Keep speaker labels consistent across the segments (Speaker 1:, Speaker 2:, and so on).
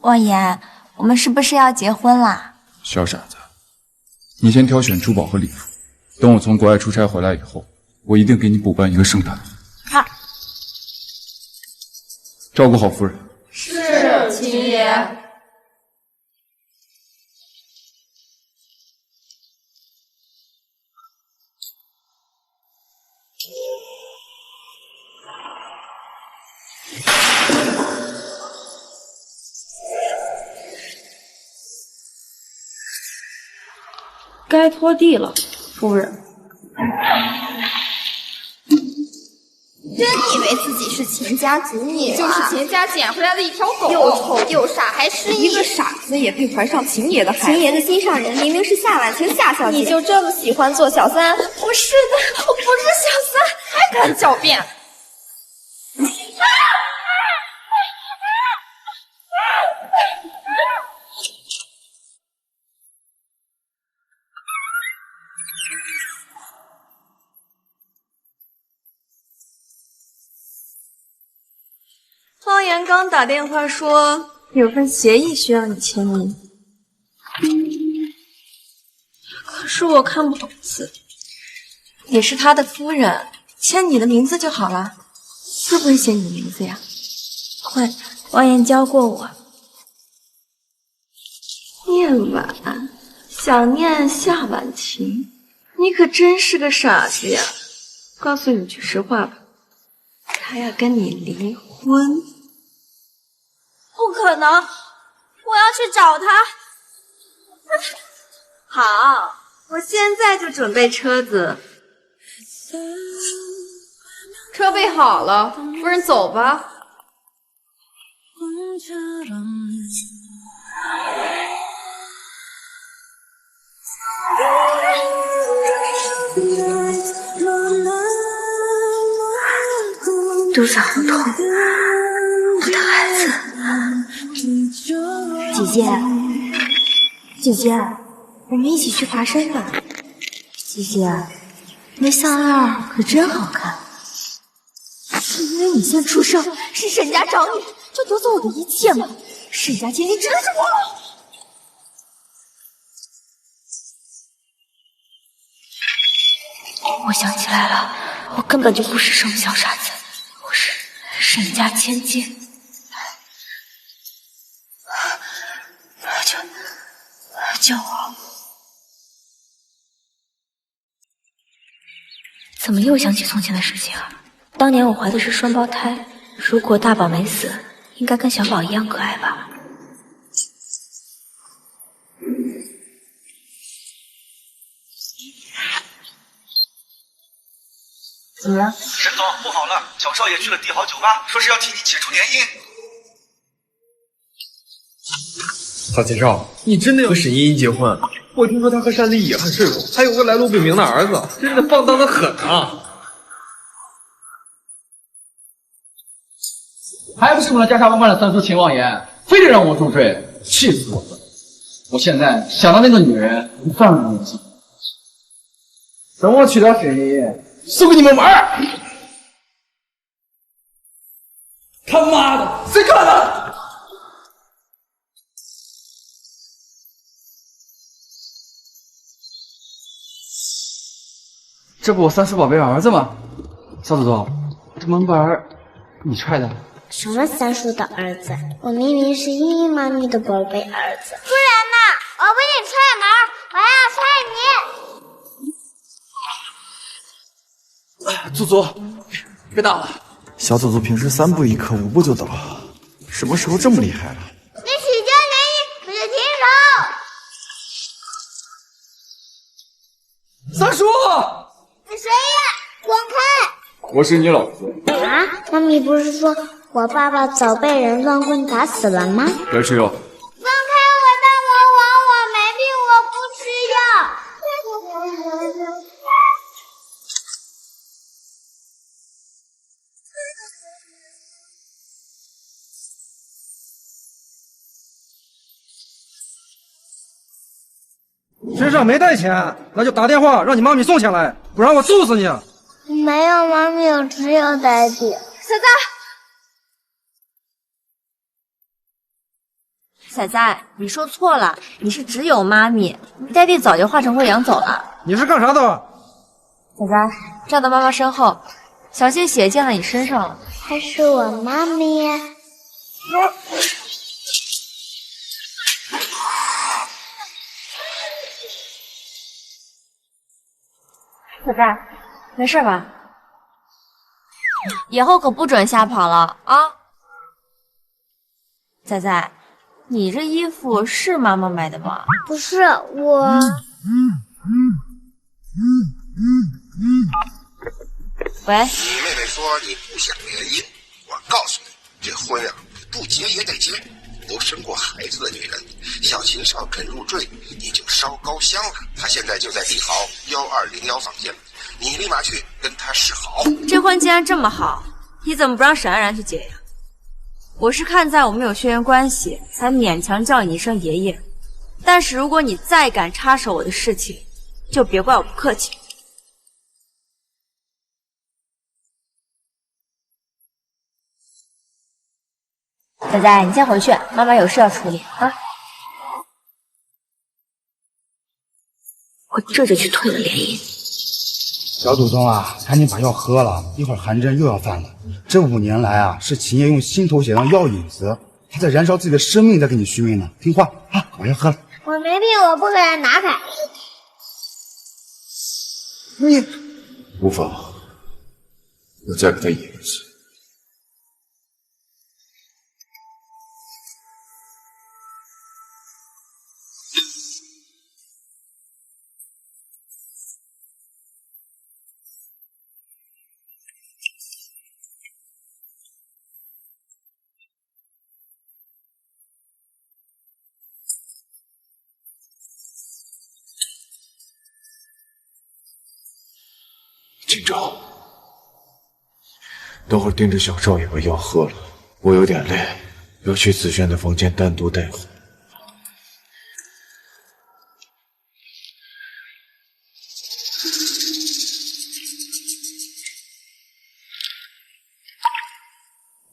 Speaker 1: 望言，我们是不是要结婚啦？
Speaker 2: 小傻子，你先挑选珠宝和礼服，等我从国外出差回来以后，我一定给你补办一个盛大的。
Speaker 1: 好，
Speaker 2: 照顾好夫人。
Speaker 3: 是，秦爷。
Speaker 4: 该拖地了，夫人。
Speaker 5: 真以为自己是钱家族女、
Speaker 3: 就是钱家捡回来的一条狗，
Speaker 5: 又丑又傻还失忆。
Speaker 3: 一个傻子也配怀上秦爷的孩子？
Speaker 5: 秦爷的心上人明明是夏婉晴夏小姐，
Speaker 3: 你就这么喜欢做小三？
Speaker 5: 不是的，我不是小三，
Speaker 3: 还敢狡辩！
Speaker 4: 方言刚打电话说有份协议需要你签名，可是我看不懂字。你是他的夫人，签你的名字就好了。会不会写你的名字呀？
Speaker 1: 会，王言教过我。
Speaker 4: 念婉，想念夏婉晴，你可真是个傻子呀！告诉你句实话吧，他要跟你离婚。
Speaker 1: 不可能，我要去找他。
Speaker 4: 好，我现在就准备车子。
Speaker 3: 车备好了，夫人走吧。
Speaker 1: 肚子好痛，我的孩子。姐姐，姐姐，我们一起去爬山吧。姐姐，那项链可真好看。因为你先出生，是沈家找你，就夺走我的一切吗？沈家千金指的是我。我想起来了，我根本就不是什么小傻子，我是沈家千金。救我！怎么又想起从前的事情啊？当年我怀的是双胞胎，如果大宝没死，应该跟小宝一样可爱吧？
Speaker 6: 怎么样？沈总，不好了，小少爷去了帝豪酒吧，说是要替你解除联姻。
Speaker 7: 曹介绍，你真的要和沈依依结婚？我听说她和单立也很顺风，还有个来路不明的儿子，真的放荡的很啊！
Speaker 8: 还不是为了家杀万贯的三叔秦望言，非得让我入赘，气死我了！我现在想到那个女人，不算是年纪。等我娶了沈依依，送给你们玩儿！他妈的，谁干的？这不我三叔宝贝儿子吗？小祖宗，这门板儿你踹的？
Speaker 9: 什么三叔的儿子？我明明是依依妈咪的宝贝儿子。
Speaker 10: 不然呢？我不你踹门，我要踹你！
Speaker 7: 祖祖，别打了。小祖祖平时3步1磕5步就倒，什么时候这么厉害了？
Speaker 10: 你许家联姻，我就停手！
Speaker 8: 三叔，
Speaker 10: 你谁呀？滚开！
Speaker 8: 我是你老子。
Speaker 9: 啊，妈咪不是说我爸爸早被人乱棍打死了吗？
Speaker 8: 该吃药。
Speaker 10: 放开我的魔王，我没病，我不吃药。
Speaker 11: 身上没带钱，那就打电话让你妈咪送钱来，不然我揍死你！
Speaker 9: 没有妈咪，我只有daddy。
Speaker 10: 小子，
Speaker 1: 仔仔，你说错了，你是只有妈咪，你爹地早就化成灰养走了。
Speaker 11: 你是干啥的？
Speaker 1: 仔仔，站到妈妈身后，小心血溅到你身上了。
Speaker 9: 她是我妈咪呀。
Speaker 1: 仔仔，没事吧？以后可不准瞎跑了啊！仔仔，你这衣服是妈妈买的吗？
Speaker 9: 不是我。
Speaker 1: 喂。
Speaker 12: 你妹妹说你不想联姻，我告诉你，这婚啊，不结也得结。都生过孩子的女人，小秦少肯入赘，你就烧高香了。她现在就在帝豪1201房间，你立马去跟她示好。
Speaker 1: 这婚既然这么好，你怎么不让沈安然去结呀？我是看在我们有血缘关系，才勉强叫你一声爷爷。但是如果你再敢插手我的事情，就别怪我不客气。仔仔，你先回去，妈妈有事要处理啊。我这就去退了联姻。
Speaker 13: 小祖宗啊，赶紧把药喝了，一会儿韩真又要犯了。这5年来啊，是秦叶用心头血当药引子，他在燃烧自己的生命在给你续命呢。听话啊，把药喝了。
Speaker 9: 我没病，我不给人拿开。
Speaker 13: 你
Speaker 2: 无妨，我再给他引一次。
Speaker 14: 锦州，等会儿盯着小少爷把药喝了，我有点累，要去子轩的房间单独待会。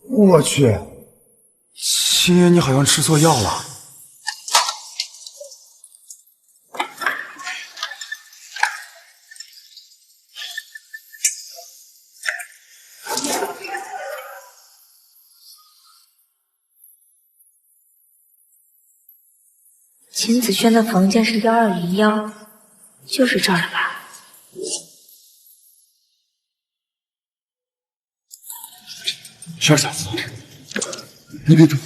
Speaker 13: 我去，秦爷，你好像吃错药了。
Speaker 1: 秦子轩的房间是1201，就是这儿了吧？
Speaker 2: 轩儿嫂，你别动。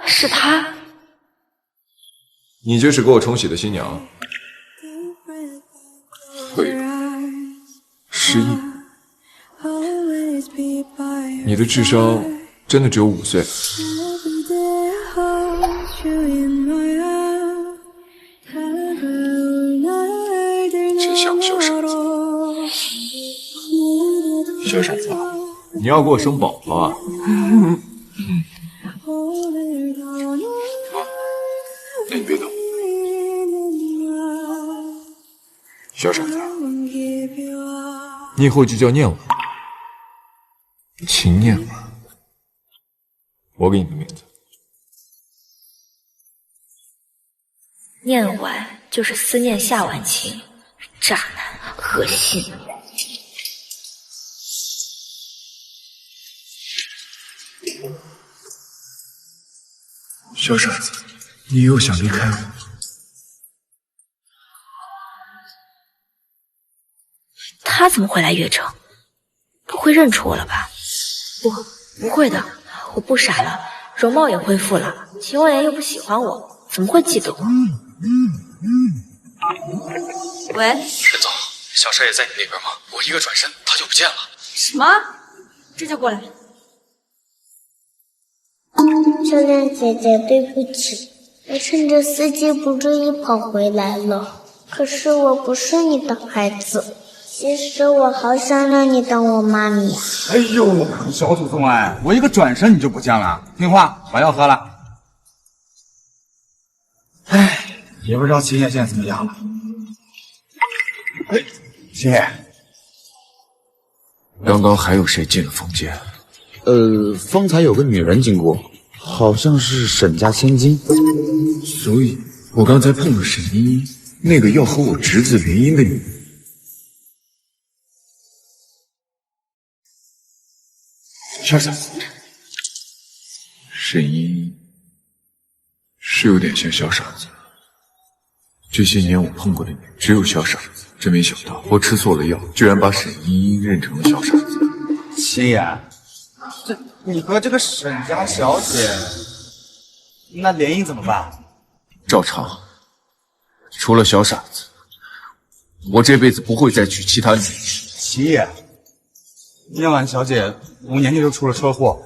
Speaker 1: 是他。
Speaker 15: 你这是给我冲喜的新娘？
Speaker 2: 对，失忆。你的智商真的只有5岁？真像小傻子。小傻子，
Speaker 15: 你要给我生宝宝啊？
Speaker 2: 那你别动。小傻子，
Speaker 15: 你以后就叫念婉，秦念婉。我给你的名字。
Speaker 1: 念婉就是思念夏婉晴，渣男，恶心。
Speaker 2: 小傻子，你又想离开我？
Speaker 1: 他怎么会来悦城？不会认出我了吧？不会的，我不傻了，容貌也恢复了。秦望言又不喜欢我，怎么会记得我？喂，
Speaker 16: 陈总，小少爷在你那边吗？我一个转身，他就不见了。
Speaker 1: 什么？这就过来。
Speaker 9: 教练姐姐，对不起，我趁着司机不注意跑回来了。可是我不是你的孩子，其实我好想让你当我妈咪呀。
Speaker 13: 哎呦，小祖宗哎，我一个转身你就不见了，听话，把药喝了。哎，也不知道秦爷现在怎么样了。哎，秦爷，
Speaker 14: 刚刚还有谁进了房间？
Speaker 17: 方才有个女人经过，
Speaker 13: 好像是沈家千金。
Speaker 14: 所以我刚才碰了沈茵茵，那个要和我侄子联姻的女人。小傻子，沈茵茵是有点像小傻子。这些年我碰过的女人只有小傻子，真没想到我吃错了药，居然把沈茵茵认成了小傻子。
Speaker 13: 秦言，这你和这个沈家小姐，那联姻怎么办？
Speaker 14: 照常，除了小傻子，我这辈子不会再娶其他女人。
Speaker 13: 秦言，叶婉小姐5年前就出了车祸，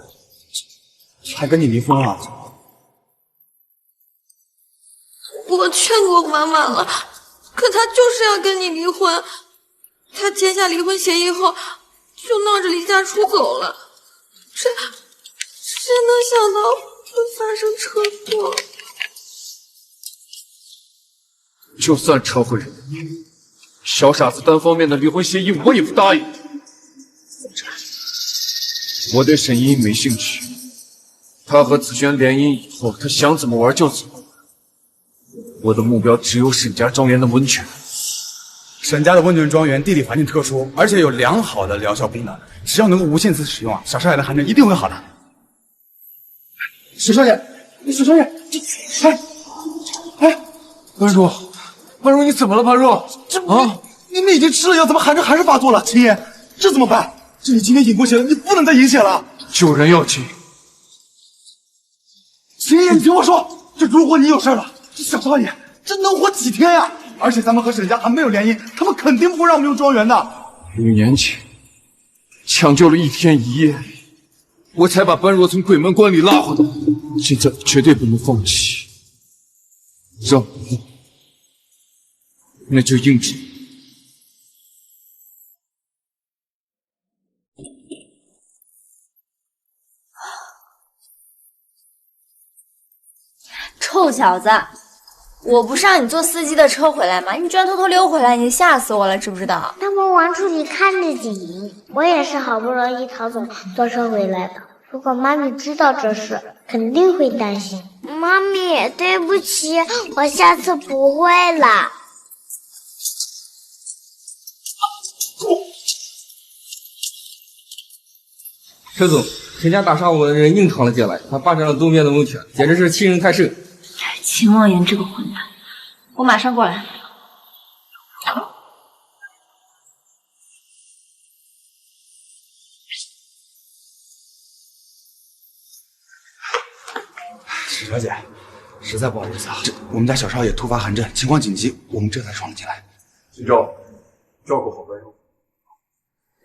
Speaker 13: 还跟你离婚了。
Speaker 4: 我劝过妈妈了，可她就是要跟你离婚。她签下离婚协议后，就闹着离家出走了。谁能想到会发生车祸？
Speaker 14: 就算车毁人命，小傻子单方面的离婚协议我也不答应。我对沈茵茵没兴趣，她和子轩联姻以后，她想怎么玩就怎么玩。我的目标只有沈家庄园的温泉。
Speaker 13: 沈家的温泉庄园地理环境特殊，而且有良好的疗效功能，只要能够无限次使用啊，小少爷的寒症一定会好的。
Speaker 14: 许少爷，许少爷，般若，般若，你怎么了？般若，
Speaker 13: 你已经吃了药，怎么寒症还是发作了？秦言，这怎么办？这你今天饮过血了，你不能再饮血了。
Speaker 14: 救人要紧。
Speaker 13: 秦言，你听我说，这如果你有事了，这小少爷这能活几天呀？而且咱们和沈家还没有联姻，他们肯定不会让我们用庄园的。
Speaker 14: 5年前，抢救了1天1夜，我才把般若从鬼门关里拉回来。现在绝对不能放弃，让我那就硬着。
Speaker 1: 臭小子，我不是让你坐司机的车回来吗？你居然偷偷溜回来，你吓死我了，知不知道？
Speaker 9: 他们往处里看着景，我也是好不容易逃走坐车回来的。如果妈咪知道这事，肯定会担心。妈咪，对不起，我下次不会了。
Speaker 7: 车总，沈家大厦我的人硬闯了进来，他霸占了东边的温泉，简直是欺人太甚。
Speaker 1: 秦望言这个混蛋，我马上过来。
Speaker 13: 沈小姐，实在不好意思啊，我们家小少爷突发寒症，情况紧急，我们这才闯了进来。
Speaker 14: 秦昭，照顾好般若。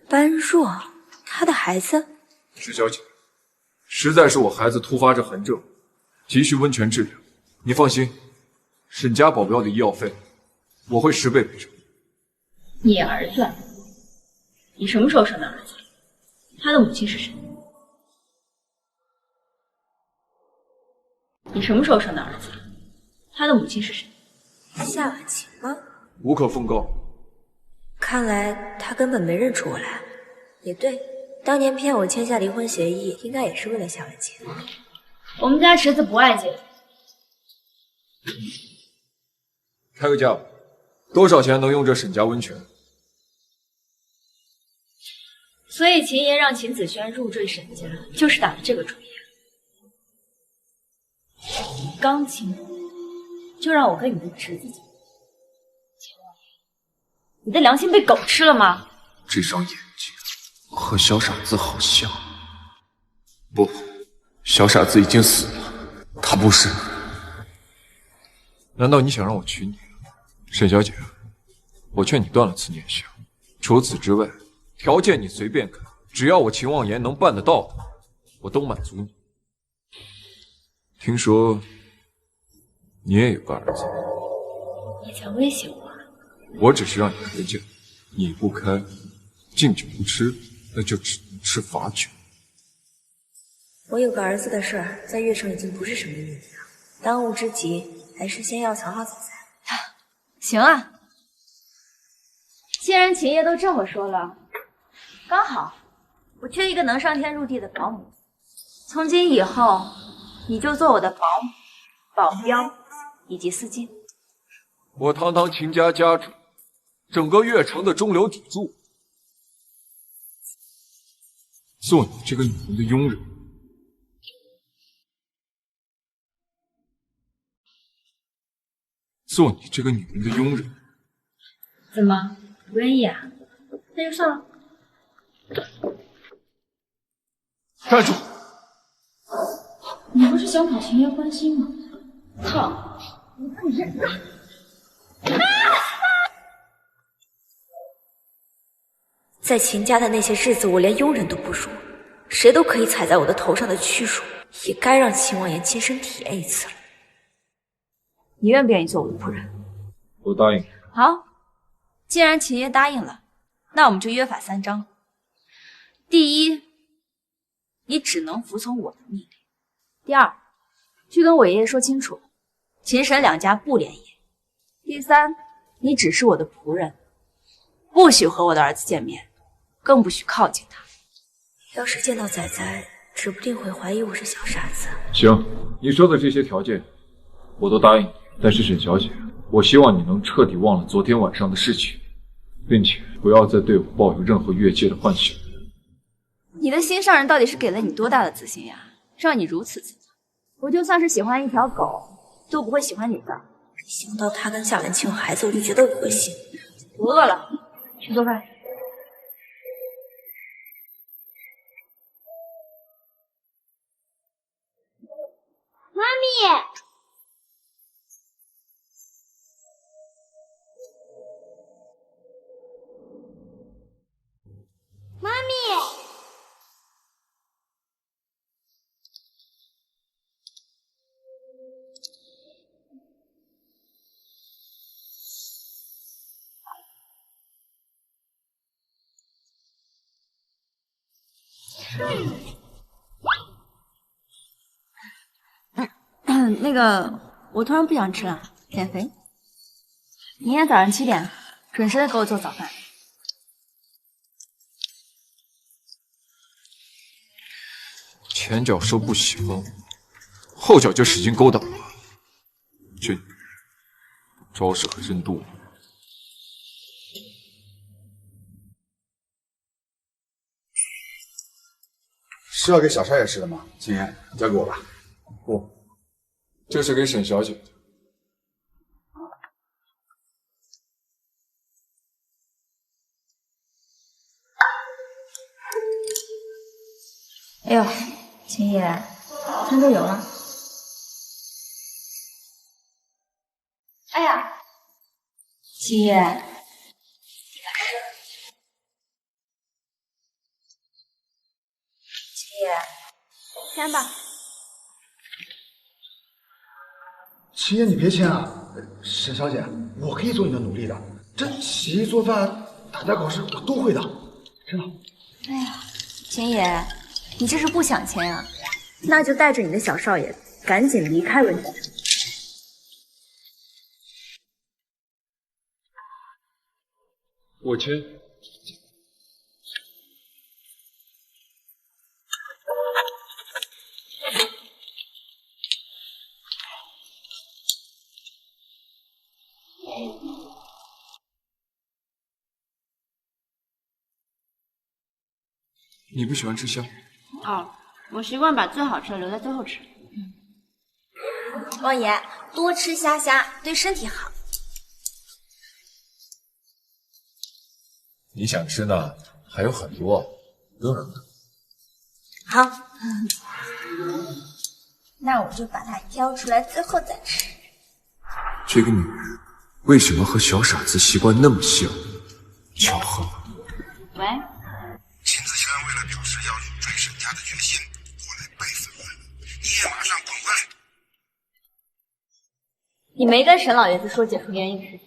Speaker 1: 般若，他的孩子？
Speaker 14: 石小姐，实在是我孩子突发着寒症，急需温泉治疗。你放心，沈家保镖的医药费我会10倍赔偿。
Speaker 1: 你儿子？你什么时候生的儿子？他的母亲是谁？你什么时候生的儿子？他的母亲是谁？夏婉晴吗？
Speaker 14: 无可奉告。
Speaker 1: 看来他根本没认出我来。也对，当年骗我签下离婚协议，应该也是为了夏婉晴。我们家侄子不爱结婚。
Speaker 14: 开个价吧，多少钱能用这沈家温泉？
Speaker 1: 所以秦爷让秦子轩入赘沈家，就是打的这个主意。刚进门就让我跟你的侄子走，秦王爷，你的良心被狗吃了吗？
Speaker 14: 这双眼睛和小傻子好像。不，小傻子已经死了，他不是。难道你想让我娶你？沈小姐，我劝你断了此念想。除此之外，条件你随便开，只要我秦望言能办得到的，我都满足你。听说你也有个儿子，
Speaker 1: 你在威胁我？
Speaker 14: 我只是让你开价，你不开，敬酒不吃，那就只能吃罚酒。
Speaker 1: 我有个儿子的事儿，在岳城已经不是什么秘密了。当务之急还是先要藏好走才。行啊，既然秦爷都这么说了，刚好我缺一个能上天入地的保姆。从今以后，你就做我的保姆、保镖以及司机。
Speaker 14: 我堂堂秦家家主，整个越城的中流砥柱，做你这个女人的佣人。做你这个女人的佣人。
Speaker 1: 怎么不愿意啊？那就算了。
Speaker 14: 站住！
Speaker 1: 你不是想讨秦爷欢心吗？操！我看你认了。在秦家的那些日子，我连佣人都不如，谁都可以踩在我的头上的屈辱，也该让秦王爷亲身体验一次了。你愿不愿意做我的仆人？
Speaker 14: 我答应。
Speaker 1: 好，既然秦爷答应了，那我们就约法三章。第一，你只能服从我的命令；第二，去跟我爷爷说清楚，秦沈两家不联姻；第三，你只是我的仆人，不许和我的儿子见面，更不许靠近他。要是见到仔仔，指不定会怀疑我是小傻子。
Speaker 14: 行，你说的这些条件，我都答应你。但是沈小姐，我希望你能彻底忘了昨天晚上的事情，并且不要再对我抱有任何越界的幻想。
Speaker 1: 你的心上人到底是给了你多大的自信呀，让你如此自责？我就算是喜欢一条狗，都不会喜欢你的。想到他跟夏文清有孩子，我就觉得恶心。我饿了，去做饭。
Speaker 10: 妈咪，妈咪，
Speaker 1: 那个，我突然不想吃了，减肥。明天早上7点准时的给我做早饭。
Speaker 14: 前脚说不喜欢我，后脚就使劲勾搭我，这招式可真多。
Speaker 13: 是要给小少爷吃的吗？秦爷，交给我吧。
Speaker 14: 不，这是给沈小姐的。
Speaker 1: 哎呦，秦爷，餐都有了。哎呀，秦爷，秦爷，签吧。
Speaker 13: 秦爷，你别签啊！沈小姐，我可以做你的奴隶的，这洗衣做饭、打杂搞事我都会的，真的。
Speaker 1: 哎呀，秦爷，你这是不想签啊？那就带着你的小少爷赶紧离开文城。
Speaker 14: 我签。你不喜欢吃虾？
Speaker 1: 哦，我习惯把最好吃的留在最后吃。王爷，多吃虾对身体好。
Speaker 14: 你想吃呢，还有很多，不用了。
Speaker 1: 好，那我就把它挑出来，最后再吃。
Speaker 14: 这个女人为什么和小傻子习惯那么像？巧合吗？
Speaker 1: 喂。
Speaker 12: 秦子轩为了表示要追沈家的决心，过来拜访了。你也马上滚回来！
Speaker 1: 你没跟沈老爷子说解除联姻的事情？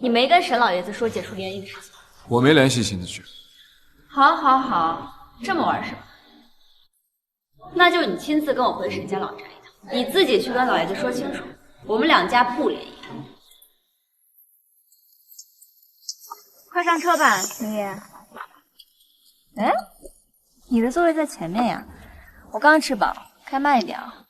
Speaker 1: 你没跟沈老爷子说解除联姻的事情？
Speaker 14: 我没联系秦子轩。
Speaker 1: 好，这么玩是吧？那就你亲自跟我回沈家老宅一趟，你自己去跟老爷子说清楚，我们两家不联姻。快上车吧，秦爷。哎，你的座位在前面呀。我刚吃饱，开慢一点啊。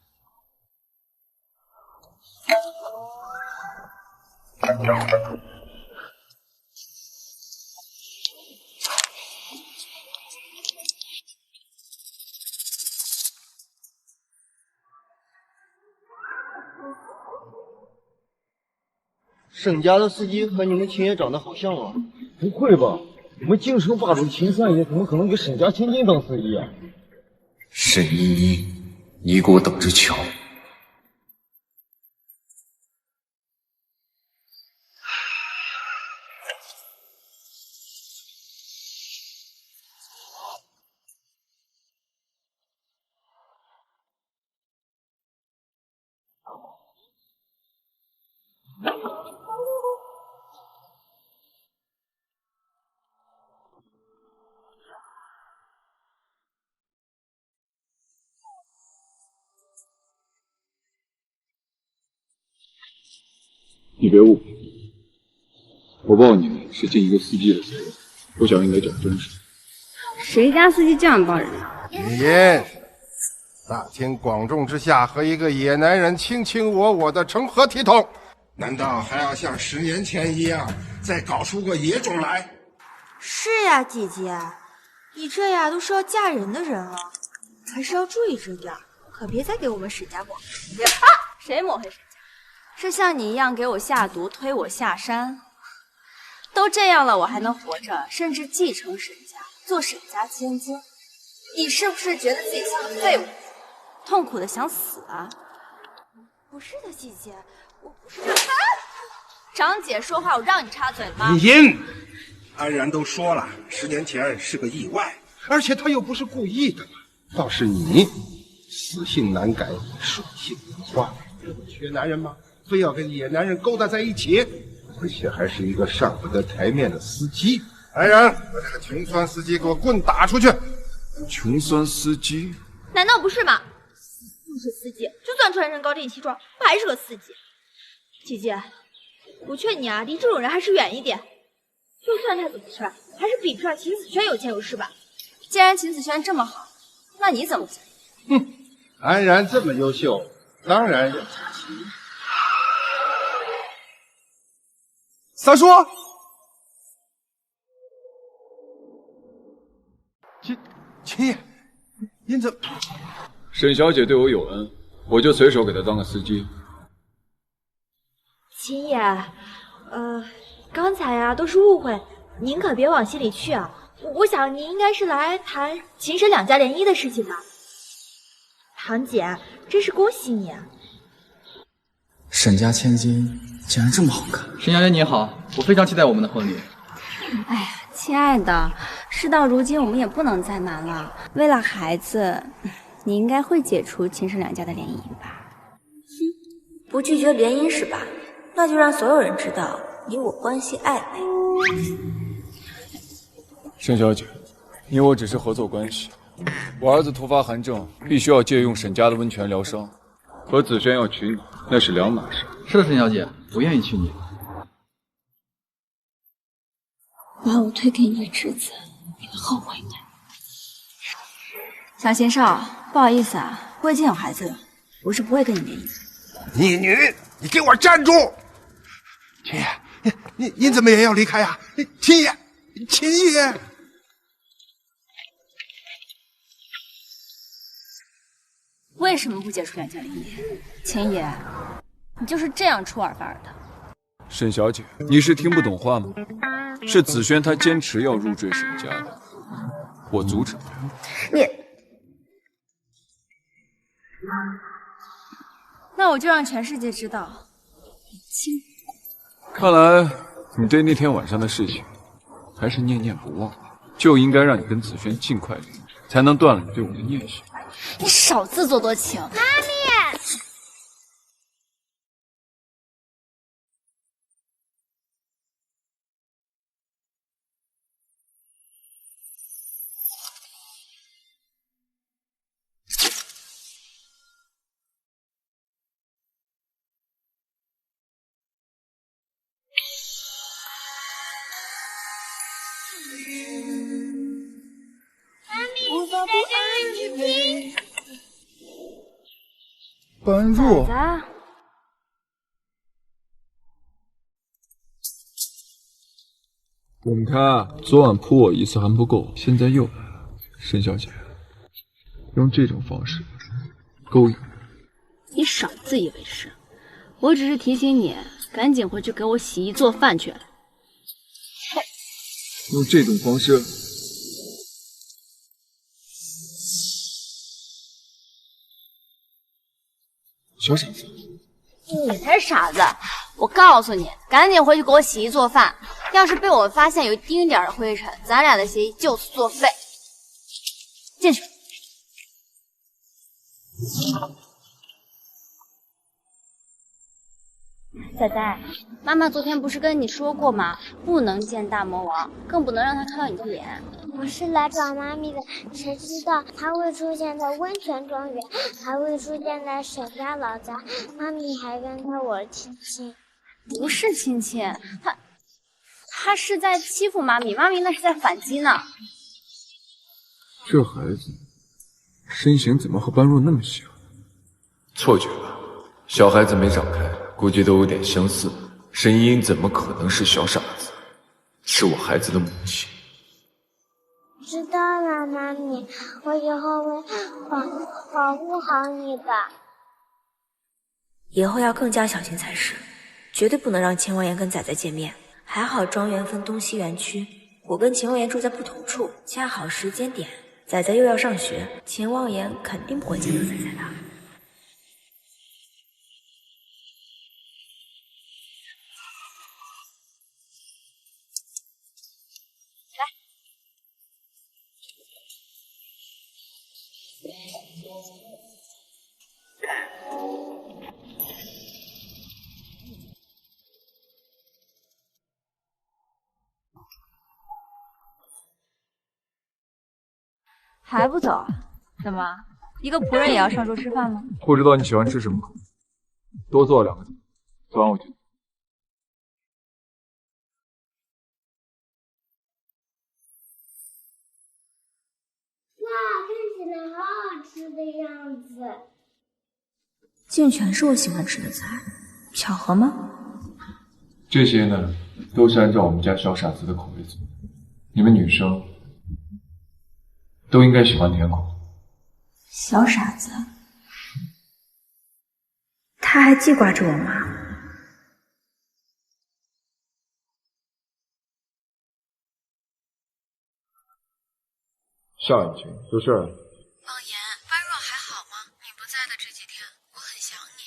Speaker 17: 沈家的司机和你们秦爷长得好像啊！不会吧？我们京城霸主秦三爷怎么可能给沈家千金当司机啊？
Speaker 18: 沈依依，你给我等着瞧！
Speaker 2: 你别误会，我报你是尽一个司机的责任，不想你来讲真实。
Speaker 3: 谁家司机这样报人啊？
Speaker 12: 你大庭广众之下和一个野男人卿卿我我的成何体统？难道还要像10年前一样再搞出个野种来？
Speaker 1: 是呀，姐姐，你这呀都是要嫁人的人了，还是要注意着点，可别再给我们沈家抹黑。啊！谁抹黑沈家？是像你一样给我下毒、推我下山。都这样了，我还能活着，甚至继承沈家，做沈家千金。你是不是觉得自己像个废物，痛苦的想死啊？不是的，姐姐，我不是。长姐说话，我让你插嘴吗？
Speaker 12: 你安然都说了，10年前是个意外，而且他又不是故意的嘛。倒是你，死性难改，水性杨花，缺男人吗？非要跟野男人勾搭在一起，而且还是一个上不得台面的司机。安然，把这个穷酸司机给我棍打出去！
Speaker 14: 穷酸司机？
Speaker 1: 难道不是吗？就是司机，就算穿身高定西装，他还是个司机。姐姐，我劝你啊，离这种人还是远一点。就算他怎么帅，还是比不上秦子轩有钱有势吧。既然秦子轩这么好，那你怎么想？
Speaker 12: 哼，安然这么优秀，当然要加薪。
Speaker 13: 三叔，秦爷，您怎么？
Speaker 2: 沈小姐对我有恩，我就随手给她当个司机。
Speaker 1: 秦爷，刚才啊都是误会，您可别往心里去啊。我想您应该是来谈秦沈两家联姻的事情吧。堂姐，真是恭喜你啊！
Speaker 18: 沈家千金竟然这么好看。
Speaker 8: 沈小姐你好，我非常期待我们的婚礼。
Speaker 1: 哎呀，亲爱的，事到如今我们也不能再瞒了。为了孩子，你应该会解除秦沈两家的联姻吧？不拒绝联姻是吧？那就让所有人知道你我关系暧昧。
Speaker 2: 沈小姐，你我只是合作关系。我儿子突发寒症，必须要借用沈家的温泉疗伤。和子轩要娶你，那是两码事。
Speaker 8: 是的，沈小姐，我愿意娶你。
Speaker 1: 把我推给你的侄子，你会后悔的。小贤少，不好意思啊，我已经有孩子了，我是不会跟你联姻。
Speaker 12: 逆女，你给我站住！秦爷，您怎么也要离开啊？秦爷，秦爷。
Speaker 1: 为什么不解除两家联姻？秦爷，你就是这样出尔反尔的。
Speaker 2: 沈小姐，你是听不懂话吗？是子轩他坚持要入赘沈家的，我阻止不了。
Speaker 1: 你，那我就让全世界知道，你亲。
Speaker 2: 看来你对那天晚上的事情还是念念不忘，就应该让你跟子轩尽快离，才能断了你对我的念想。
Speaker 1: 你少自作多情。
Speaker 10: 妈咪，
Speaker 1: 吴峰，
Speaker 13: 般若，
Speaker 2: 滚开！昨晚扑我一次还不够，现在又来了。沈小姐，用这种方式勾引
Speaker 19: 你少自以为是！我只是提醒你，赶紧回去给我洗衣做饭去。
Speaker 2: 用这种方式，小傻子，
Speaker 19: 你才是傻子！我告诉你，赶紧回去给我洗衣做饭。要是被我发现有一丁点的灰尘，咱俩的协议就此作废。进去。仔仔，妈妈昨天不是跟你说过吗？不能见大魔王，更不能让他看到你的脸。
Speaker 9: 我是来找妈咪的，谁知道她会出现在温泉庄园，还会出现在沈家老家。妈咪还跟我亲亲，
Speaker 19: 不是亲亲，他是在欺负妈咪，妈咪那是在反击呢。
Speaker 2: 这孩子身形怎么和般若那么像？
Speaker 14: 错觉吧，小孩子没长开，估计都有点相似。沈茵茵怎么可能是小傻子？是我孩子的母亲。
Speaker 9: 知道了，妈咪，我以后会保护好你的。
Speaker 1: 以后要更加小心才是，绝对不能让秦王爷跟仔仔见面。还好庄园分东西园区，我跟秦王爷住在不同处，恰好时间点，仔仔又要上学，秦王爷肯定不会见到仔仔的。
Speaker 19: 还不走？怎么，一个仆人也要上桌吃饭吗？
Speaker 2: 不知道你喜欢吃什么口味，多做2个菜，做完我就走。
Speaker 9: 哇，看起来好好吃的样子。
Speaker 1: 竟全是我喜欢吃的菜，巧合吗？
Speaker 2: 这些呢，都是按照我们家小傻子的口味做的。你们女生都应该喜欢甜口。
Speaker 1: 小傻子，他还记挂着我吗？
Speaker 2: 夏婉晴，有事儿？
Speaker 5: 王言，般若还好吗？你不在的这几天，我很想你。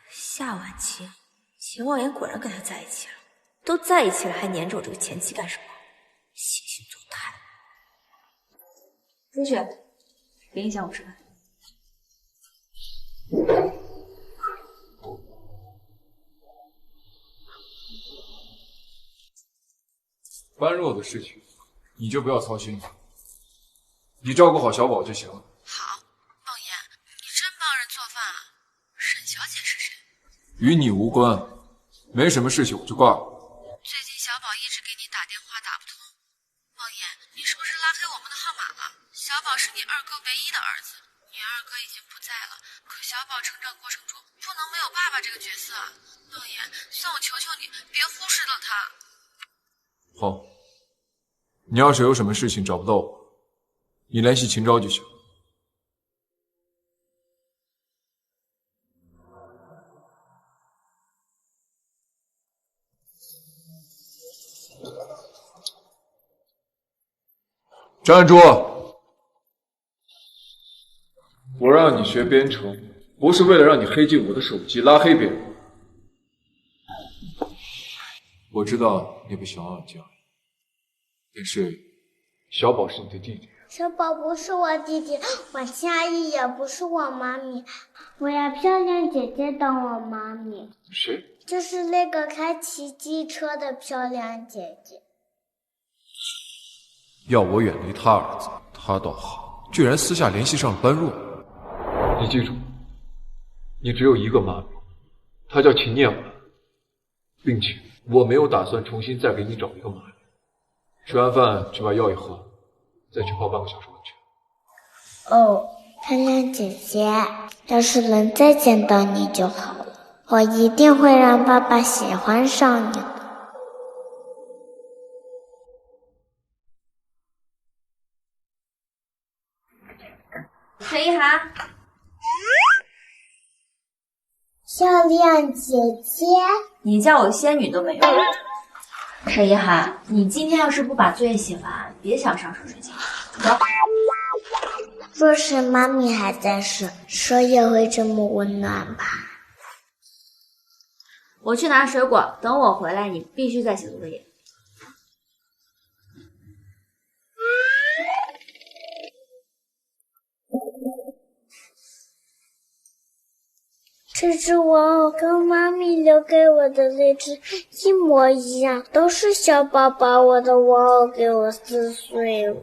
Speaker 1: 夏婉晴，秦望言果然跟他在一起了，都在一起了还黏着我这个前妻干什么？惺惺作态。
Speaker 19: 出去，别影响我吃饭。
Speaker 2: 般若的事情，你就不要操心了，你照顾好小宝就行了。
Speaker 5: 好，王言，你真帮人做饭啊。沈小姐是谁？
Speaker 2: 与你无关，没什么事情我就挂了。
Speaker 5: 最近小宝一直给你打电话打不通。王言，你是不是拉黑我们的号码了？小宝是你二哥唯一的儿子，你二哥已经不在了，可小宝成长过程中不能没有爸爸这个角色。王言，算我求求你，别忽视了他。
Speaker 2: 好，你要是有什么事情找不到我，你联系秦昭就行。站住！我让你学编程，不是为了让你黑进我的手机，拉黑别人。我知道你不喜欢我这样，但是小宝是你的弟弟。
Speaker 9: 小宝不是我弟弟，我夏意也不是我妈咪，我要漂亮姐姐当我妈咪。
Speaker 2: 谁？
Speaker 9: 就是那个开奇迹车的漂亮姐姐。
Speaker 14: 要我远离他儿子，他倒好，居然私下联系上了般若。
Speaker 2: 你记住，你只有一个妈咪，她叫秦念婉，并且我没有打算重新再给你找一个妈咪。吃完饭去把药一喝，再去泡半个小时温泉。
Speaker 9: 哦，漂亮姐姐，要是能再见到你就好了，我一定会让爸爸喜欢上你的。
Speaker 19: 陈意涵，
Speaker 9: 漂亮姐姐，
Speaker 19: 你叫我仙女都没用。陈意涵，你今天要是不把作业写完，别想上手睡觉。走。
Speaker 9: 若是妈咪还在世，手也会这么温暖吧？
Speaker 19: 我去拿水果，等我回来，你必须再写作业。
Speaker 9: 这只玩偶跟妈咪留给我的那只一模一样，都是小宝把我的玩偶给我撕碎了。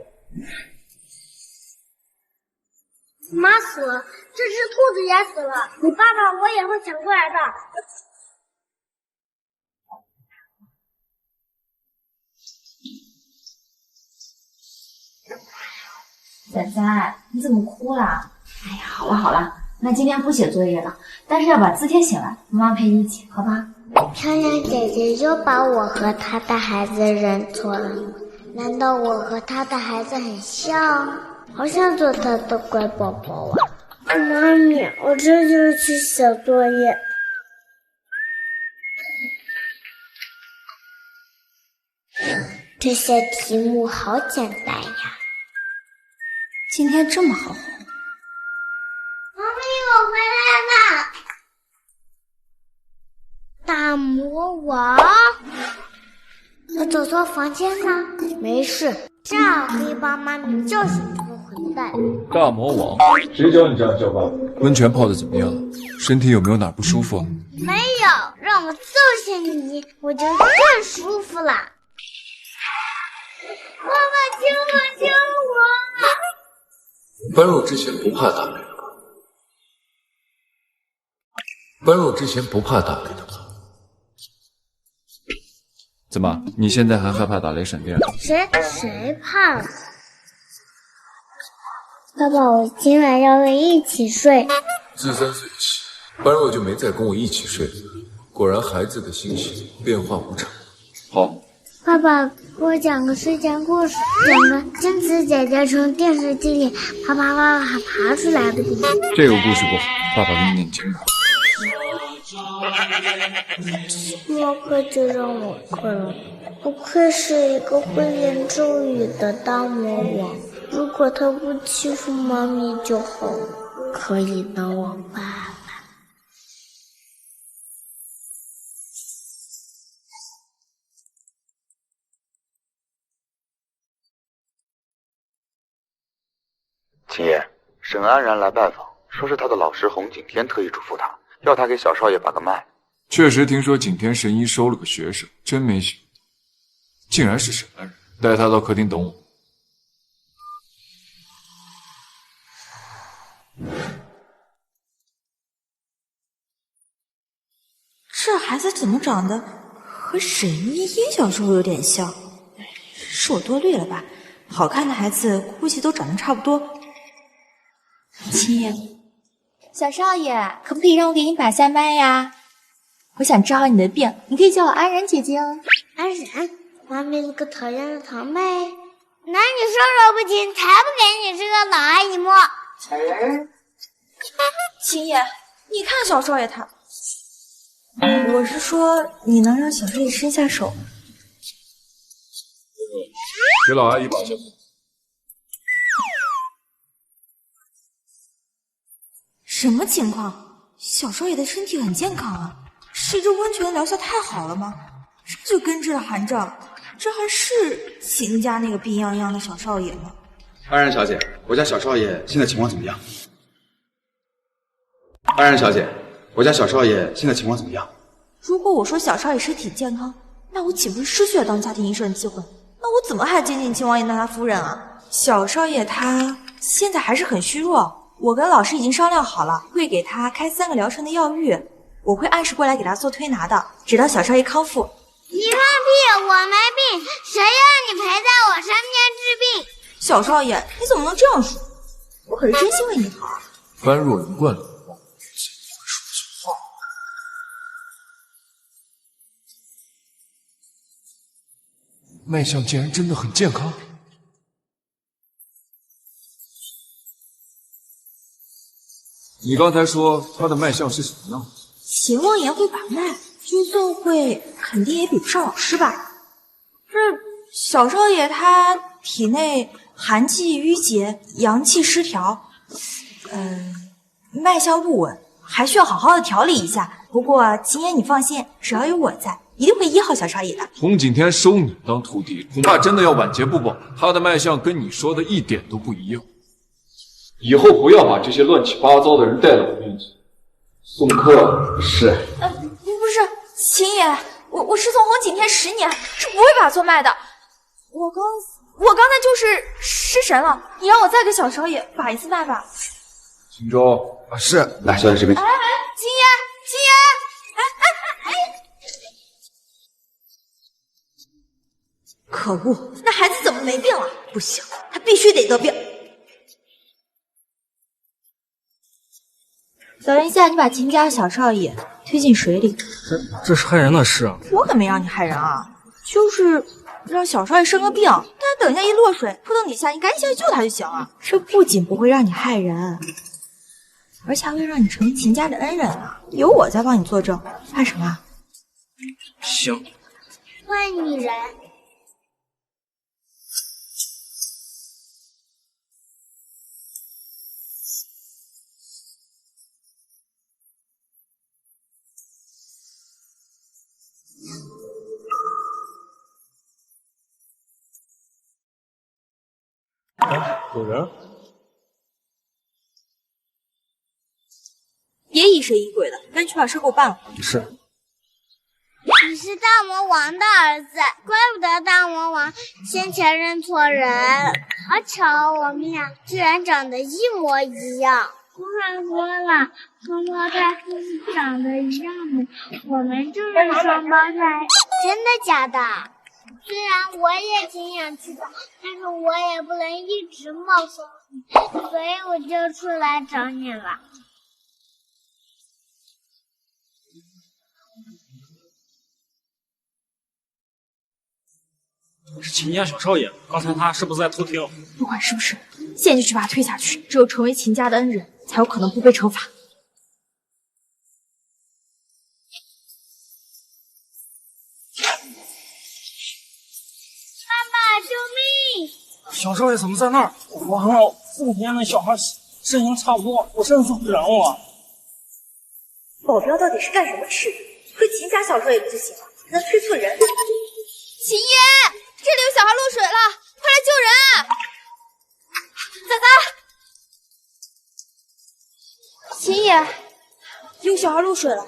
Speaker 9: 妈死了，这只兔子也死了，你爸爸我也会抢过来的。
Speaker 19: 仔仔，你怎么哭了？哎呀，好了好了，那今天不写作业了，但是要把字帖写完，妈妈陪你一起，好吧？
Speaker 9: 漂亮姐姐又把我和她的孩子认错了吗？难道我和她的孩子很像？好想做她的乖宝宝啊！妈咪，我这就去写作业。这些题目好简单呀。
Speaker 1: 今天这么好哄。
Speaker 9: 妈咪，我回来了。大魔王，我走错房间了。没事，这样可以帮妈咪教训这个混蛋。
Speaker 2: 大魔王，谁教你这样叫爸爸？温泉泡的怎么样？身体有没有哪不舒服？
Speaker 9: 没有，让我揍下你，我就更舒服了。爸爸，救我，救我！
Speaker 14: 般若之前不怕打雷的，般若之前不怕打雷的吧？
Speaker 2: 怎么，你现在还害怕打雷闪电？
Speaker 9: 谁怕了？爸爸，我今晚要和你一起睡。
Speaker 14: 自3岁起，般若就没再跟我一起睡了。果然，孩子的心情变化无常。
Speaker 2: 好，
Speaker 9: 爸爸，给我讲个睡前故事，讲个贞子姐姐从电视机里爬出来的故事。
Speaker 2: 这个故事不好，爸爸给你念经吧。
Speaker 9: 默克就让我困了，不愧是一个会念咒语的大魔王。如果他不欺负妈咪就好了，可以当我爸爸。
Speaker 20: 秦爷，沈安然来拜访，说是他的老师洪景天特意嘱咐他，要他给小少爷把个脉。
Speaker 2: 确实听说景天神医收了个学生，真没想到，竟然是沈安然。带他到客厅等我。
Speaker 1: 这孩子怎么长得和沈依依小时候有点像？是我多虑了吧？好看的孩子估计都长得差不多。
Speaker 19: 亲爷，小少爷，可不可以让我给你把下脉呀？我想治好你的病，你可以叫我安然姐姐哦。
Speaker 9: 安然，妈咪是个讨厌的堂妹，拿你说说不清，才不给你这个老阿姨摸。
Speaker 1: 秦爷，你看小少爷他，我是说你能让小少爷伸下手。
Speaker 2: 给老阿姨把下脉。
Speaker 1: 什么情况？小少爷的身体很健康啊，是这温泉疗效太好了吗？这就根治了寒症，这还是秦家那个病殃殃的小少爷吗？
Speaker 13: 安然小姐，我家小少爷现在情况怎么样？安然小姐，我家小少爷现在情况怎么样？
Speaker 1: 如果我说小少爷身体健康，那我岂不是失去了当家庭医生的机会？那我怎么还接近秦王爷当他夫人啊？小少爷他现在还是很虚弱。我跟老师已经商量好了，会给他开3个疗程的药浴，我会按时过来给他做推拿的，直到小少爷康复。
Speaker 9: 你放屁！我没病，谁让你陪在我身边治病？
Speaker 1: 小少爷，你怎么能这样说？我可是真心为你好。
Speaker 14: 般若一贯的目光，怎么会说错话？脉象竟然真的很健康。你刚才说他的脉象是什么样的？
Speaker 1: 秦望言会把脉，就算会，肯定也比不上老师吧？这小少爷他体内寒气郁结，阳气失调，脉象不稳，还需要好好的调理一下。不过秦爷你放心，只要有我在，一定会医好小少爷的。
Speaker 14: 洪景天收你当徒弟，恐怕真的要晚节不保。他的脉象跟你说的一点都不一样。以后不要把这些乱七八糟的人带到我面前。送客是。
Speaker 1: 不是，秦爷，我师从洪景天10年，是不会把错脉的。我刚才就是失神了，你让我再给小少爷把一次脉吧。
Speaker 14: 秦州
Speaker 13: 是，来，小姐这边。
Speaker 1: 秦爷，可恶，那孩子怎么没病了？不行，他必须得得病。小莲夏，你把秦家小少爷推进水里。
Speaker 11: 这是害人的事啊！
Speaker 1: 我可没让你害人啊，就是让小少爷生个病，但他等一下一落水，扑腾底下，你赶紧下去救他就行了。这不仅不会让你害人，而且还会让你成为秦家的恩人啊！有我在帮你作证，怕什么？
Speaker 11: 行。
Speaker 9: 坏女人。
Speaker 11: 有人？
Speaker 1: 别疑神疑鬼的，赶紧去把事给我办了。
Speaker 11: 是。
Speaker 9: 你是大魔王的儿子，怪不得大魔王先前认错人。好巧，我们俩居然长得一模一样。我还说了，双胞胎是长得一样的，我们就是双胞胎。真的假的？虽然我也挺想知道，但是我也不能一直冒充你，所以我就出来找你了。
Speaker 11: 是秦家小少爷，刚才他是不是在偷听？
Speaker 1: 不管是不是，现在就去把他推下去。只有成为秦家的恩人，才有可能不被惩罚。
Speaker 9: 救命！
Speaker 11: 小少爷怎么在那儿？完了，4天的小孩身形差不多，我真受不了啊！
Speaker 1: 保镖到底是干什么吃的？推秦家小少爷不就行了，还能推错人？秦爷，这里有小孩落水了，快来救人！仔仔，秦爷，有小孩落水了。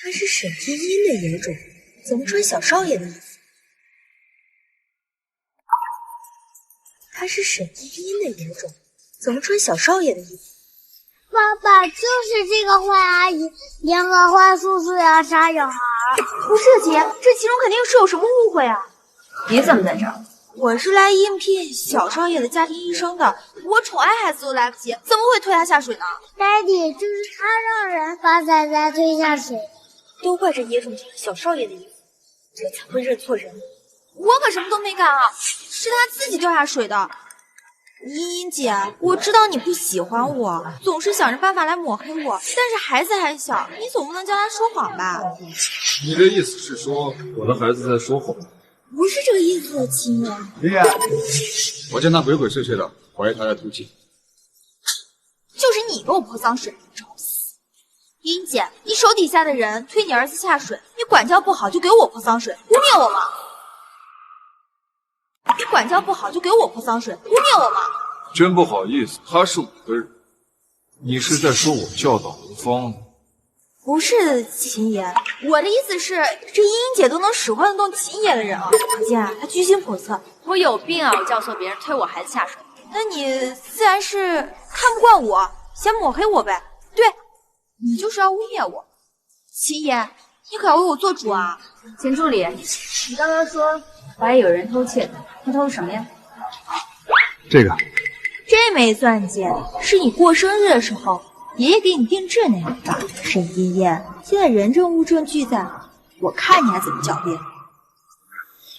Speaker 1: 他是沈天音的野种，怎么穿小少爷的衣服？他是沈天音的野种，怎么穿小少爷的衣服？
Speaker 9: 爸爸就是这个坏阿姨，联合坏叔叔要杀小孩。
Speaker 1: 不是姐，这其中肯定是有什么误会啊！你怎么在这儿？我是来应聘小少爷的家庭医生的，我宠爱孩子都来不及，怎么会推他下水呢？
Speaker 9: 爹地，就是他让人把仔仔推下水。
Speaker 1: 都怪这野种穿了小少爷的衣服，这才会认错人。我可什么都没干啊，是他自己掉下水的。茵茵姐，我知道你不喜欢我，总是想着办法来抹黑我，但是孩子还小，你总不能教他说谎吧？
Speaker 14: 你的意思是说我的孩子在说谎？
Speaker 1: 不是这个意思，亲爷。
Speaker 14: 爷爷，我见他鬼鬼祟祟的，怀疑他在偷窃。
Speaker 1: 就是你给我泼脏水，找死！茵姐，你手底下的人推你儿子下水，你管教不好就给我泼脏水，污蔑我吗？你管教不好就给我泼脏水，污蔑我吗？
Speaker 14: 真不好意思，他是我的人。你是在说我教导无方？
Speaker 1: 不是，秦爷，我的意思是，这茵茵姐都能使唤得动秦爷的人啊，可见她居心叵测。
Speaker 19: 我有病啊！我教唆别人推我孩子下水，
Speaker 1: 那你自然是看不惯我，想抹黑我呗？对，
Speaker 19: 你就是要污蔑我。秦爷，你可要为我做主啊！秦助理，你刚刚说怀疑有人偷窃，你偷的什么呀？
Speaker 13: 这个。
Speaker 1: 这枚钻戒是你过生日的时候爷爷给你定制那个的。沈爷爷，现在人证物证俱在，我看你还怎么狡辩。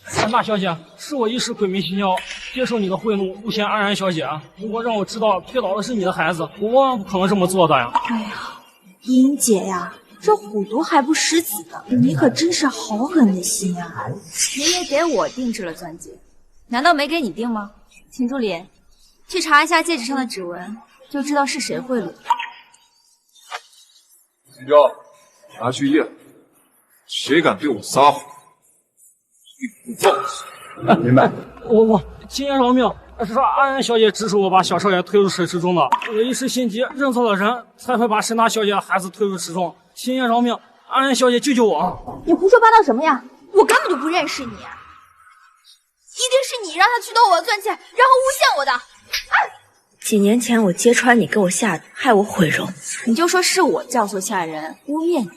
Speaker 11: 沈大小姐，是我一时鬼迷心窍，接受你的贿赂，诬陷安然小姐。如果让我知道推倒的是你的孩子，我万万不可能这么做的呀！
Speaker 1: 哎呀，英姐呀，这虎毒还不食子呢，你可真是好狠的心啊！
Speaker 19: 爷爷给我定制了钻戒，难道没给你定吗？秦助理，去查一下戒指上的指纹，就知道是谁贿赂的。
Speaker 14: 秦昭，拿去验，谁敢对我撒谎，一不放弃。
Speaker 13: 明白。
Speaker 11: 我秦爷饶命！是安然小姐指使我把小少爷推入水池中的，我一时心急认错了人，才会把沈大小姐的孩子推入池中。秦爷饶命！安然小姐救救我！
Speaker 1: 你胡说八道什么呀？我根本就不认识你，一定是你让他去偷我的钻戒，然后诬陷我的。
Speaker 21: 几年前我揭穿你给我下的，害我毁容。
Speaker 19: 你就说是我教唆下人污蔑你的，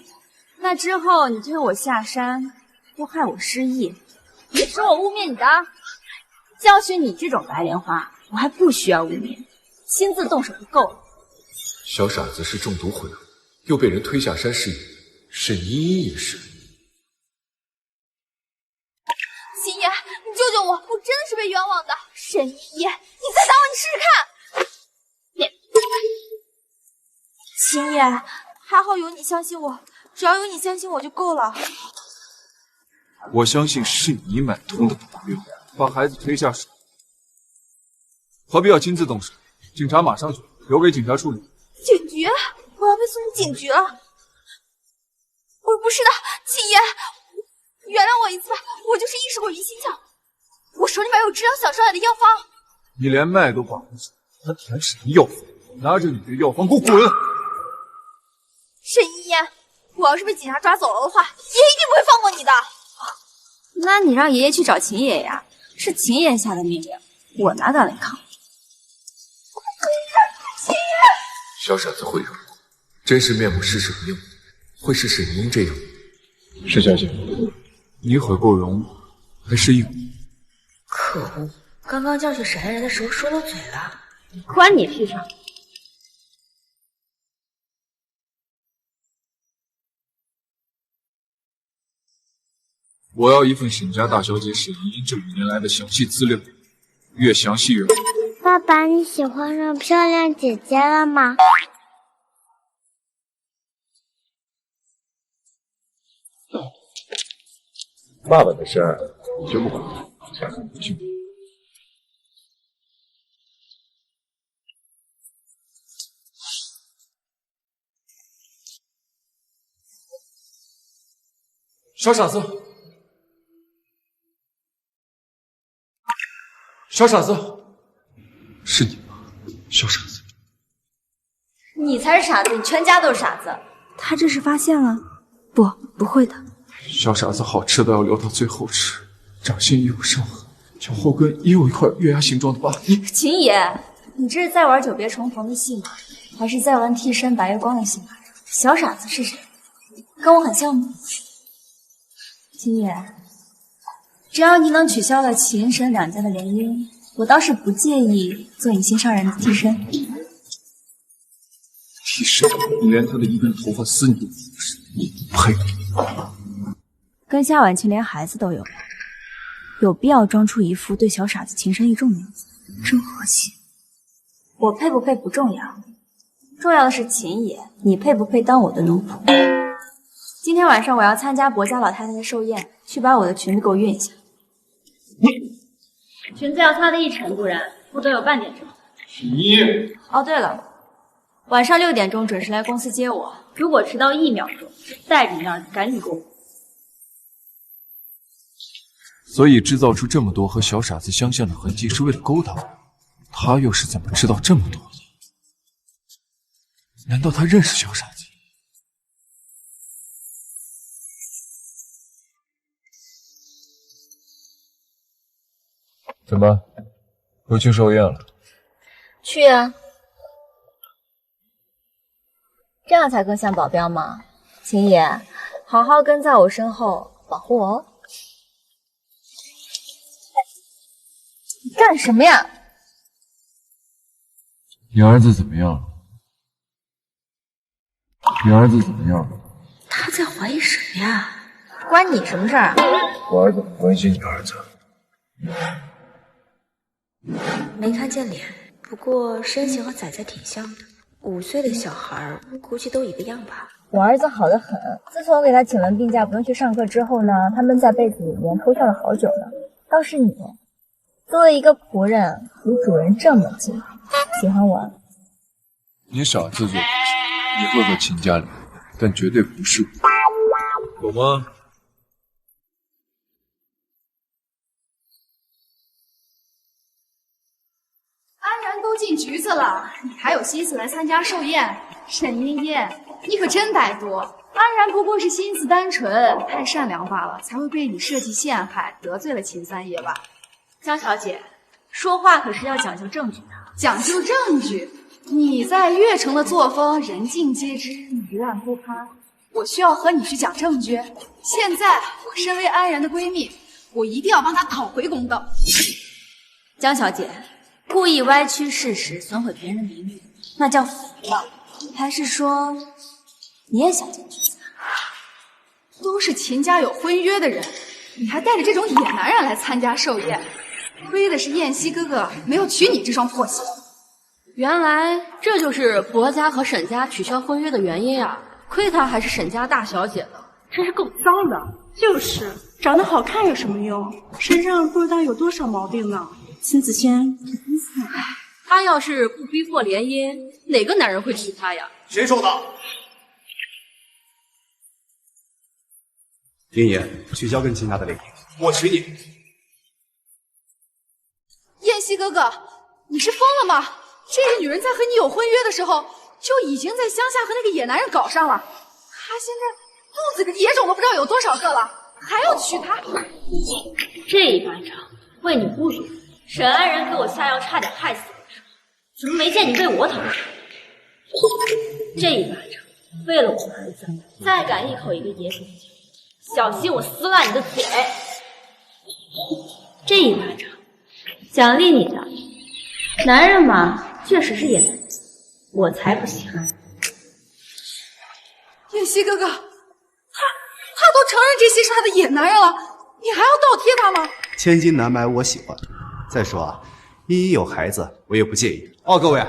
Speaker 19: 那之后你推我下山，又害我失忆，也是我污蔑你的。教训你这种白莲花，我还不需要污蔑，亲自动手就够了。
Speaker 14: 小傻子是中毒毁容，又被人推下山失忆，沈依依也是。
Speaker 1: 秦爷，你救救我！我真的是被冤枉的。沈依依，你再打我，你试试看！秦爷，还好有你相信我，只要有你相信我就够了。
Speaker 14: 我相信是你买通的保镖，把孩子推下水，何必要亲自动手？警察马上去，留给警察处理。
Speaker 1: 警局？我要被送进警局了！不是的，秦爷，原谅我一次吧，我就是一时过于心窍。我手里面有治疗小少爷的药方。
Speaker 14: 你连脉都把不住，还谈什么药方？拿着你的药方给我滚！
Speaker 1: 沈依依，我要是被警察抓走了的话，爷爷一定不会放过你的。
Speaker 19: 那你让爷爷去找秦爷爷呀，是秦爷下的命令，我哪敢来抗？
Speaker 1: 秦爷，
Speaker 14: 小傻子毁容，真实面目是什么样？会是沈英这样？沈小姐，你毁过容，还是因为……
Speaker 21: 可恶！刚刚教训沈安然的时候说漏嘴了，
Speaker 19: 关你屁事！
Speaker 14: 我要一份沈家大小姐沈依依这5年来的详细资料，越详细越好。
Speaker 9: 爸爸，你喜欢上漂亮姐姐了吗？
Speaker 14: 爸爸的事儿你就不管了，去。小傻子，小傻子，是你吗？小傻子，
Speaker 19: 你才是傻子，你全家都是傻子。
Speaker 1: 他这是发现了？不会的。
Speaker 14: 小傻子好吃的要留到最后吃，掌心也有伤痕，脚后跟也有一块月牙形状的疤。
Speaker 19: 秦爷，你这是在玩久别重逢的戏码，还是在玩替身白月光的戏码？小傻子是谁？跟我很像吗？秦爷，只要你能取消了秦沈两家的联姻，我倒是不介意做你心上人的替身。
Speaker 14: 替身？你连他的一根头发丝你都不是，你不配。
Speaker 19: 跟夏婉清连孩子都有，有必要装出一副对小傻子情深意重的样子？真和气。我配不配不重要，重要的是秦爷，你配不配当我的奴仆？今天晚上我要参加薄家老太太的寿宴，去把我的裙子给我熨一下。裙子要擦得一尘不染，不得有半点皱。哦，对了，晚上6点钟准时来公司接我，如果迟到1秒钟，带着你儿子赶紧给我。
Speaker 14: 所以制造出这么多和小傻子相像的痕迹，是为了勾搭我。他又是怎么知道这么多的？难道他认识小傻子？怎么，又去寿宴了？
Speaker 21: 去啊。
Speaker 19: 这样才更像保镖吗？秦野，好好跟在我身后保护我哦。你干什么呀？
Speaker 14: 你儿子怎么样了？你儿子怎么样了？
Speaker 21: 他在怀疑谁呀？
Speaker 19: 关你什么事儿？
Speaker 14: 我儿子很关心你儿子。
Speaker 21: 没看见脸，不过身形和仔仔挺像的。5岁的小孩估计都一个样吧。
Speaker 19: 我儿子好得很，自从我给他请了病假，不用去上课之后呢，他闷在被子里面偷笑了好久呢。倒是你，作为一个仆人，离主人这么近，喜欢我？
Speaker 2: 你少自作多情，你会和秦家离婚，但绝对不是我，懂吗？
Speaker 3: 安然都进局子了，你还有心思来参加寿宴？沈茵茵，你可真歹毒！安然不过是心思单纯，太善良罢了，才会被你设计陷害，得罪了秦三爷吧？
Speaker 21: 江小姐，说话可是要讲究证据的。
Speaker 3: 讲究证据？你在越城的作风，人尽皆知，你一案不趴。我需要和你去讲证据。现在我身为安然的闺蜜，我一定要帮她讨回公道。
Speaker 21: 江小姐，故意歪曲事实，损毁别人的名誉，那叫诽谤。还是说你也想进去？
Speaker 3: 都是秦家有婚约的人，你还带着这种野男人来参加寿宴，亏的是燕西哥哥没有娶你这双破鞋。
Speaker 6: 原来这就是薄家和沈家取消婚约的原因啊！亏她还是沈家大小姐呢，真是够脏的。
Speaker 22: 就是，长得好看有什么用？身上不知道有多少毛病呢。秦子谦，
Speaker 6: 她要是不逼迫联姻，哪个男人会娶她呀？
Speaker 7: 谁说的？
Speaker 13: 林言，取消跟秦家的联姻，
Speaker 7: 我娶你。
Speaker 3: 燕西哥哥，你是疯了吗？这个女人在和你有婚约的时候，就已经在乡下和那个野男人搞上了。她现在肚子里野种都不知道有多少个了，还要娶她？
Speaker 6: 这一巴掌为你侮辱沈安然给我下药，差点害死我的时候，怎么没见你为我讨吃？这一巴掌为了我儿子，再敢一口一个野种，小心我撕烂你的嘴！这一巴掌奖励你的。男人嘛，确实是野男人，我才不稀罕。
Speaker 3: 燕西哥哥，他都承认这些是他的野男人了，你还要倒贴他吗？
Speaker 13: 千金难买我喜欢。再说啊，茵茵有孩子，我也不介意。哦，各位，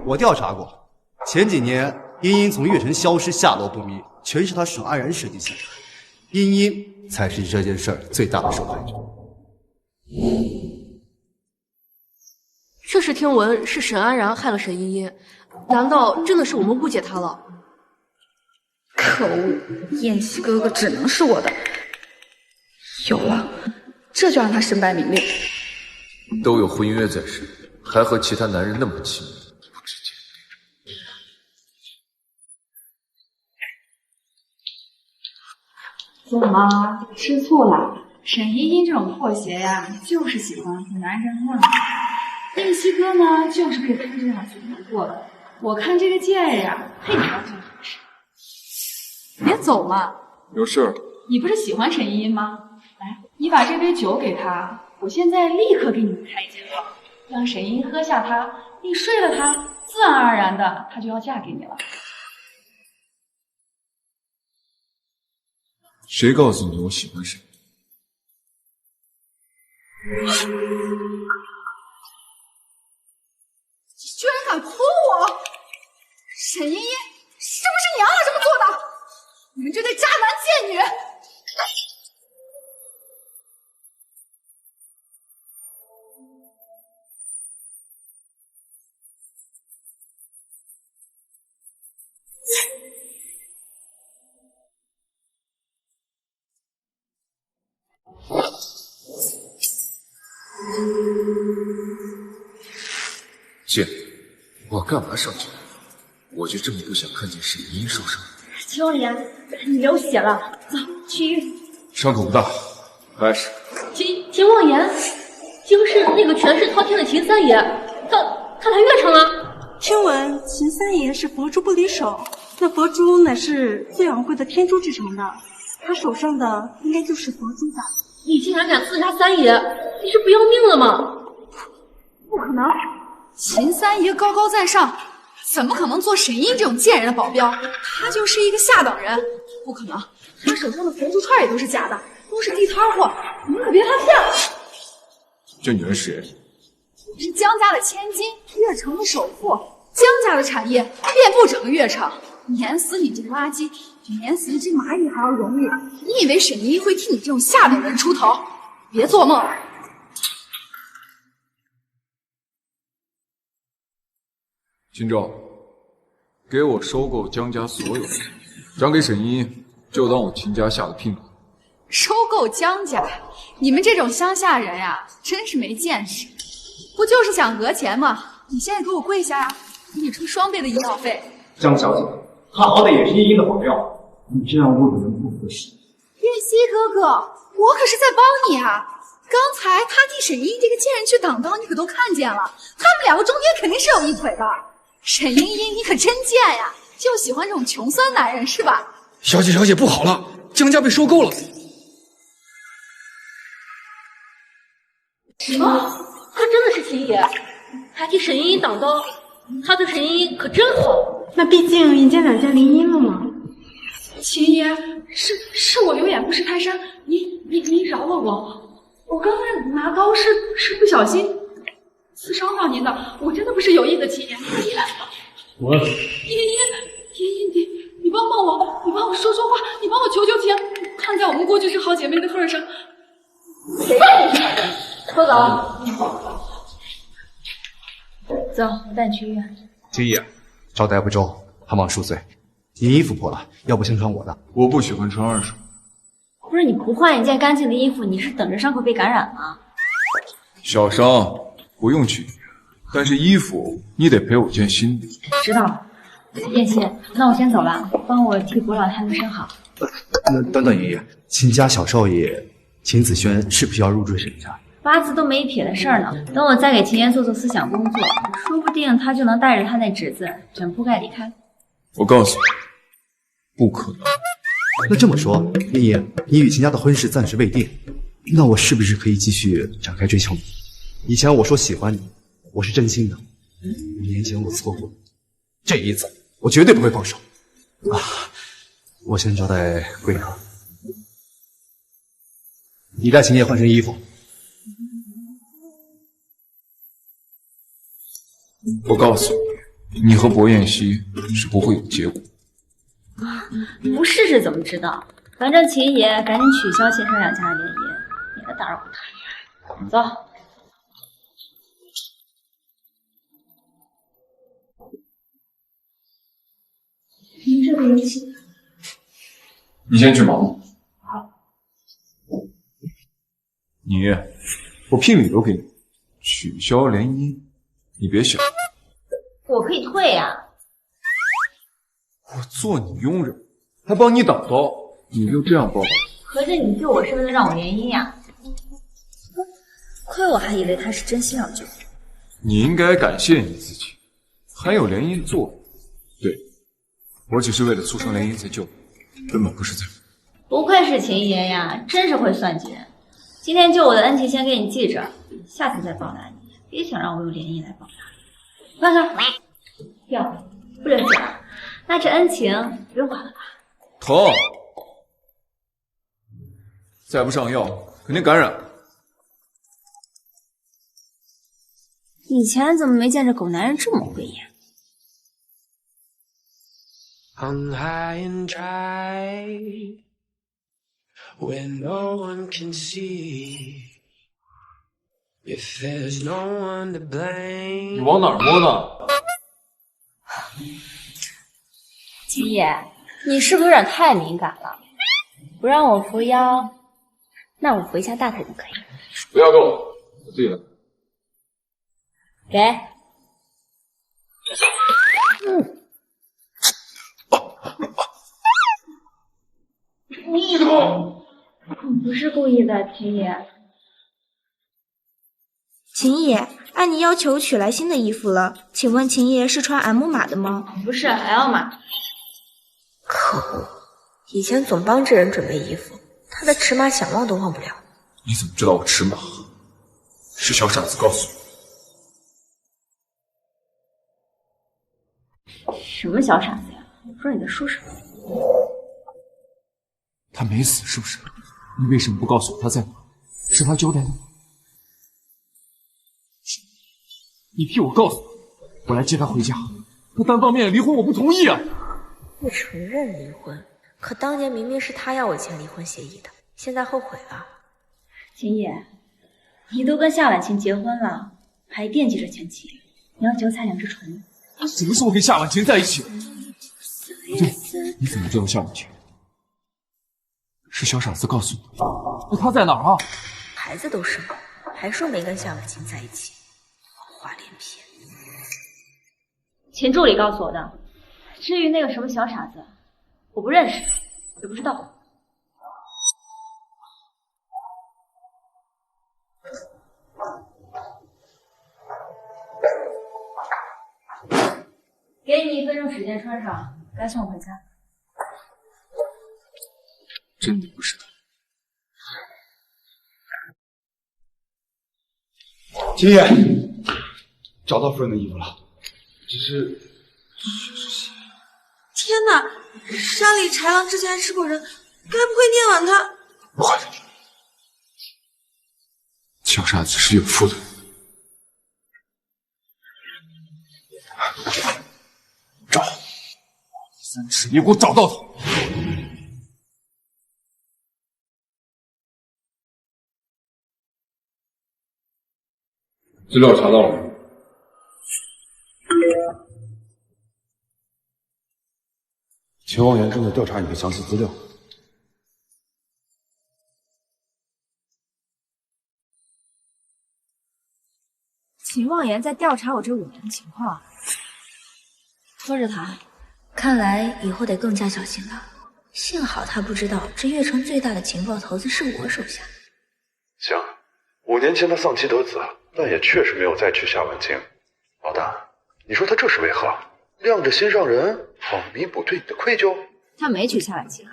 Speaker 13: 我调查过，前几年茵茵从月城消失，下落不明，全是他沈安然设计下来，茵茵才是这件事儿最大的受害者。
Speaker 6: 确实听闻是沈安然害了沈茵茵，难道真的是我们误解她了？
Speaker 3: 可恶，燕西哥哥只能是我的。有了，这就让他身败名裂。
Speaker 14: 都有婚约在身，还和其他男人那么亲密，不知检
Speaker 3: 怎么吃醋了？沈茵茵这种破鞋呀，就是喜欢和男人浪。燕西哥呢，就是被他这样阻拦过了。我看这个贱人呀，配得上这种事。别走嘛！
Speaker 2: 有事？
Speaker 3: 你不是喜欢沈茵茵吗？来，你把这杯酒给她，我现在立刻给你们开一间房，让沈茵喝下它，你睡了她，自然而然的她就要嫁给你了。
Speaker 2: 谁告诉你我喜欢谁？
Speaker 3: 你居然敢泼我！沈茵茵，是不是你让她这么做的？你们这对渣男贱女！
Speaker 14: 姐，我干嘛上去？我就这么不想看见沈茵受伤。
Speaker 21: 秦王爷，你流血了，走去医院。
Speaker 2: 伤口不大，没事。
Speaker 6: 秦王爷，就是那个权势滔天的秦三爷，他来越城了。
Speaker 22: 听闻秦三爷是佛珠不离手，那佛珠乃是最昂贵的天珠制成的，他手上的应该就是佛珠吧？
Speaker 6: 你竟然敢刺杀三爷，你是不要命了吗？
Speaker 22: 不可能，
Speaker 3: 秦三爷高高在上，怎么可能做沈音这种贱人的保镖？他就是一个下等人，不可能。他手上的佛珠串也都是假的，都是地摊货，你们可别他骗。
Speaker 2: 这女人是谁？
Speaker 3: 是江家的千金，越城的首富。江家的产业遍布整个越城，碾死你这个垃圾，比碾死一只蚂蚁还要容易。你以为沈一会替你这种下等人出头？别做梦了。
Speaker 2: 秦昭，给我收购江家所有的，转给沈一，就当我秦家下的聘礼。
Speaker 3: 收购江家，你们这种乡下人呀，真是没见识。不就是想讹钱吗？你现在给我跪下呀，给你出双倍的医药费。
Speaker 8: 江小姐，他好歹也是茵茵的保镖，你这样侮辱人不合适。
Speaker 3: 燕西哥哥，我可是在帮你啊！刚才他替沈茵这个贱人去挡刀，你可都看见了，他们两个中间肯定是有一腿的。沈茵茵，你可真贱呀，就喜欢这种穷酸男人是吧？
Speaker 8: 小姐，不好了，江家被收购了。
Speaker 6: 什么？他真的是秦爷，还替沈茵茵挡刀，他对沈茵茵可真好。
Speaker 22: 那毕竟人家两家联姻了嘛。
Speaker 3: 秦爷，是我有眼不识泰山，您饶了我，我刚才拿刀是不小心刺伤到您的，我真的不是有意的，秦爷。
Speaker 8: 我
Speaker 3: 茵，你帮我，你帮我说说话，你帮我求求情，看在我们过去是好姐妹的份上。
Speaker 6: 谁让你拖走？走，我带你去医院。
Speaker 13: 秦爷，招待不周，还望恕罪。你衣服破了，要不先穿我的。
Speaker 2: 我不喜欢穿二手。
Speaker 6: 不是你不换一件干净的衣服，你是等着伤口被感染吗？
Speaker 2: 小伤不用去医院，但是衣服你得赔我件新的。
Speaker 6: 知道了。燕西，那我先走了，帮我替古老太太生好。
Speaker 13: 那等等，爷爷，秦家小少爷秦子轩是不是要入赘沈家？
Speaker 6: 八字都没一撇的事儿呢。等我再给秦爷做思想工作，说不定他就能带着他那侄子卷铺盖离开。
Speaker 2: 我告诉你，不可能。
Speaker 13: 那这么说，爷爷，你与秦家的婚事暂时未定，那我是不是可以继续展开追求你？以前我说喜欢你，我是真心的。5年前我错过，这一次我绝对不会放手。我先招待贵客，你带秦爷换身衣服。
Speaker 2: 我告诉你，你和薄彦希是不会有结果。
Speaker 6: 不试试怎么知道？反正秦爷赶紧取消秦沈两家的联姻，免得打扰我大爷。走。您这个游戏，
Speaker 2: 你先去忙。
Speaker 6: 好。
Speaker 2: 我聘礼都给你，取消联姻，你别想。
Speaker 6: 我可以退呀。
Speaker 2: 我做你佣人，还帮你挡刀，你就这样报答？
Speaker 6: 合着你救我是为了让我联姻呀？
Speaker 19: 亏我还以为他是真心要救我。
Speaker 2: 你应该感谢你自己，还有联姻的作用。对，我只是为了促成联姻才救你，根本不是在。
Speaker 6: 不愧是秦爷呀，真是会算计人。今天救我的恩情先给你记着，下次再报答你，别想让我用联姻来报答你。放手！哟，不留情了，那这恩情不用还了吧？
Speaker 2: 疼，再不上药肯定感染。
Speaker 19: 以前怎么没见这狗男人这么慧眼
Speaker 15: ？On high and dry, where no one can see. If there's no one to blame.
Speaker 2: 你往哪儿摸呢？
Speaker 6: 秦爷，你是不是有点太敏感了？不让我扶腰，那我扶一下大腿就可以了。
Speaker 2: 不要动，我自己来。
Speaker 6: 给。
Speaker 2: 你痛！
Speaker 6: 我不是故意的，秦爷。
Speaker 1: 秦爷，按你要求取来新的衣服了，请问秦爷是穿 M 码的吗？
Speaker 6: 不是 L 码。
Speaker 1: 可恶，以前总帮这人准备衣服，他的尺码想忘都忘不了。
Speaker 14: 你怎么知道我尺码？是小傻子告诉
Speaker 6: 我。什么小傻子呀？我不知道你在说什么。
Speaker 14: 他没死是不是？你为什么不告诉我他在哪？是他交代的吗？你替我告诉我来接他回家。他单方面离婚，我不同意啊！
Speaker 1: 不承认离婚，可当年明明是他要我签离婚协议的，现在后悔了。
Speaker 6: 秦野，你都跟夏婉晴结婚了，还惦记着前妻，你要脚踩两只船？
Speaker 14: 什么时候跟夏婉晴在一起？对，你怎么知道夏婉晴？是小傻子告诉你的。那他在哪儿啊？
Speaker 1: 孩子都生了，还说没跟夏婉晴在一起，谎话连篇。
Speaker 6: 秦助理告诉我的。至于那个什么小傻子，我不认识，也不知道。给你1分钟时间穿上，该送我回家。
Speaker 14: 真的不是他。
Speaker 2: 秦野，找到夫人的衣服了，只是
Speaker 4: 天哪！山里豺狼之前吃过人，该不会念完他？
Speaker 14: 不会的，小傻子是有妇的。找，3尺，你给我找到他！资料查到了吗？秦望言正在调查你的详细资料。
Speaker 19: 秦望言在调查我这5年的情况，
Speaker 1: 拖着他，看来以后得更加小心了。幸好他不知道，这越城最大的情报头子是我手下。
Speaker 16: 行，5年前他丧妻得子，但也确实没有再娶夏婉晴。老大，你说他这是为何？晾着心上人，好弥补对你的愧疚？
Speaker 19: 他没娶夏婉晴，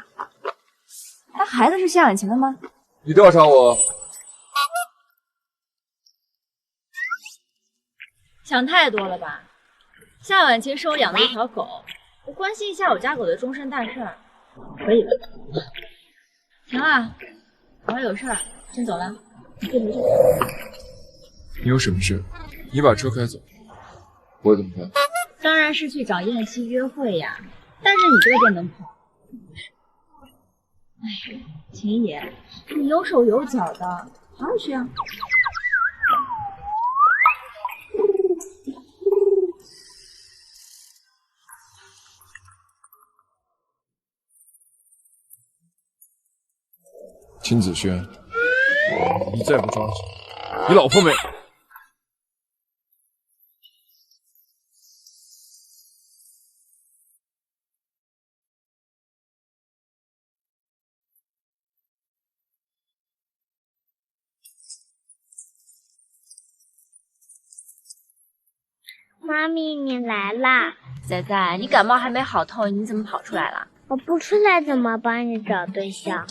Speaker 19: 他孩子是夏婉晴的吗？
Speaker 14: 你调查我，
Speaker 6: 想太多了吧？夏婉晴是我养的一条狗，我关心一下我家狗的终身大事儿，可以了。行了，我还有事儿，先走了，你先回去。
Speaker 14: 你有什么事？你把车开走，我怎么办？
Speaker 6: 当然是去找燕西约会呀，但是你这个电灯泡，哎，秦野，你有手有脚的，好好学啊。
Speaker 14: 秦子轩，你再不抓紧，你老婆没？
Speaker 9: 妈咪，你来啦！
Speaker 6: 仔仔，你感冒还没好透，你怎么跑出来了？
Speaker 9: 我不出来怎么帮你找对象？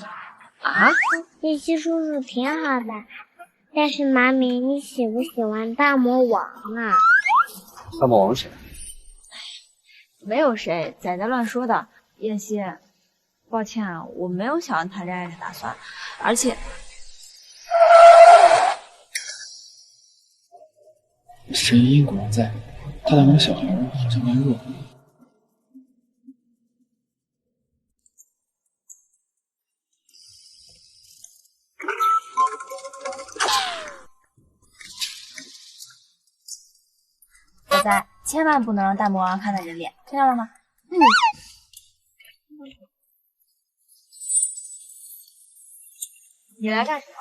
Speaker 6: 啊？
Speaker 9: 叶希叔叔挺好的，但是妈咪，你喜不喜欢大魔王啊？
Speaker 13: 大魔王谁？
Speaker 19: 没有谁，仔仔乱说的。燕西，抱歉啊，我没有想要谈恋爱的打算，而且
Speaker 18: 沈依依果然在，他2个小孩好像蛮弱。
Speaker 19: 仔仔，千万不能让大魔王看到你的脸，听到了吗？你来干什么？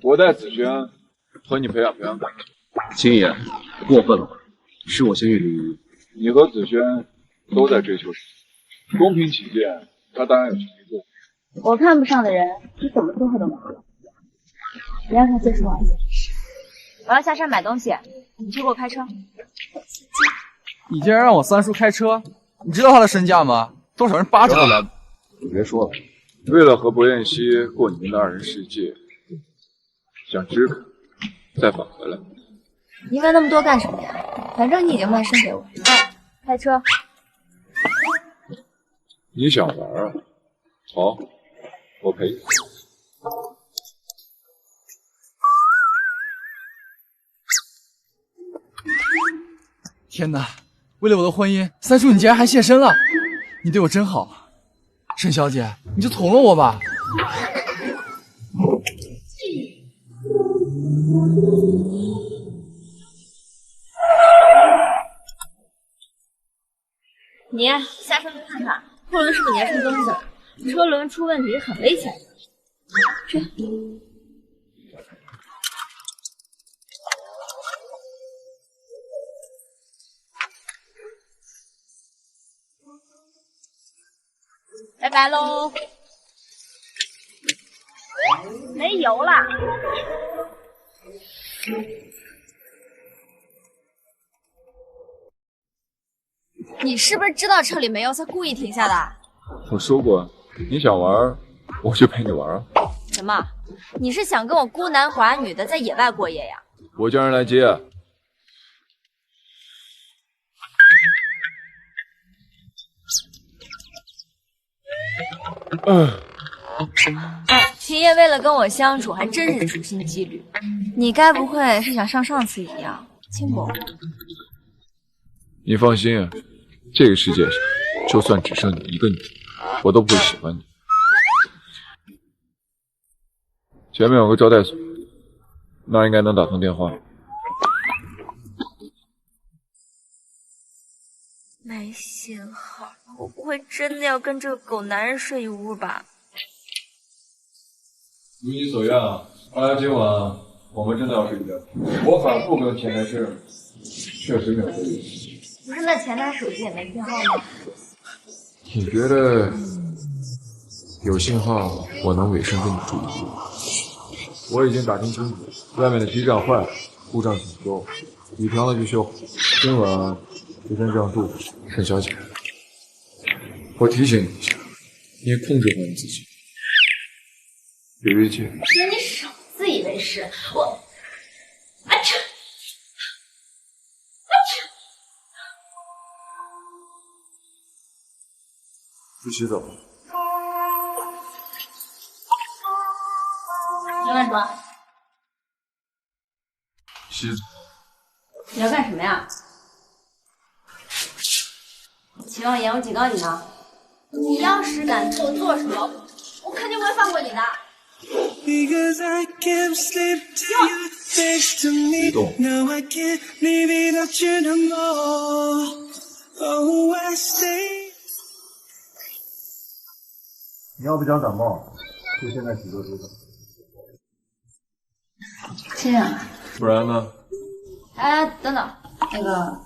Speaker 2: 我带子轩和你培养感情。
Speaker 13: 秦野，过分了吧？是我先于林一，
Speaker 2: 你和子轩都在追求谁？公平起见，他当然有权利做。
Speaker 6: 我看不上的人，你怎么撮合都没用。不要看岁数啊！我要下山买东西，你去给我开车。
Speaker 8: 你竟然让我三叔开车，你知道他的身价吗？多少人巴着都来。
Speaker 2: 你别说了，为了和薄彦希过你们的二人世界，想支开，再返回来。
Speaker 19: 你问那么多干什么呀？反正你已经卖身给我。哎，开车。
Speaker 2: 你想玩啊？好，我陪你。
Speaker 8: 天哪！为了我的婚姻，三叔你竟然还现身了！你对我真好，沈小姐，你就从了我吧。
Speaker 6: 你下车去看看，后轮是不是粘出东西了？车轮出问题很危险的。去。拜拜喽！没油了。
Speaker 21: 你是不是知道车里没油才故意停下的？
Speaker 2: 我说过，你想玩，我就陪你玩啊。
Speaker 21: 什么？你是想跟我孤男寡女的在野外过夜呀？
Speaker 2: 我叫人来接。
Speaker 21: 秦叶为了跟我相处，还真是处心积虑。你该不会是想像上次一样亲过我？
Speaker 2: 你放心啊，这个世界上就算只剩你一个女人，我都不会喜欢你。前面有个招待所，那应该能打通电话。
Speaker 21: 没信号，我不会真的要跟这个狗男人睡一屋吧？
Speaker 2: 如你所愿啊！看来今晚我们真的要睡觉。我反复跟前台确认，确实没有回应。
Speaker 21: 不是，那前台手机也没信号吗？
Speaker 14: 你觉得有信号，我能委身跟你住一住？
Speaker 2: 我已经打听清楚，外面的基站坏了，故障请修，你调了就修。今晚就先这样住。
Speaker 14: 沈小姐，我提醒你一下，你控制好你自己，别越界。
Speaker 6: 哥，你少自以为是，我，啊切！
Speaker 2: 去洗澡。
Speaker 6: 你要干什么？
Speaker 2: 洗澡。
Speaker 6: 你要干什么呀？秦望言，我警告你呢，你要是敢对我做什么，我肯定不会放过你的。
Speaker 2: 别动。你要不想感冒，就现在洗热水澡。
Speaker 21: 这样啊？
Speaker 2: 不然呢？
Speaker 21: 哎，等等，那个，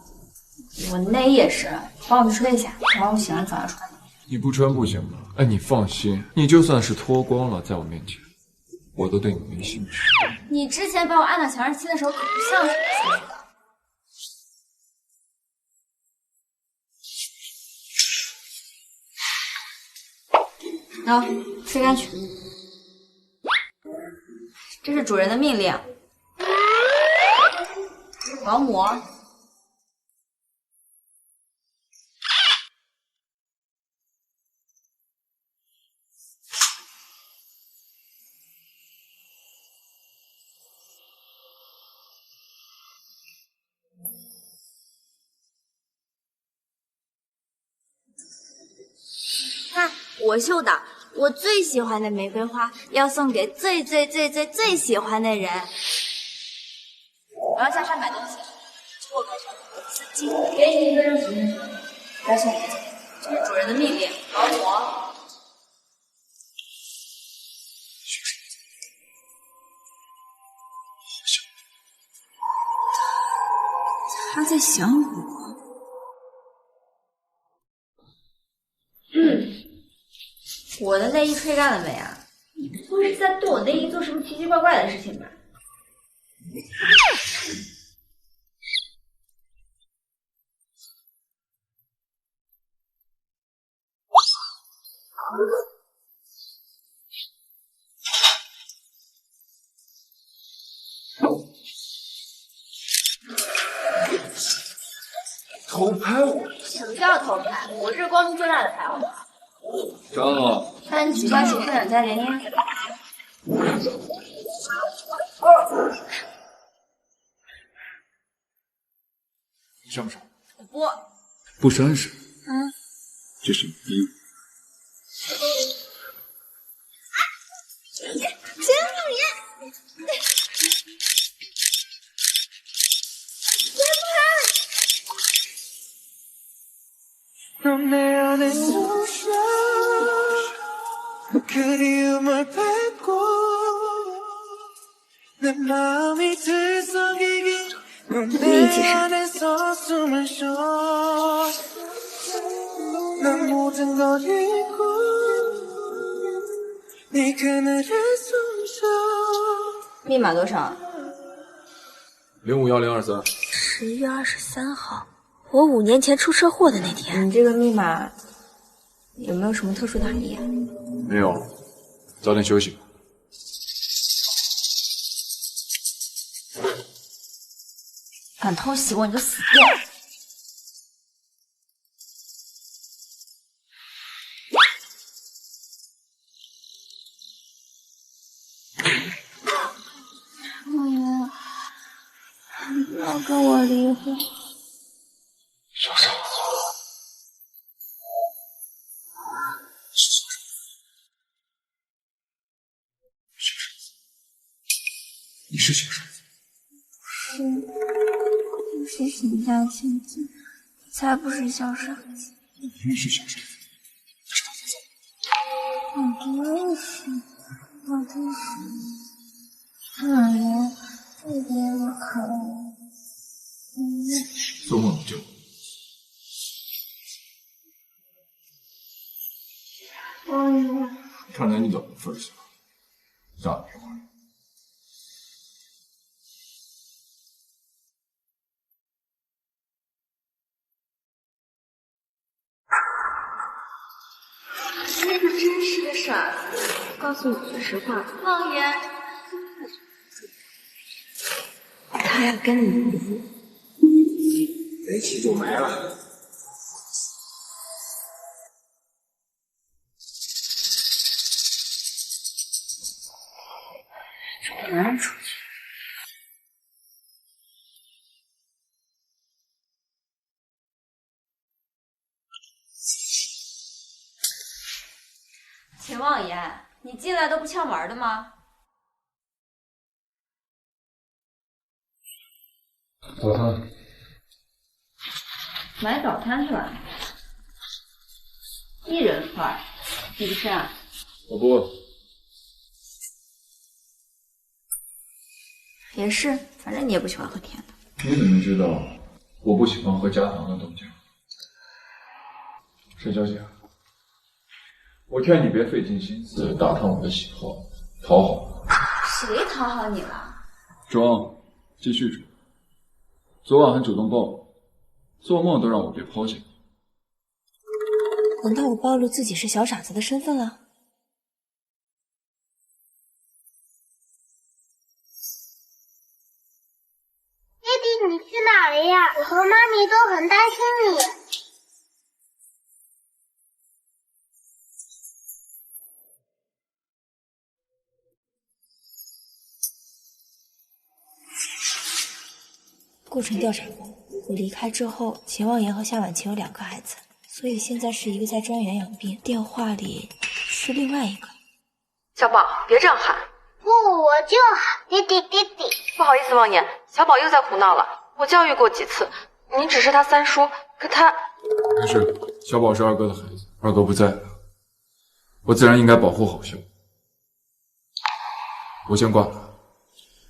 Speaker 21: 我内衣也是，帮我去吹一下，然后我洗完澡要穿的。
Speaker 14: 你不穿不行吗？哎，你放心，你就算是脱光了，在我面前，我都对你没兴趣。
Speaker 21: 你之前把我按到墙上亲的时候，可不像是有兴趣的。走，吹干去。这是主人的命令。保姆。看，我绣的，我最喜欢的玫瑰花要送给最喜欢的人。我要下山买东西，托个上司机给你一个人随身车，来送你走，这是主人的命令，保姆。他在想我。我的内衣吹干了没啊？你不会是在对我内衣做什么奇奇怪怪的事情吧？
Speaker 14: 偷拍我？
Speaker 6: 什么叫偷拍？我这是光明正大的拍，好不好？
Speaker 14: 张啊！
Speaker 6: 那你举报秦社长加联姻？
Speaker 2: 你删不删？
Speaker 6: 我不。
Speaker 2: 不删是？
Speaker 6: 嗯。
Speaker 2: 这是你逼我。
Speaker 10: 秦老爷，
Speaker 15: 넌 내 안에 쏘셔 그리움을 뱉고 내 마음이 들썩이게 넌 내 안에서 숨을 쉬어 난 모든 걸 잃고 네 그늘에 숨쉬어
Speaker 21: 密码多少
Speaker 2: 051023。
Speaker 1: 10月23号，我5年前出车祸的那天。
Speaker 21: 你这个密码有没有什么特殊含义啊？
Speaker 2: 没有，早点休息吧。
Speaker 21: 敢偷袭我，你就死定！
Speaker 9: 你不要跟我离婚。
Speaker 2: 小傻子，你是小傻子。
Speaker 9: 不是沈家千金，才不是小傻子。
Speaker 2: 你是小傻子。
Speaker 9: 我不是，我不是。老爷，这边我可爱。
Speaker 2: 做梦就。看在你老的份上，让你回来。
Speaker 22: 是个真实的傻子，告诉你句实话，
Speaker 21: 望言，
Speaker 1: 他要跟你离。
Speaker 7: 在一起就没了。
Speaker 21: 找男人出去。秦望言，你进来都不敲门的吗？
Speaker 2: 早餐。
Speaker 21: 买早餐去了，一人份，你不吃啊？
Speaker 2: 我不饿。
Speaker 21: 也是，反正你也不喜欢喝甜的。
Speaker 2: 你怎么知道我不喜欢喝加糖的豆浆？沈小姐，我劝你别费尽心思打探我的喜好，讨好我。
Speaker 21: 谁讨好你了？
Speaker 2: 装，继续装。昨晚还主动抱我，做梦都让我别抛弃你。
Speaker 1: 难道我暴露自己是小傻子的身份了？
Speaker 10: 弟弟，你去哪了呀？我和妈咪都很担心你。
Speaker 1: 过程调查过，我离开之后，秦望言和夏婉晴有2个孩子，所以现在是一个在专园养病，电话里是另外一个。
Speaker 5: 小宝，别这样喊。
Speaker 10: 不，我就喊弟弟弟弟。
Speaker 5: 不好意思，望言，小宝又在胡闹了。我教育过几次，你只是他三叔，可他……
Speaker 2: 没事，小宝是二哥的孩子，二哥不在了，我自然应该保护好小宝。我先挂了。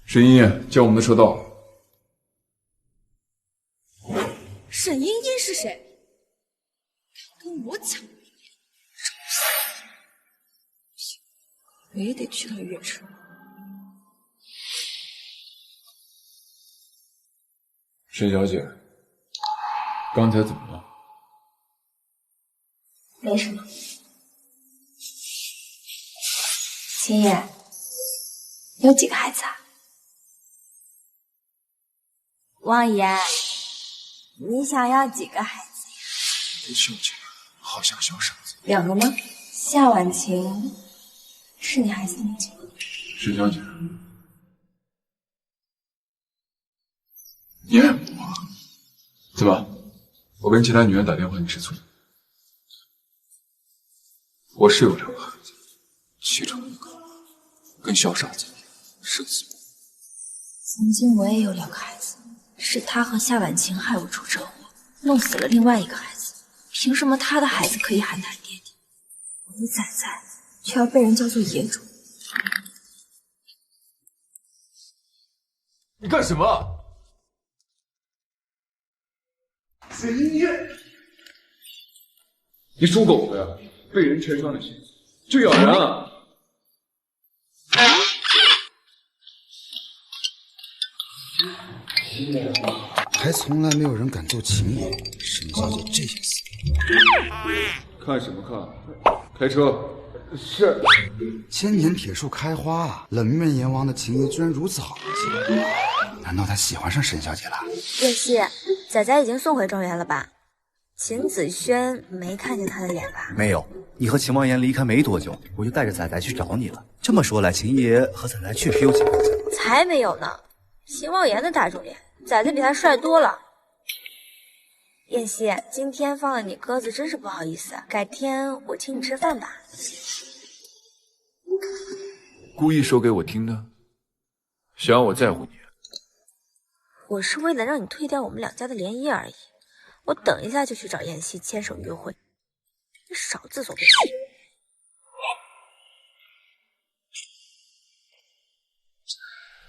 Speaker 2: 沈茵茵，接我们的车到了。
Speaker 1: 沈茵茵是谁？跟我抢名言，不行，我也得去趟月城。
Speaker 2: 沈小姐，刚才怎么了？
Speaker 1: 没什么。
Speaker 21: 秦野，你有几个孩子啊？望言，你想要几个孩子呀？
Speaker 2: 这秀姐好像小傻子。
Speaker 21: 2个吗？夏婉晴是你孩子的母亲。
Speaker 2: 沈小姐，你爱我？怎么？我跟其他女人打电话，你吃醋？我是有2个孩子，其中1个跟小傻子一样，社死。
Speaker 21: 曾经我也有2个孩子，是他和夏婉晴害我出车祸，弄死了另外1个孩子。凭什么他的孩子可以喊他爹爹，我的仔仔却要被人叫做野种？
Speaker 2: 你干什么？秦野，你属狗的呀！被人拆穿了心，就咬人啊！
Speaker 12: 还从来没有人敢揍秦野，沈小姐这件事。
Speaker 2: 看什么看？开车。是。
Speaker 12: 千年铁树开花啊！冷面阎王的秦野居然如此好记，难道他喜欢上沈小姐了？
Speaker 21: 叶希，仔仔已经送回庄园了吧？秦子轩没看见他的脸吧？
Speaker 13: 没有，你和秦王爷离开没多久，我就带着仔仔去找你了。这么说来，秦爷和仔仔确实有几分像。
Speaker 21: 才没有呢！秦望言的大众脸，仔仔比他帅多了。燕西，今天放了你鸽子，真是不好意思，改天我请你吃饭吧。
Speaker 2: 故意说给我听的，想让我在乎你。
Speaker 21: 我是为了让你退掉我们2家的联谊而已。我等一下就去找燕西牵手约会，你少自作多情。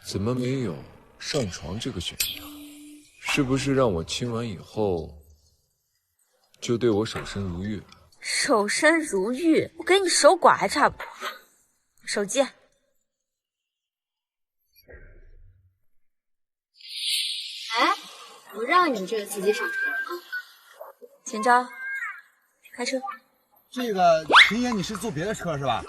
Speaker 14: 怎么没有上床这个选项？是不是让我亲完以后就对我守身如玉？
Speaker 21: 守身如玉，我给你守寡还差不多。手机。
Speaker 6: 哎，我让你们这个司机上车啊！
Speaker 21: 秦昭，开车。
Speaker 12: 这个秦爷，你是坐别的车是吧？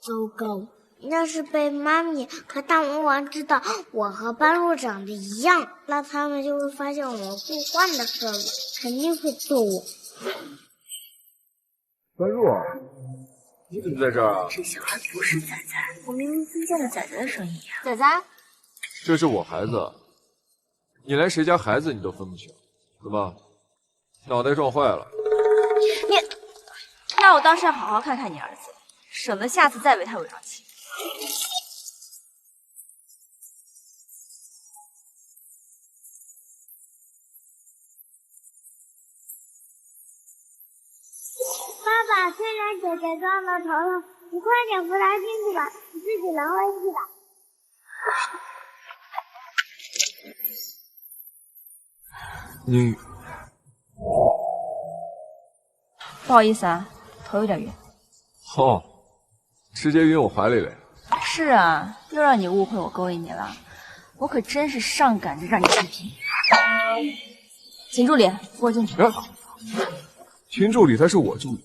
Speaker 9: 糟糕！要是被妈咪和大魔王知道我和半路长得一样，那他们就会发现我们互换的事了，肯定会揍我。
Speaker 2: 半路，你怎么在这儿啊？
Speaker 21: 这小孩不是仔仔，我明明听见了仔仔的声音呀。
Speaker 6: 仔仔，
Speaker 14: 这是我孩子，你连谁家孩子你都分不清，怎么脑袋撞坏了？
Speaker 21: 你，那我当时要好好看看你儿子，省得下次再为他违章期。
Speaker 9: 爸爸，虽然姐姐撞到头了，你快点扶她进去吧，你自己能回去的。
Speaker 14: 你
Speaker 21: 不好意思啊，头有点晕。
Speaker 14: 哦，直接晕我怀里了呀？
Speaker 21: 是啊，又让你误会我勾引你了，我可真是上赶着让你批评。秦助理，扶我进去。
Speaker 14: 秦助理他是我助理，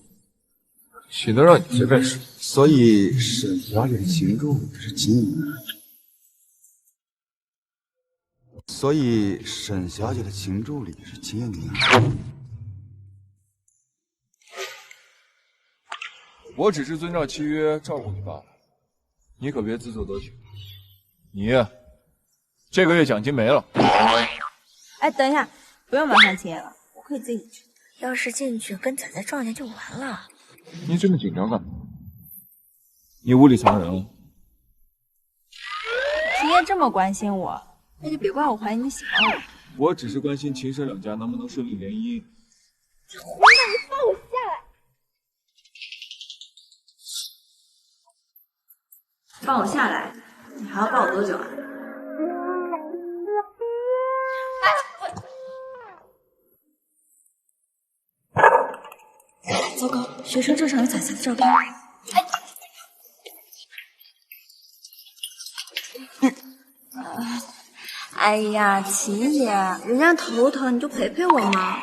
Speaker 14: 岂能让你随便说？
Speaker 12: 所以沈小姐的情助是秦爷。所以沈小姐的情助理是秦爷您。
Speaker 2: 我只是遵照契约照顾你罢了，你可别自作多情。你这个月奖金没了。
Speaker 21: 哎，等一下，不用麻烦秦爷了，我可以自己进去。要是进去跟仔仔撞见就完了。
Speaker 2: 你这么紧张干嘛？你无理藏人了。
Speaker 21: 秦爷这么关心我，那就别怪我怀疑你喜欢我。
Speaker 2: 我只是关心秦沈2家能不能顺利联姻。
Speaker 9: 混蛋，你放我下来！
Speaker 21: 放我下来，你还要抱我多久啊？
Speaker 1: 学生证上有彩彩的照片。哎呀，秦爷，人家头疼，你就陪陪我嘛。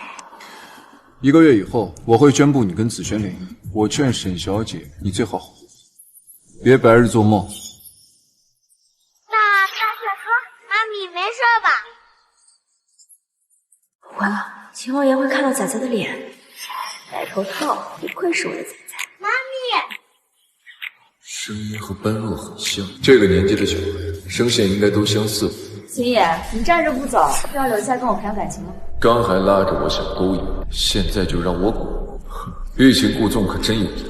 Speaker 2: 1个月以后，我会宣布你跟子轩联姻。我劝沈小姐，你最好好，别白日做梦。
Speaker 10: 那大帅哥，妈咪没事吧？
Speaker 1: 完了，秦王爷会看到仔仔的脸。戴头套，不愧是我的仔仔。
Speaker 10: 妈咪，
Speaker 14: 声音和般若很像，这个年纪的小孩，声线应该都相似。
Speaker 6: 秦爷，你站着不走，是要留下跟我培养感情吗？
Speaker 14: 刚还拉着我想勾引，现在就让我滚！哼，欲擒故纵可真有一套。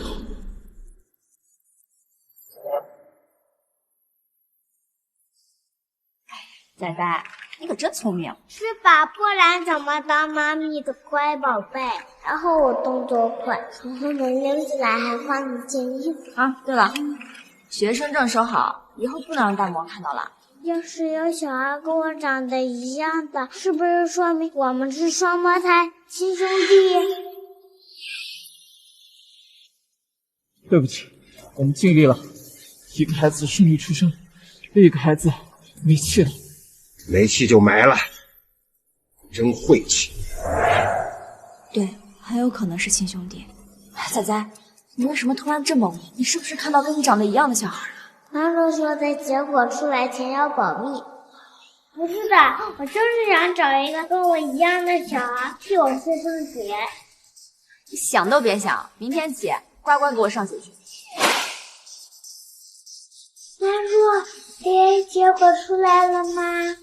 Speaker 6: 仔仔，你可真聪明。
Speaker 9: 是吧？不然怎么当妈咪的乖宝贝？然后我动作快，从后门溜进来，还换了件衣服。
Speaker 6: 啊，对了，学生证收好，以后不能让大魔王看到了。
Speaker 9: 要是有小孩跟我长得一样的，是不是说明我们是双胞胎亲兄弟？
Speaker 18: 对不起，我们尽力了。一个孩子顺利出生，另一个孩子没气了。
Speaker 17: 没气就埋了，真晦气。
Speaker 1: 对，很有可能是亲兄弟。仔仔，你为什么突然这么问？你是不是看到跟你长得一样的小孩了？
Speaker 9: 妈妈说在结果出来前要保密。不是的，我就是想找一个跟我一样的小孩替我去上学。
Speaker 6: 你想都别想，明天起乖乖给我上学去。
Speaker 9: 妈若 ，DNA 结果出来了吗？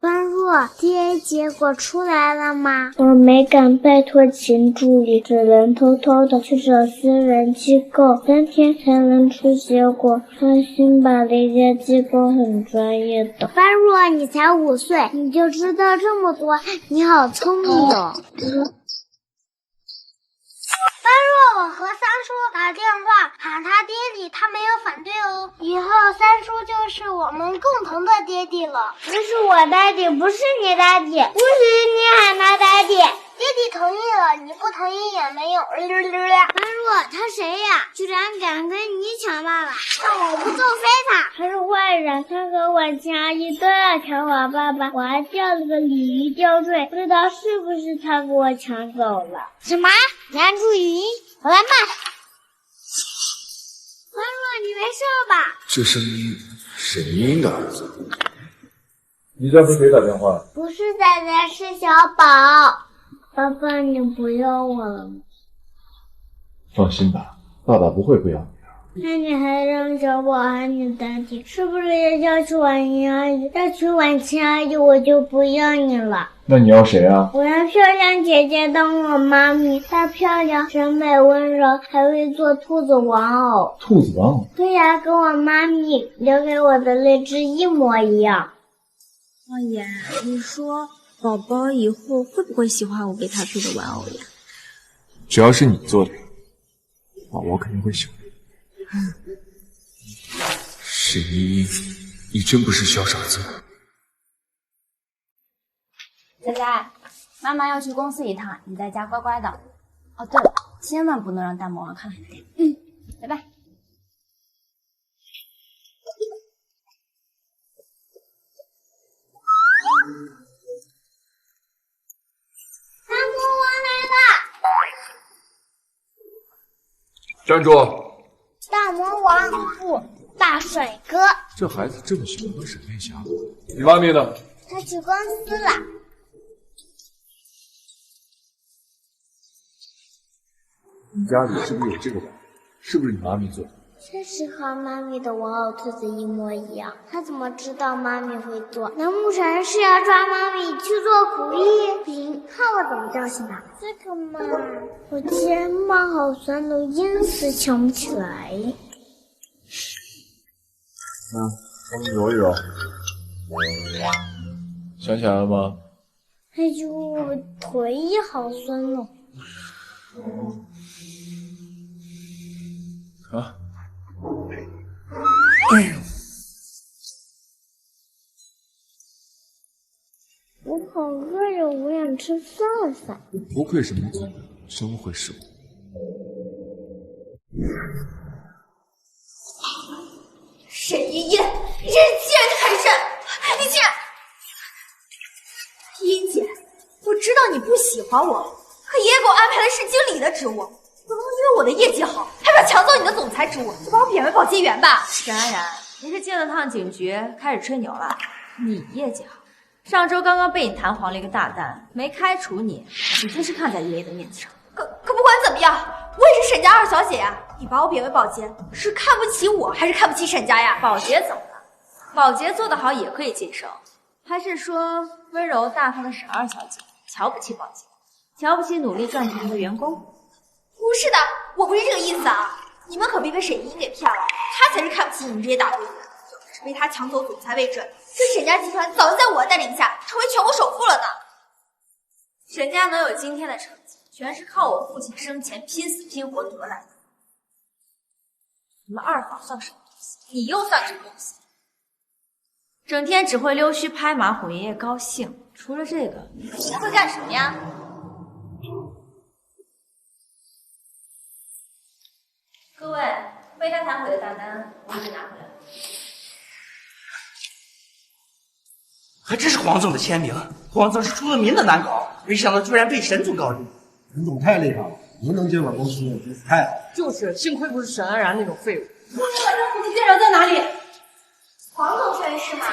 Speaker 9: 般若 ，DNA 结果出来了吗？我没敢拜托秦助理，只能偷偷的去找私人机构，3天才能出结果。放心吧，那家机构很专业的。般若，你才5岁，你就知道这么多，你好聪明哦。
Speaker 10: 般若，我和三叔打电话喊他爹地，他没有反对哦。以后三叔就是我们共同的爹地了。
Speaker 9: 那是我爹地，不是你爹地，不许你喊他爹地。
Speaker 10: 爹地同意了，你不同意也没用。般
Speaker 9: 若，他谁呀？居然敢跟你抢爸爸！那我不揍飞他！他是坏人，他和婉晴阿姨都要抢我爸爸，我还掉了个鲤鱼吊坠，不知道是不是他给我抢走了。什么？男主语音，我来骂他。般若，你没事吧？
Speaker 14: 这声音，沈茵茵的儿子。
Speaker 2: 你在和谁打电话？
Speaker 9: 不是仔仔，是小宝。爸爸，你不要我了吗？
Speaker 2: 放心吧，爸爸不会不要你的。
Speaker 9: 那你还让小宝喊你爹地，是不是也要去婉晴阿姨？要去婉晴阿姨，我就不要你了。
Speaker 2: 那你要谁啊？
Speaker 9: 我要漂亮姐姐当我妈咪，她漂亮、审美、温柔，还会做兔子玩偶。
Speaker 2: 兔子玩偶？
Speaker 9: 对呀，跟我妈咪留给我的那只一模一样。
Speaker 1: 王爷，你说宝宝以后会不会喜欢我给他做的玩偶呀？
Speaker 2: 只要是你做的，宝宝肯定会喜欢。
Speaker 14: 沈茵茵，你真不是小傻子。
Speaker 6: 仔仔，妈妈要去公司一趟，你在家乖乖的。哦，对了，千万不能让大魔王看到你。拜拜。
Speaker 10: 大魔王来了！
Speaker 14: 站住！
Speaker 10: 大魔王不，大帅哥。
Speaker 14: 这孩子这么喜欢和沈殿霞，
Speaker 2: 你妈咪呢？
Speaker 10: 他去公司了。
Speaker 2: 你家里是不是有这个玩偶？是不是你妈咪做的？
Speaker 9: 确实和妈咪的玩偶兔子一模一样，他怎么知道妈咪会做？难不成是要抓妈咪去做苦力？不行，看我怎么教训他。这个嘛，我肩膀好酸，都硬是想不起来。
Speaker 2: 帮你揉一揉。想起来了吗？
Speaker 9: 哎呦，我腿也好酸哦。
Speaker 2: 啊！
Speaker 9: 我好饿呀，我想吃饭饭。
Speaker 2: 不愧是母子，
Speaker 14: 真会是我。
Speaker 21: 沈依依，你真是欺人太甚！你竟然……依依姐，我知道你不喜欢我，可爷爷给我安排的是经理的职务，不能因为我的业绩好，还要抢走你的总裁职务，就把我贬为保洁员吧？
Speaker 6: 沈安然，你是进了趟警局，开始吹牛了？你业绩好，上周刚刚被你弹簧了一个大蛋，没开除你，你真是看在爷爷的面子上。
Speaker 21: 可不管怎么样，我也是沈家二小姐呀！你把我贬为保洁，是看不起我，还是看不起沈家呀？
Speaker 6: 保洁怎么了？保洁做得好也可以晋升，还是说温柔大方的沈二小姐瞧不起保洁，瞧不起努力赚钱的员工？
Speaker 21: 不是的，我不是这个意思啊！你们可别被沈依依给骗了，她才是看不起你们这些打工人。要是被她抢走总裁位置，这沈家集团早就在我的带领下成为全国首富了呢。
Speaker 6: 沈家能有今天的成绩，全是靠我父亲生前拼死拼活得来的。你们二房算什么东西？你又算什么东西？整天只会溜须拍马哄爷爷高兴，除了这个，你还会干什么呀？各位，被他弹毁的大单我已经拿回来了。
Speaker 11: 还真是黄总的签名，黄总是出了名的难搞，没想到居然被沈总搞定。
Speaker 17: 沈总太厉害了，能接管公司真是太好了。
Speaker 20: 就是，幸亏不是沈安然那种废物。
Speaker 22: 我的介绍在哪里？
Speaker 21: 黄总确认是吗？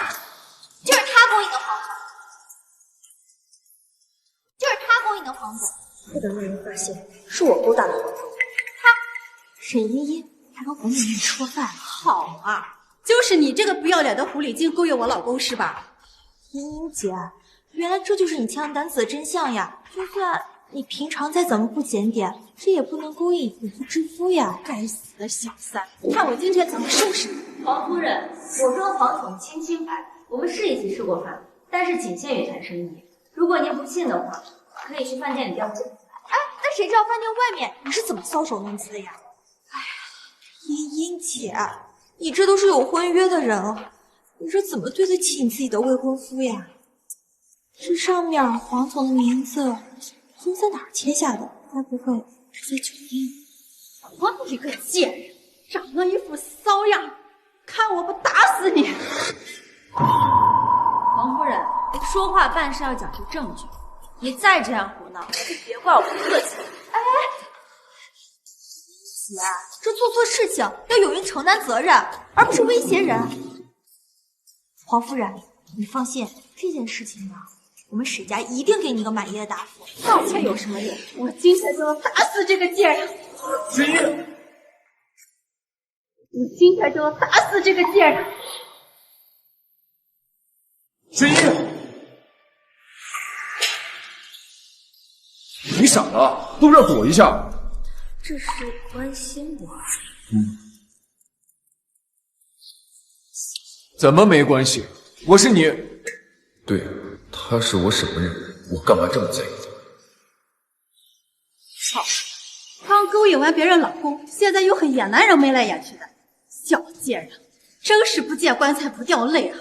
Speaker 21: 就是他勾引的黄总，就是他勾引的黄总。
Speaker 1: 不得让人发现是我勾搭的黄总。沈依依还跟黄总一起吃过饭。
Speaker 22: 好啊，就是你这个不要脸的狐狸精勾引我老公是吧？
Speaker 1: 依依姐，原来这就是你强男子的真相呀！就算你平常再怎么不检点，这也不能勾引有妇之夫呀！
Speaker 22: 该死的小三，看我今天怎么收拾你！
Speaker 6: 黄夫人，我跟黄总清清白白，我们是一起吃过饭，但是仅限于谈生意。如果您不信的话，可以去饭店里调监。
Speaker 1: 哎，那谁知道饭店外面你是怎么搔首弄姿的呀？哎呀，依依姐，你这都是有婚约的人了，你这怎么对得起你自己的未婚夫呀？这上面黄总的名字您在哪儿签下的？该不会是在酒店？
Speaker 22: 我你个贱人，长得一副骚样，看我不打死你！
Speaker 6: 黄夫人，说话办事要讲究证据，你再这样胡闹，就别怪我不客气。
Speaker 21: 哎，姐，这做错事情要勇于承担责任，而不是威胁人。黄夫人，你放心，这件事情呢，我们沈家一定给你一个满意的答复。
Speaker 22: 道歉有什么用？我今天就要打死这个贱人！
Speaker 17: 沈依，
Speaker 22: 我今天就要打死这个贱人！
Speaker 17: 沈依，
Speaker 14: 你傻了，都不要躲一下。
Speaker 1: 这是关心我。
Speaker 14: 怎么没关系？我是你。对，他是我什么人？我干嘛这么在意他？
Speaker 22: 操！刚勾引完别人老公，现在又和野男人眉来眼去的，小贱人，真是不见棺材不掉泪啊！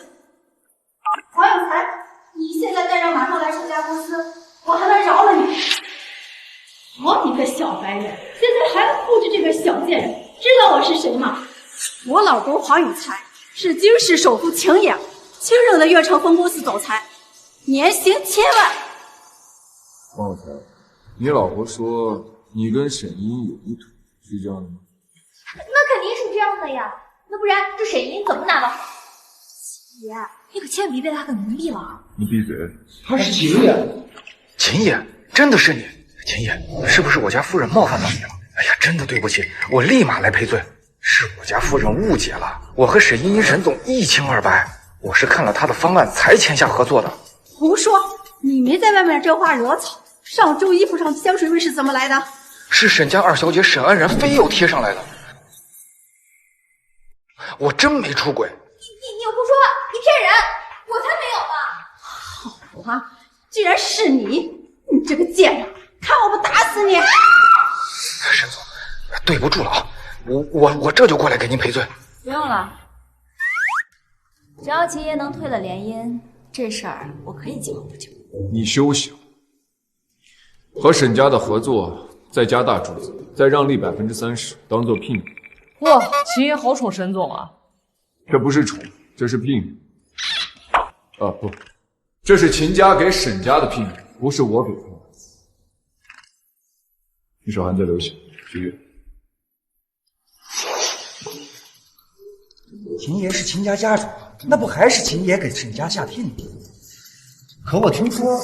Speaker 22: 黄有才，你现在带人马上来这家公司，我还能饶了你？好你个小白脸，现在还护着这个小贱人，知道我是谁吗？我老公黄有才是京市首富秦野，清任的悦城分公司总裁，年薪1000万。
Speaker 14: 王有才，你老婆说你跟沈依依有一腿，是这样的吗？
Speaker 21: 那肯定是这样的呀，那不然这沈依依怎么拿到？姐，你可千万别被他给蒙蔽了。
Speaker 14: 你闭嘴！
Speaker 17: 他是秦野。
Speaker 23: 秦野，真的是你？秦野，是不是我家夫人冒犯到你了？哎呀，真的对不起，我立马来赔罪。是我家夫人误解了，我和沈依依沈总一清二白，我是看了他的方案才签下合作的。
Speaker 22: 胡说！你没在外面这话惹草。上周衣服上的香水味是怎么来的？
Speaker 23: 是沈家二小姐沈安然非要贴上来的。我真没出轨。
Speaker 21: 你又不说话，你骗人！我才没有呢！
Speaker 22: 好啊，居然是你！你这个贱人，看我不打死你！
Speaker 23: 沈总，对不住了啊，我这就过来给您赔罪。
Speaker 6: 不用了，只要秦爷能退了联姻，这事儿我可以既往不咎。
Speaker 14: 你休想！和沈家的合作再加大注资，再让利30%，当做聘礼。
Speaker 20: 哇，秦爷好宠沈总啊！
Speaker 14: 这不是宠，这是聘礼。啊不，这是秦家给沈家的聘礼，不是我给他的。你小韩再留下，去医院。
Speaker 11: 秦爷是秦家家主，那不还是秦爷给沈家下聘礼？
Speaker 17: 可我听说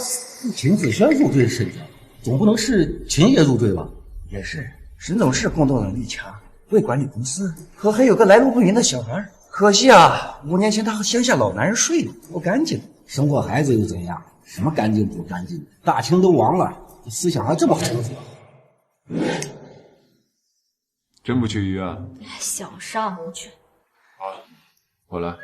Speaker 17: 秦子轩入赘沈家，总不能是秦爷入赘吧？
Speaker 11: 也是，沈总是工作能力强，会管理公司，可还有个来路不明的小孩。可惜啊，5年前他和乡下老男人睡了，不干净。
Speaker 17: 生过孩子又怎样？什么干净不干净？大清都亡了，思想还这么孩子。
Speaker 14: 真不去医院？
Speaker 6: 小伤不去。
Speaker 14: 好，我来。
Speaker 6: 哎，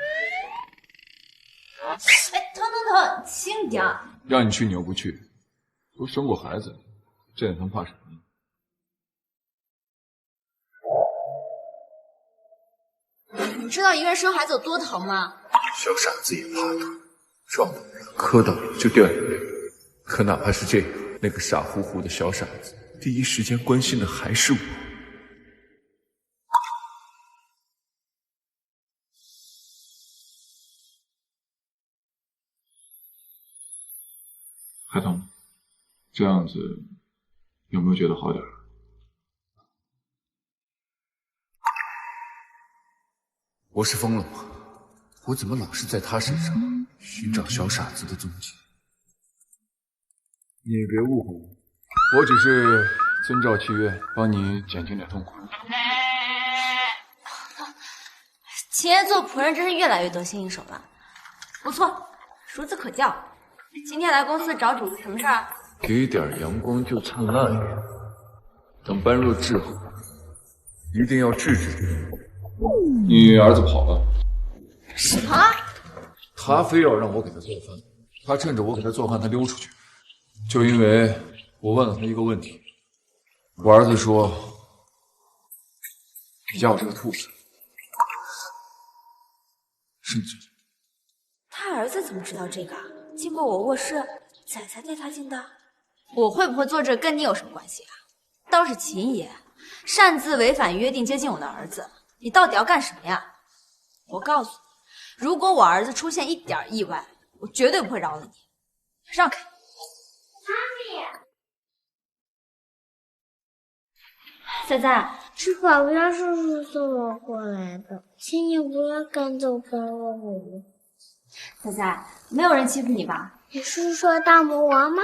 Speaker 6: 疼，轻点。
Speaker 14: 让你去你又不去，都生过孩子了，这能怕什么？
Speaker 6: 你知道一个人生孩子有多疼吗？
Speaker 2: 小傻子也怕疼，撞到人磕到人就掉眼泪。可哪怕是这样，那个傻乎乎的小傻子，第一时间关心的还是我。还疼吗？这样子有没有觉得好点？我是疯了吗？我怎么老是在他身上寻找小傻子的踪迹？你别误会我，我只是遵照契约帮你减轻点痛苦。
Speaker 6: 秦爷做仆人真是越来越得心应手了，不错，孺子可教。今天来公司找主子什么事儿？
Speaker 2: 给点阳光就灿烂呀！等般若治好，一定要治治这个。
Speaker 14: 你儿子跑了，
Speaker 6: 什么？
Speaker 14: 他非要让我给他做饭，他趁着我给他做饭，他溜出去，就因为我问了他一个问题。我儿子说：“你家有这个兔子。”是你自己。
Speaker 6: 他儿子怎么知道这个？经过我卧室，仔仔带他进的。我会不会做这跟你有什么关系啊？倒是秦爷擅自违反约定接近我的儿子，你到底要干什么呀？我告诉你，如果我儿子出现一点意外，我绝对不会饶了你。让开！妈咪，仔仔，
Speaker 9: 是保镖叔叔送我过来的，请你不要赶走般若母母。
Speaker 6: 仔仔，没有人欺负你吧？
Speaker 9: 你是说大魔王吗？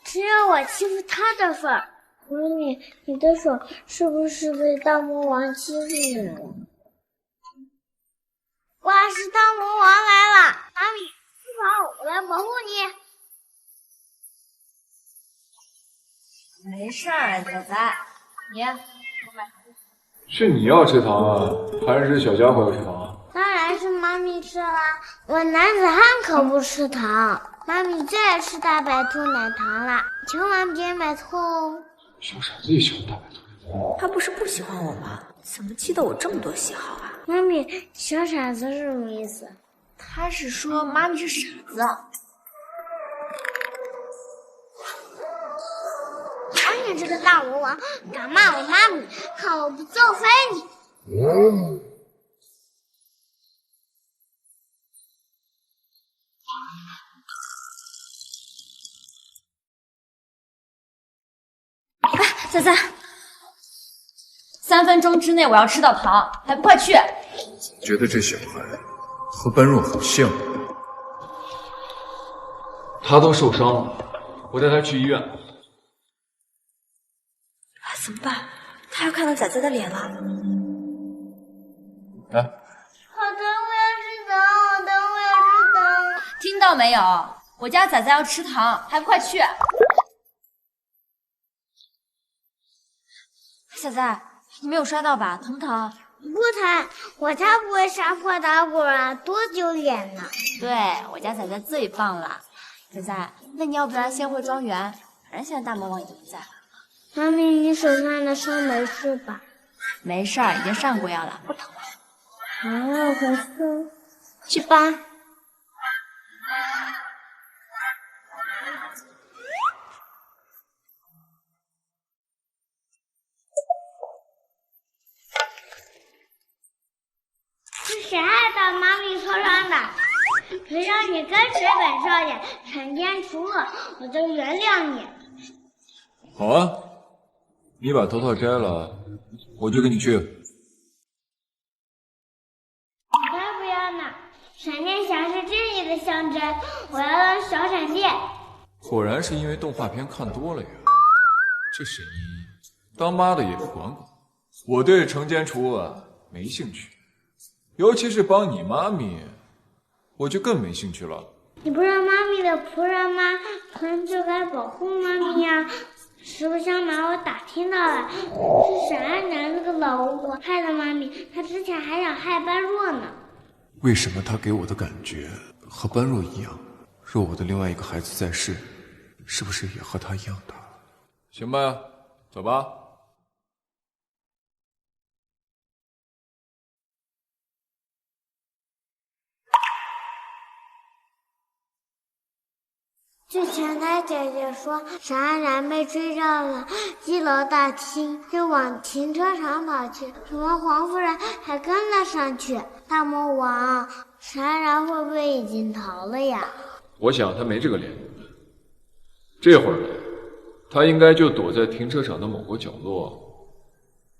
Speaker 9: 只有我欺负他的份儿。妈咪，你的手是不是被大魔王欺负你了？哇，是大魔王来了！妈咪，不跑，我来保护
Speaker 6: 你。没事儿，仔仔，你我买糖。
Speaker 14: 是你要吃糖啊，还是小家伙要吃糖啊？
Speaker 9: 当然是妈咪吃啦，我男子汉可不吃糖。妈咪最爱吃大白兔奶糖啦，千万别买错哦。
Speaker 14: 小傻子也喜欢大白兔。
Speaker 6: 他不是不喜欢我吗？怎么记得我这么多喜好啊？
Speaker 9: 妈咪，小傻子是什么意思？
Speaker 6: 他是说妈咪是傻子。
Speaker 9: 瞧你这个大魔王，敢骂我妈咪，看我不揍飞你！
Speaker 6: 仔仔，3分钟之内我要吃到糖，还不快去！
Speaker 2: 觉得这小孩和般若很像。
Speaker 14: 他都受伤了，我带他去医院。
Speaker 6: 怎么办？他要看到仔仔的脸了。
Speaker 14: 来，
Speaker 9: 好疼，我要吃糖，好疼，我要吃糖。
Speaker 6: 听到没有？我家仔仔要吃糖，还不快去！仔仔，你没有摔到吧？疼不疼？
Speaker 9: 不疼，我才不会杀破打滚啊，多丢脸呢！
Speaker 6: 对，我家仔仔最棒了。仔仔，那你要不然先回庄园，反正现在大魔王已经不在了。
Speaker 9: 妈咪，你手上的伤没事吧？
Speaker 6: 没事儿，已经上过药了，不疼了。
Speaker 9: 啊，可是，去吧。
Speaker 10: 谁害到妈咪受伤的？只要你跟水本少爷惩奸除恶，我就原谅你。
Speaker 2: 好啊，你把头套摘了，我就跟你去。
Speaker 10: 才不要呢！闪电侠是正义的象征，我要当小闪电。
Speaker 2: 果然是因为动画片看多了呀。这沈依依当妈的也不管管。我对惩奸除恶没兴趣，尤其是帮你妈咪，我就更没兴趣了。
Speaker 10: 你不是妈咪的仆人吗？仆人就该保护妈咪呀。实不相瞒，我打听到了，是沈安南那个老巫婆害的妈咪，她之前还想害般若呢。
Speaker 14: 为什么他给我的感觉和般若一样？若我的另外一个孩子在世，是不是也和他一样大？
Speaker 2: 行吧，走吧。
Speaker 10: 据前台姐姐说，沈安然被追到了1楼大厅，就往停车场跑去。什么黄夫人还跟了上去。大魔王，沈安然会不会已经逃了呀？
Speaker 2: 我想他没这个脸。这会儿呢，他应该就躲在停车场的某个角落，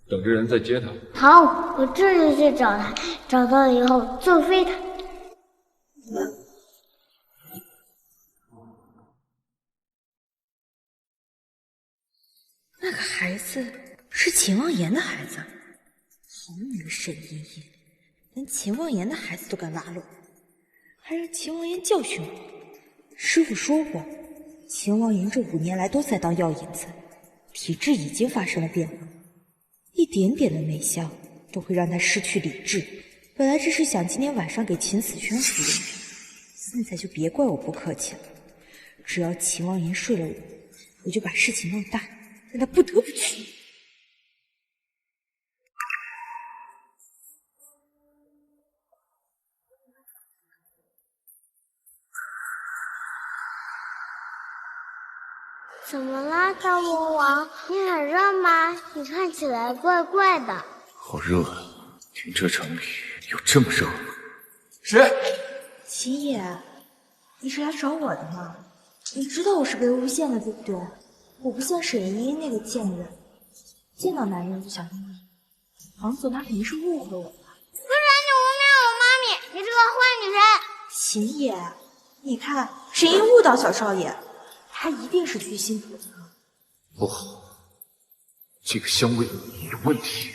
Speaker 2: 等着人再接他。
Speaker 10: 好，我这就去找他，找到了以后揍飞他。
Speaker 1: 那个孩子是秦望言的孩子，好你个沈依依，连秦望言的孩子都敢拉拢，还让秦望言教训我。师傅说过，秦望言这5年来都在当药引子，体质已经发生了变化，一点点的内香都会让他失去理智。本来只是想今天晚上给秦子轩服用，现在就别怪我不客气了。只要秦望言睡了我就把事情闹大，让他不得不去。
Speaker 10: 怎么啦，大魔王？你很热吗？你看起来怪怪的。
Speaker 14: 好热啊！停车场里有这么热吗？
Speaker 2: 谁？
Speaker 1: 秦野，你是来找我的吗？你知道我是被诬陷的，对不对？我不像沈依依那个贱人，见到男人就想用力。王总他肯定是误会我了。
Speaker 10: 不准你污蔑我妈咪！你这个坏女人！
Speaker 1: 秦野，你看沈依依误导小少爷，他一定是居心叵测。
Speaker 14: 不好，这个香味有问题。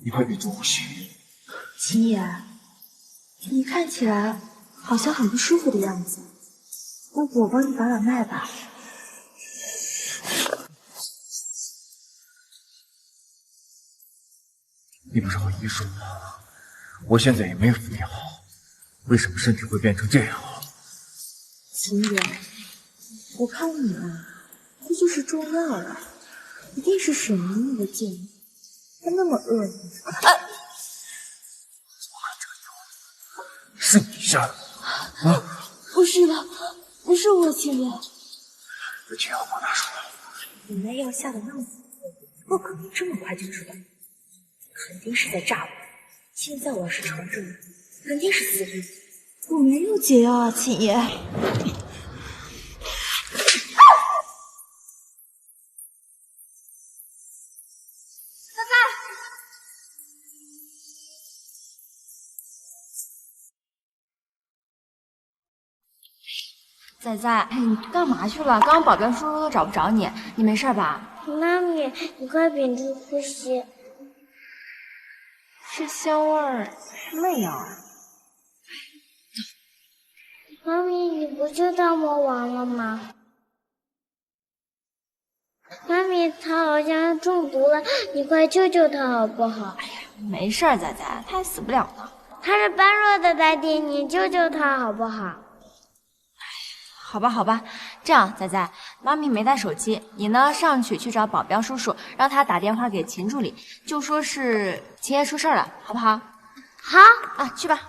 Speaker 14: 你快闭住呼吸。
Speaker 1: 秦野，你看起来好像很不舒服的样子，要不我帮你把把脉吧。
Speaker 14: 你不是和医说吗？我现在也没有服药，为什么身体会变成这样？
Speaker 1: 秦野，我看你啊，这就是中药了，一定是沈依依的贱人，她那么恶毒。
Speaker 14: 是你下的啊？
Speaker 1: 不是的，不是我秦野。
Speaker 14: 把解药给我拿出来。
Speaker 1: 你那药下的那么苦，不可能这么快就知道，肯定是在诈我。现在我要是承认了，肯定是死定。我没有解药啊，秦野。
Speaker 21: 仔仔，你干嘛去了？刚刚保镖叔叔都找不着你，你没事吧？
Speaker 10: 妈咪，你快屏住呼吸。
Speaker 21: 是香味儿，是媚药啊！
Speaker 10: 妈咪，你不就大魔王了吗？妈咪，他好像中毒了，你快救救他好不好？
Speaker 21: 哎呀，没事儿，仔仔，他还死不了呢。
Speaker 10: 他是般若的代替，你救救他好不好？
Speaker 21: 好吧，好吧，这样，仔仔，妈咪没带手机，你呢上去找保镖叔叔，让他打电话给秦助理，就说是秦爷出事了，好不好？
Speaker 10: 好
Speaker 21: 啊，去吧。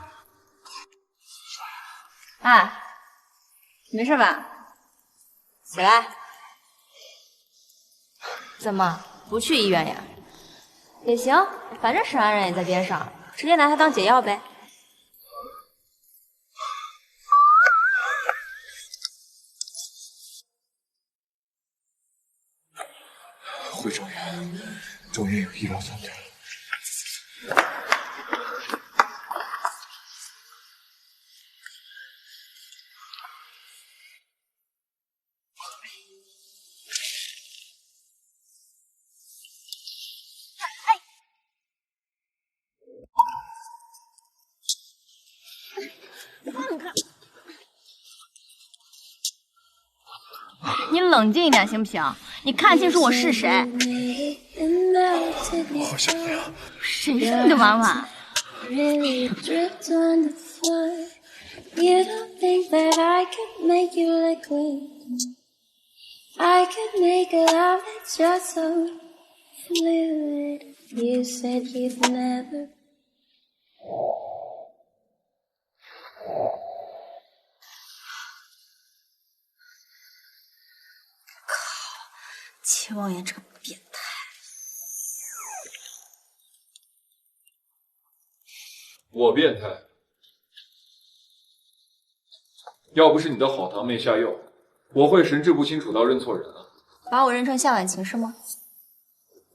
Speaker 21: 哎，没事吧？起来。怎么不去医院呀？也行，反正沈安然也在边上，直接拿它当解药呗。
Speaker 2: 会中院，中院有医疗团队。
Speaker 6: 你冷静一点行不行？你看清楚我是谁。
Speaker 2: 我好想要。
Speaker 6: 谁是你的娃娃？
Speaker 15: You don't think that I could make you liquid? I could make a love that's just so fluid. You said you'd never.
Speaker 19: 秦望言这个变态！
Speaker 2: 我变态？要不是你的好堂妹下药，我会神志不清楚到认错人啊！
Speaker 19: 把我认成夏婉晴是吗？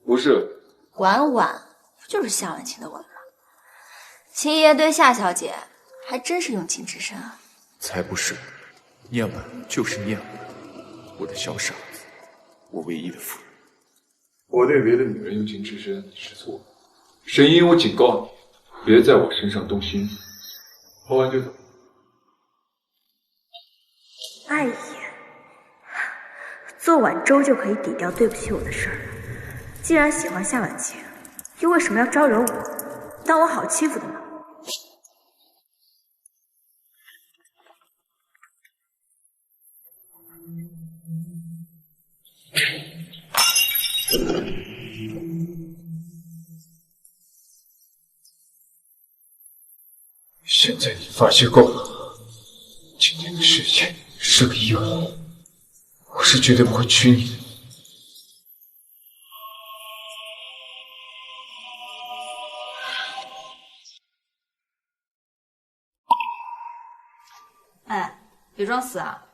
Speaker 2: 不是，
Speaker 19: 婉婉不就是夏婉晴的婉吗？秦爷对夏小姐还真是用情至深啊！
Speaker 2: 才不是，念婉就是念婉，我的小傻子，我唯一的夫人。我对别的女人用情至深是错的，沈英，我警告你，别在我身上动心。喝完就走。
Speaker 19: 碍眼，做碗粥就可以抵掉对不起我的事儿。既然喜欢夏婉晴，又为什么要招惹我？当我好欺负的吗？
Speaker 2: 现在你发泄够了，今天的事情是个意外，我是绝对不会娶你的。
Speaker 21: 哎，别装死啊！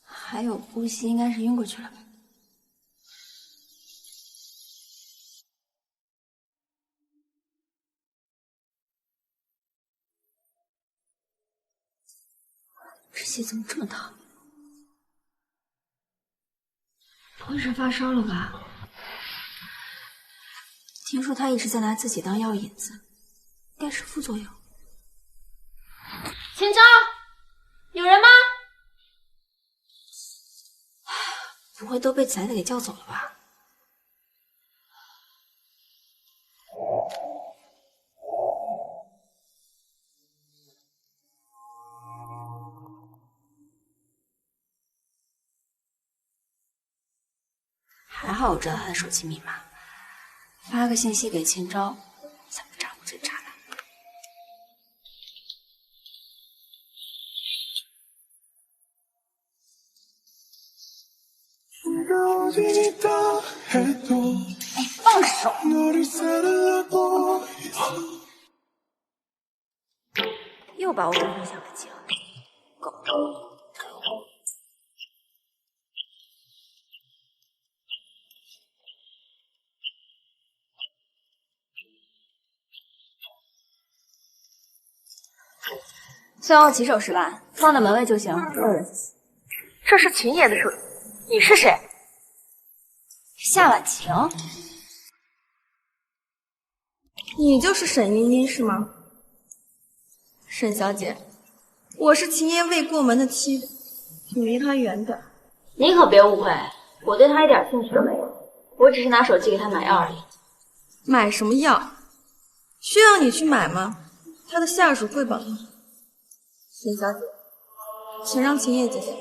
Speaker 21: 还有呼吸，应该是晕过去了吧？
Speaker 19: 这血怎么这么烫？
Speaker 21: 不会是发烧了吧？
Speaker 19: 听说他一直在拿自己当药引子，应该是副作用。
Speaker 6: 秦昭，有人吗？
Speaker 19: 不会都被宰的给叫走了吧？还好我知道他的手机密码，发个信息给秦昭，才不炸我这渣男。
Speaker 6: 哎，放手！
Speaker 19: 又把我当成夏婉晴，狗！最后起手是吧？放在门卫就行，没有人。这是秦爷的手机，你是谁？夏婉晴。
Speaker 22: 你就是沈茵茵是吗？沈小姐，我是秦爷未过门的妻子，请离他远点。
Speaker 6: 你可别误会，我对他一点兴趣都没有，我只是拿手机给他买药而已。
Speaker 22: 买什么药？需要你去买吗？他的下属会帮你。沈小姐，请让秦爷接下。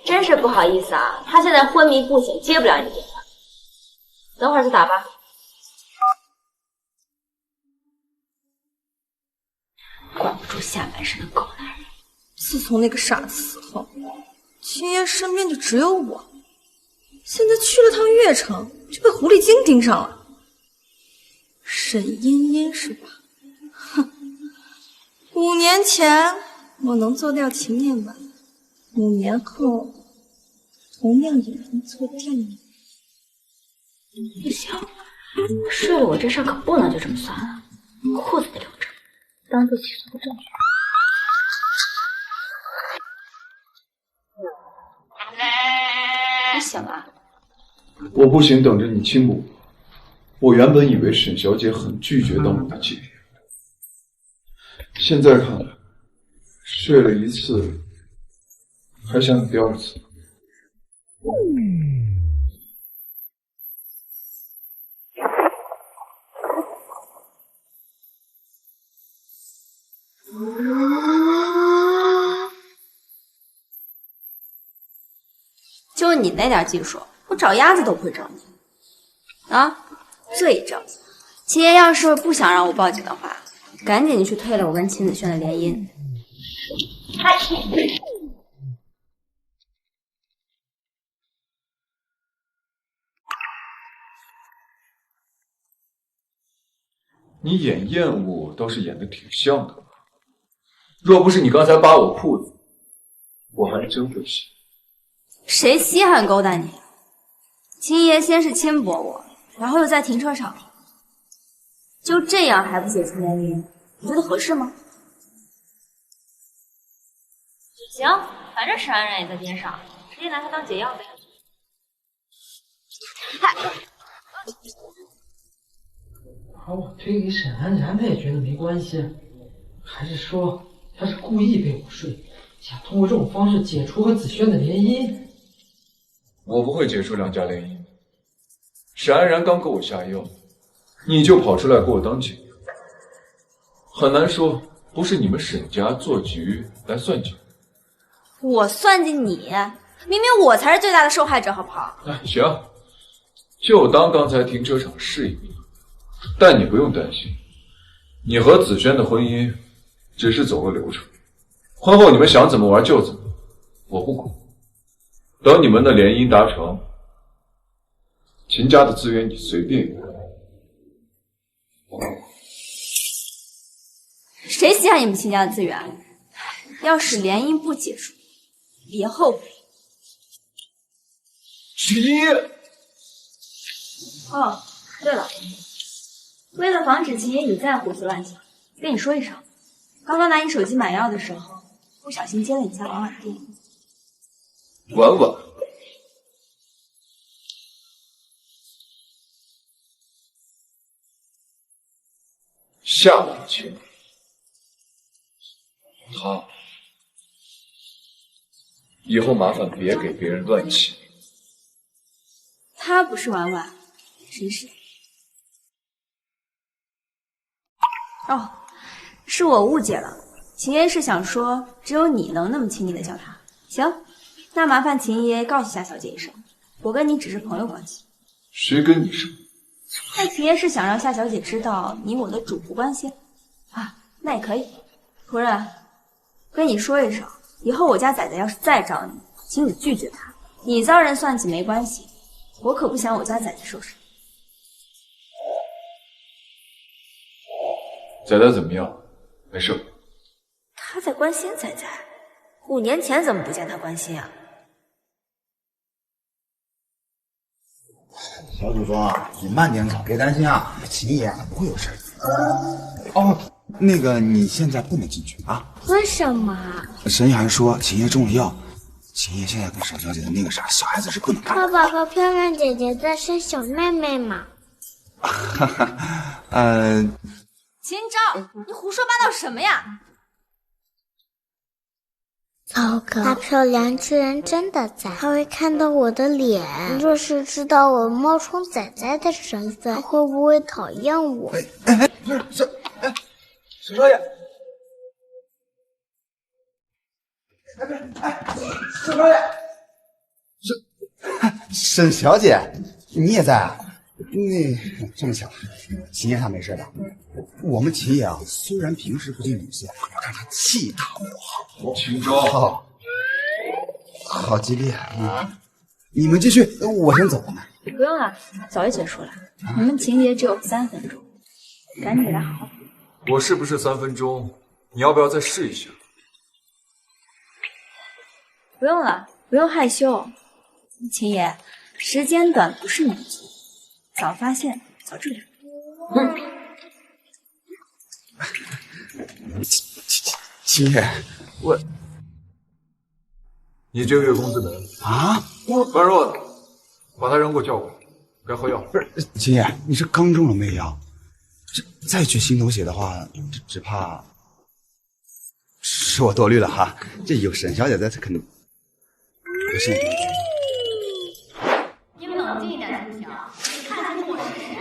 Speaker 6: 真是不好意思啊，他现在昏迷不醒，接不了你电话。等会儿再打吧。
Speaker 19: 管不住下半身的狗男人，
Speaker 1: 自从那个傻子死后，秦爷身边就只有我。现在去了趟月城，就被狐狸精盯上了。沈茵茵是吧？哼，5年前我能做掉秦念婉，5年后同样也能做掉你。
Speaker 6: 不行，睡了我这事儿可不能就这么算了，裤子得留着，当做起诉的证据。你醒了？
Speaker 2: 我不行，等着你亲我。我原本以为沈小姐很拒绝当我的姐姐，现在看来，睡了1次，还想有第2次。
Speaker 6: 就你那点技术，我找鸭子都不会找你。啊，罪证。秦爷要是不想让我报警的话，赶紧去退了我跟秦子轩的联姻。
Speaker 2: 你演厌恶倒是演得挺像的，若不是你刚才扒我裤子，我还真会信。
Speaker 6: 谁稀罕勾搭你？秦爷先是轻薄我，然后又在停车场，就这样还不解除联姻，你觉得合适吗？行，反正沈安然也在边上，直接拿他当解药呗。
Speaker 18: 把我推给沈安然，他也觉得没关系，还是说他是故意被我睡，想通过这种方式解除和子轩的联姻？
Speaker 2: 我不会解除2家联姻。沈安然刚给我下药，你就跑出来给我当解药，很难说不是你们沈家做局来算计我。
Speaker 6: 我算计你？明明我才是最大的受害者，好不好？
Speaker 2: 哎，行，就当刚才停车场试一遍。但你不用担心，你和子轩的婚姻只是走个流程，婚后你们想怎么玩就怎么玩，我不管。等你们的联姻达成，秦家的资源你随便用。
Speaker 6: 谁稀罕你们秦家的资源？要是联姻不结束，别后悔。
Speaker 2: 秦一。
Speaker 6: 哦，对了，为了防止秦爷一再胡思乱想，跟你说一声，刚刚拿你手机买药的时候，不小心接了你家婉婉的电话。
Speaker 2: 婉婉，夏婉清，他以后麻烦别给别人乱起。
Speaker 6: 他不是婉婉，谁是？哦，是我误解了。秦爷是想说，只有你能那么轻易的叫他。行，那麻烦秦爷告诉夏小姐一声，我跟你只是朋友关系。
Speaker 2: 谁跟你什么？
Speaker 6: 那秦爷是想让夏小姐知道你我的主仆关系啊？那也可以。夫人，跟你说一声，以后我家仔仔要是再找你，请你拒绝他。你遭人算计没关系，我可不想我家仔仔受伤。
Speaker 2: 仔仔怎么样？没事。
Speaker 1: 他在关心仔仔，5年前怎么不见他关心啊？
Speaker 12: 小祖宗，你慢点走，别担心啊，秦爷不会有事。哦，那个你现在不能进去啊。
Speaker 10: 为什么？
Speaker 12: 沈寒说秦爷中了药，秦爷现在跟沈小姐的那个啥，小孩子是不能干。
Speaker 10: 爸爸和漂亮姐姐在生小妹妹嘛。
Speaker 6: 秦昭，你胡说八道什么呀？
Speaker 10: 糟糕，大漂亮居然真的在，他会看到我的脸。若是知道我冒充仔仔的身份，他会不会讨厌我？
Speaker 12: 不是沈少爷，沈少爷，沈小姐，你也在啊？那这么巧，秦爷他没事吧？我们秦爷啊，虽然平时不近女色，但他气大我好。
Speaker 2: 秦昭，
Speaker 12: 好激烈，你们继续，我先走了。
Speaker 19: 不用了，早就结束了。你们情节只有3分钟，赶紧给他好好。
Speaker 2: 我是不是3分钟？你要不要再试一下？
Speaker 19: 不用了，不用害羞。秦爷，时间短不是你的错，早发现早治疗。
Speaker 12: 秦爷，
Speaker 2: 你这个月工资没了
Speaker 12: 啊？
Speaker 2: 般若的，把他人给我叫过来，该喝药。
Speaker 12: 不是，秦爷，你这刚中了媚药，再去心头血的话，只怕是我多虑了哈。这有沈小姐在，她肯定不信。
Speaker 6: 你们冷静一点行不行？你看清楚我是谁？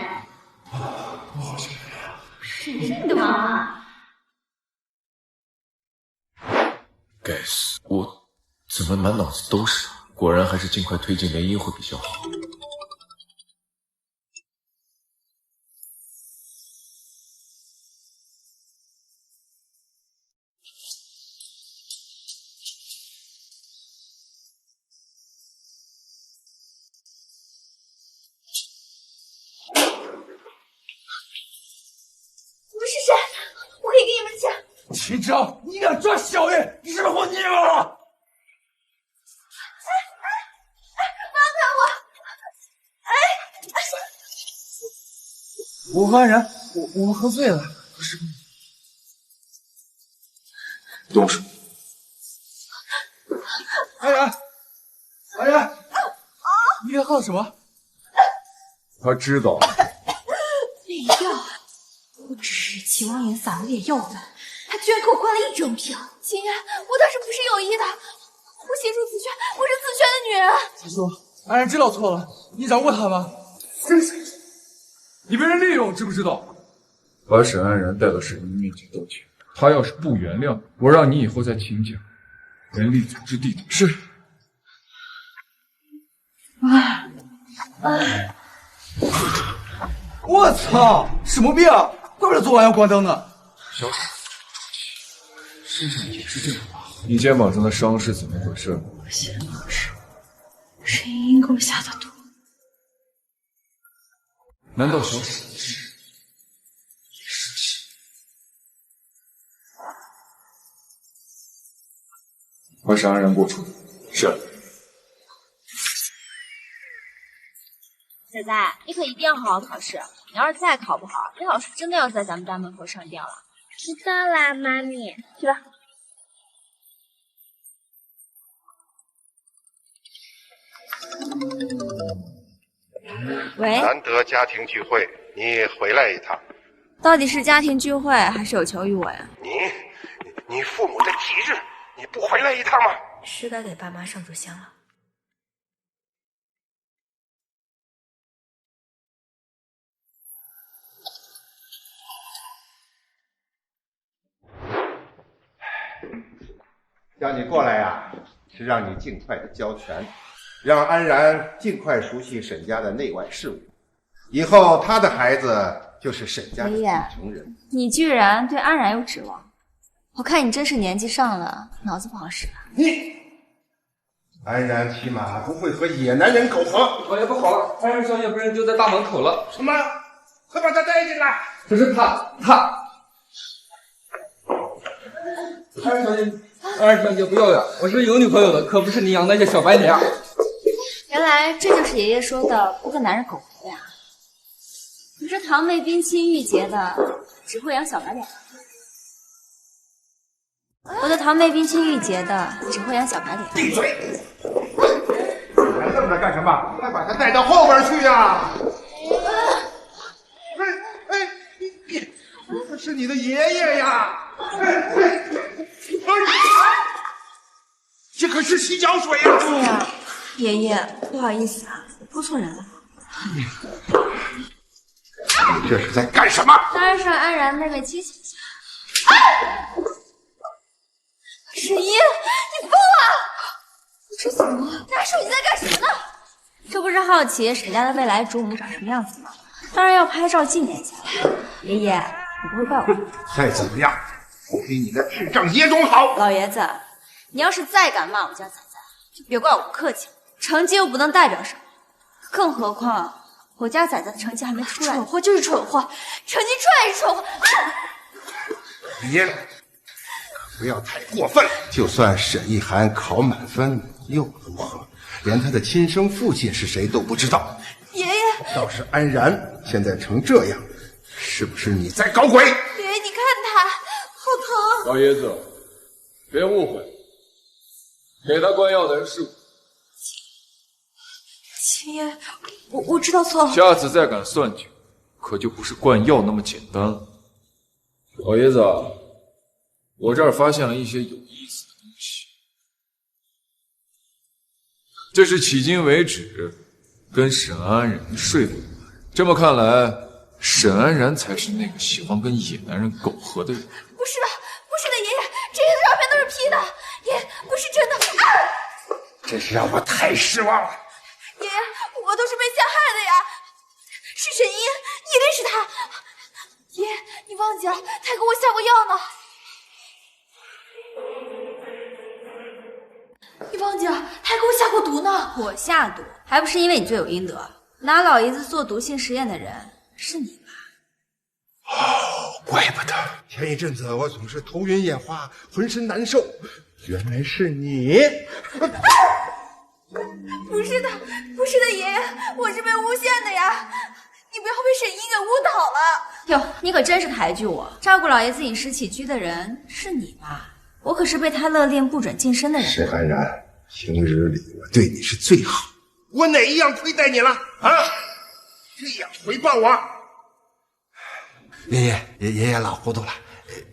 Speaker 2: 我好像
Speaker 6: 是你的妈！
Speaker 14: 该死，我怎么满脑子都是？果然还是尽快推进联姻会比较好。
Speaker 22: 你们是谁？我可以给你们钱。
Speaker 7: 秦昭，你敢抓小爷，你是不是活腻了？我和安然，我们喝醉了，不是。
Speaker 2: 动手！
Speaker 7: 安然，你别喝什么？
Speaker 2: 他知道。
Speaker 22: 媚药，我只是秦王爷撒了点药粉，他居然给我灌了1整瓶。秦爷，我当时不是有意的，我协助子轩，我是子轩的女人。
Speaker 7: 子舒，安然知道错了，你饶过他吗？真是。你被人利用，知不知道？
Speaker 2: 把沈安然带到沈英面前道歉。他要是不原谅，我让你以后在秦家连立足之地都没有。是。
Speaker 7: 我操，什么病？怪不得昨晚要关灯呢。
Speaker 2: 小沈，身上也是这样吧？你肩膀上的伤是怎么回事？
Speaker 22: 我先不是，沈英英给我下的毒。
Speaker 2: 难道小沈也是气？把沈安然给我出来。是。
Speaker 6: 仔仔，你可一定要好好考试。你要是再考不好，李老师真的要在咱们家门口上吊了。
Speaker 9: 知道啦，妈咪。
Speaker 6: 去吧。
Speaker 3: 喂，难得家庭聚会，你回来一趟。
Speaker 21: 到底是家庭聚会还是有求于我呀？
Speaker 3: 你父母的忌日，你不回来一趟吗？
Speaker 21: 是该给爸妈上炷香了。
Speaker 3: 叫你过来呀，是让你尽快的交权，让安然尽快熟悉沈家的内外事务，以后他的孩子就是沈家的继承人。
Speaker 21: 你居然对安然有指望？我看你真是年纪上了，脑子不好使了。
Speaker 3: 安然起码不会和野男人苟合。
Speaker 7: 老爷不好了，安然小姐被人丢在大门口了。
Speaker 3: 什么？快把她带进来！
Speaker 7: 可是他，安然小姐。安然小姐不要呀！我是有女朋友的，可不是你养那些小白脸。
Speaker 21: 原来这就是爷爷说的不跟男人苟合呀！可是堂妹冰清玉洁的只会养小白脸。我的堂妹冰清玉洁的只会养小白脸。
Speaker 3: 闭嘴！你还愣着干什么？快把她带到后边去呀！这是你的爷爷呀！这可是洗脚水呀！
Speaker 21: 对呀，爷爷，不好意思啊，泼错人了。
Speaker 3: 你这是在干什么？
Speaker 21: 当然是安然妹妹清醒一下。
Speaker 22: 沈一，你疯了！这怎么了？大叔，你在干什么呢？
Speaker 21: 这不是好奇沈家的未来主母长什么样子吗？当然要拍照纪念一下了。爷爷，
Speaker 6: 你不会怪我？
Speaker 3: 再怎么样，我比你那智障野种好。
Speaker 6: 老爷子，你要是再敢骂我家仔仔，就别怪我不客气了。成绩又不能代表什么，更何况我家仔仔的成绩还没出来。蠢货就是蠢货，成绩出来也是蠢货。
Speaker 3: 别，不要太过分了。就算沈一涵考满分又如何？连他的亲生父亲是谁都不知道。
Speaker 22: 爷爷，
Speaker 3: 倒是安然现在成这样，是不是你在搞鬼？
Speaker 22: 爷爷，你看他，好疼。
Speaker 2: 老爷子，别误会，给他灌药的人是我。
Speaker 22: 秦爷，我知道错了。
Speaker 2: 下次再敢算计，可就不是灌药那么简单了。老爷子，我这儿发现了一些有意思的东西。这是迄今为止跟沈安然睡过的男人。这么看来，沈安然才是那个喜欢跟野男人苟合的人。
Speaker 22: 不是的，不是的，爷爷，这些照片都是 P 的，爷爷不是真的。
Speaker 3: 真是让我太失望了。
Speaker 22: 爷爷，我都是被陷害的呀！是沈一，你认识他？爷爷，你忘记了，他还给我下过药呢。你忘记了，他还给我下过毒呢。
Speaker 6: 我下毒，还不是因为你罪有应得？拿老爷子做毒性实验的人是你吧？
Speaker 3: 哦，怪不得前一阵子我总是头晕眼花，浑身难受，原来是你。
Speaker 22: 不是的，不是的，爷爷，我是被诬陷的呀！你不要被沈一给误导了。
Speaker 6: 哟，你可真是抬举我！照顾老爷子饮食起居的人是你吧？我可是被他勒令不准近身的人。
Speaker 3: 沈安然，平日里我对你是最好，我哪一样亏待你了啊？这样回报我？爷爷老糊涂了，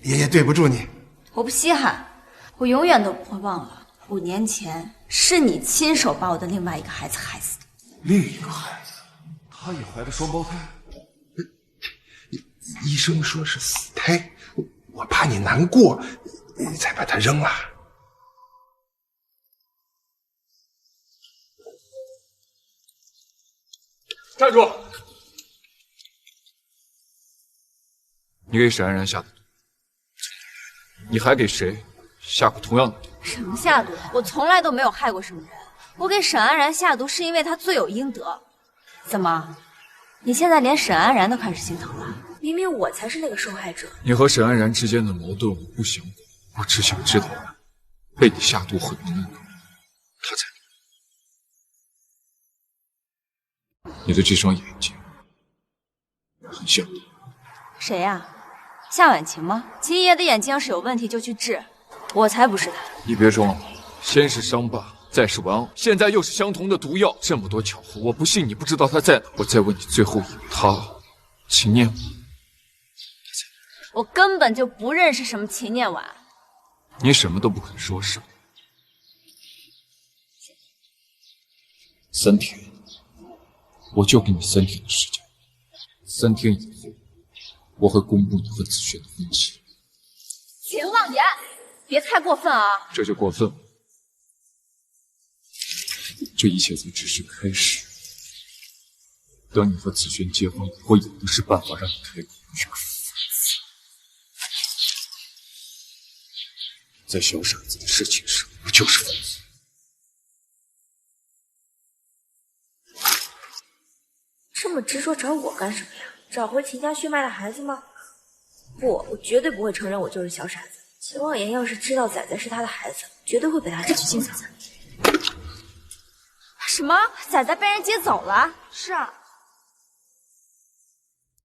Speaker 3: 爷爷对不住你。
Speaker 6: 我不稀罕，我永远都不会忘了5年前是你亲手把我的另外一个孩子害死的。
Speaker 3: 另一个孩子，
Speaker 2: 他也怀了双胞胎。
Speaker 3: 医生说是死胎，我怕你难过，才把他扔了。
Speaker 2: 站住！你给沈安然下的毒，你还给谁下过同样的毒？
Speaker 6: 什么下毒？我从来都没有害过什么人。我给沈安然下毒是因为他罪有应得。怎么，你现在连沈安然都开始心疼了？明明我才是那个受害者。
Speaker 2: 你和沈安然之间的矛盾我不想管，我只想知道被你下毒很多的人，他在哪？你的这双眼睛很像他。
Speaker 6: 谁呀？夏婉晴吗？秦爷的眼睛要是有问题就去治，我才不是他。
Speaker 2: 你别装了，先是伤疤，再是玩偶，现在又是相同的毒药，这么多巧合，我不信你不知道他在哪。我再问你最后一个，他秦念婉，
Speaker 6: 我根本就不认识什么秦念婉。
Speaker 2: 你什么都不肯说，是吧？3天，我就给你3天的时间。3天以后，我会公布你和子轩的婚期。
Speaker 6: 秦望言，别太过分啊！
Speaker 2: 这就过分了。这一切才只是开始。等你和子轩结婚以后，有的是办法让你开口。这个疯子，在小傻子的事情上，不就是疯子？
Speaker 1: 这么执着找我干什么呀？找回秦家血脉的孩子吗？不，我绝对不会承认我就是小傻子。秦望言要是知道仔仔是他的孩子，绝对会被他找去金嫂子。
Speaker 6: 什么？仔仔被人接走了？
Speaker 4: 是啊，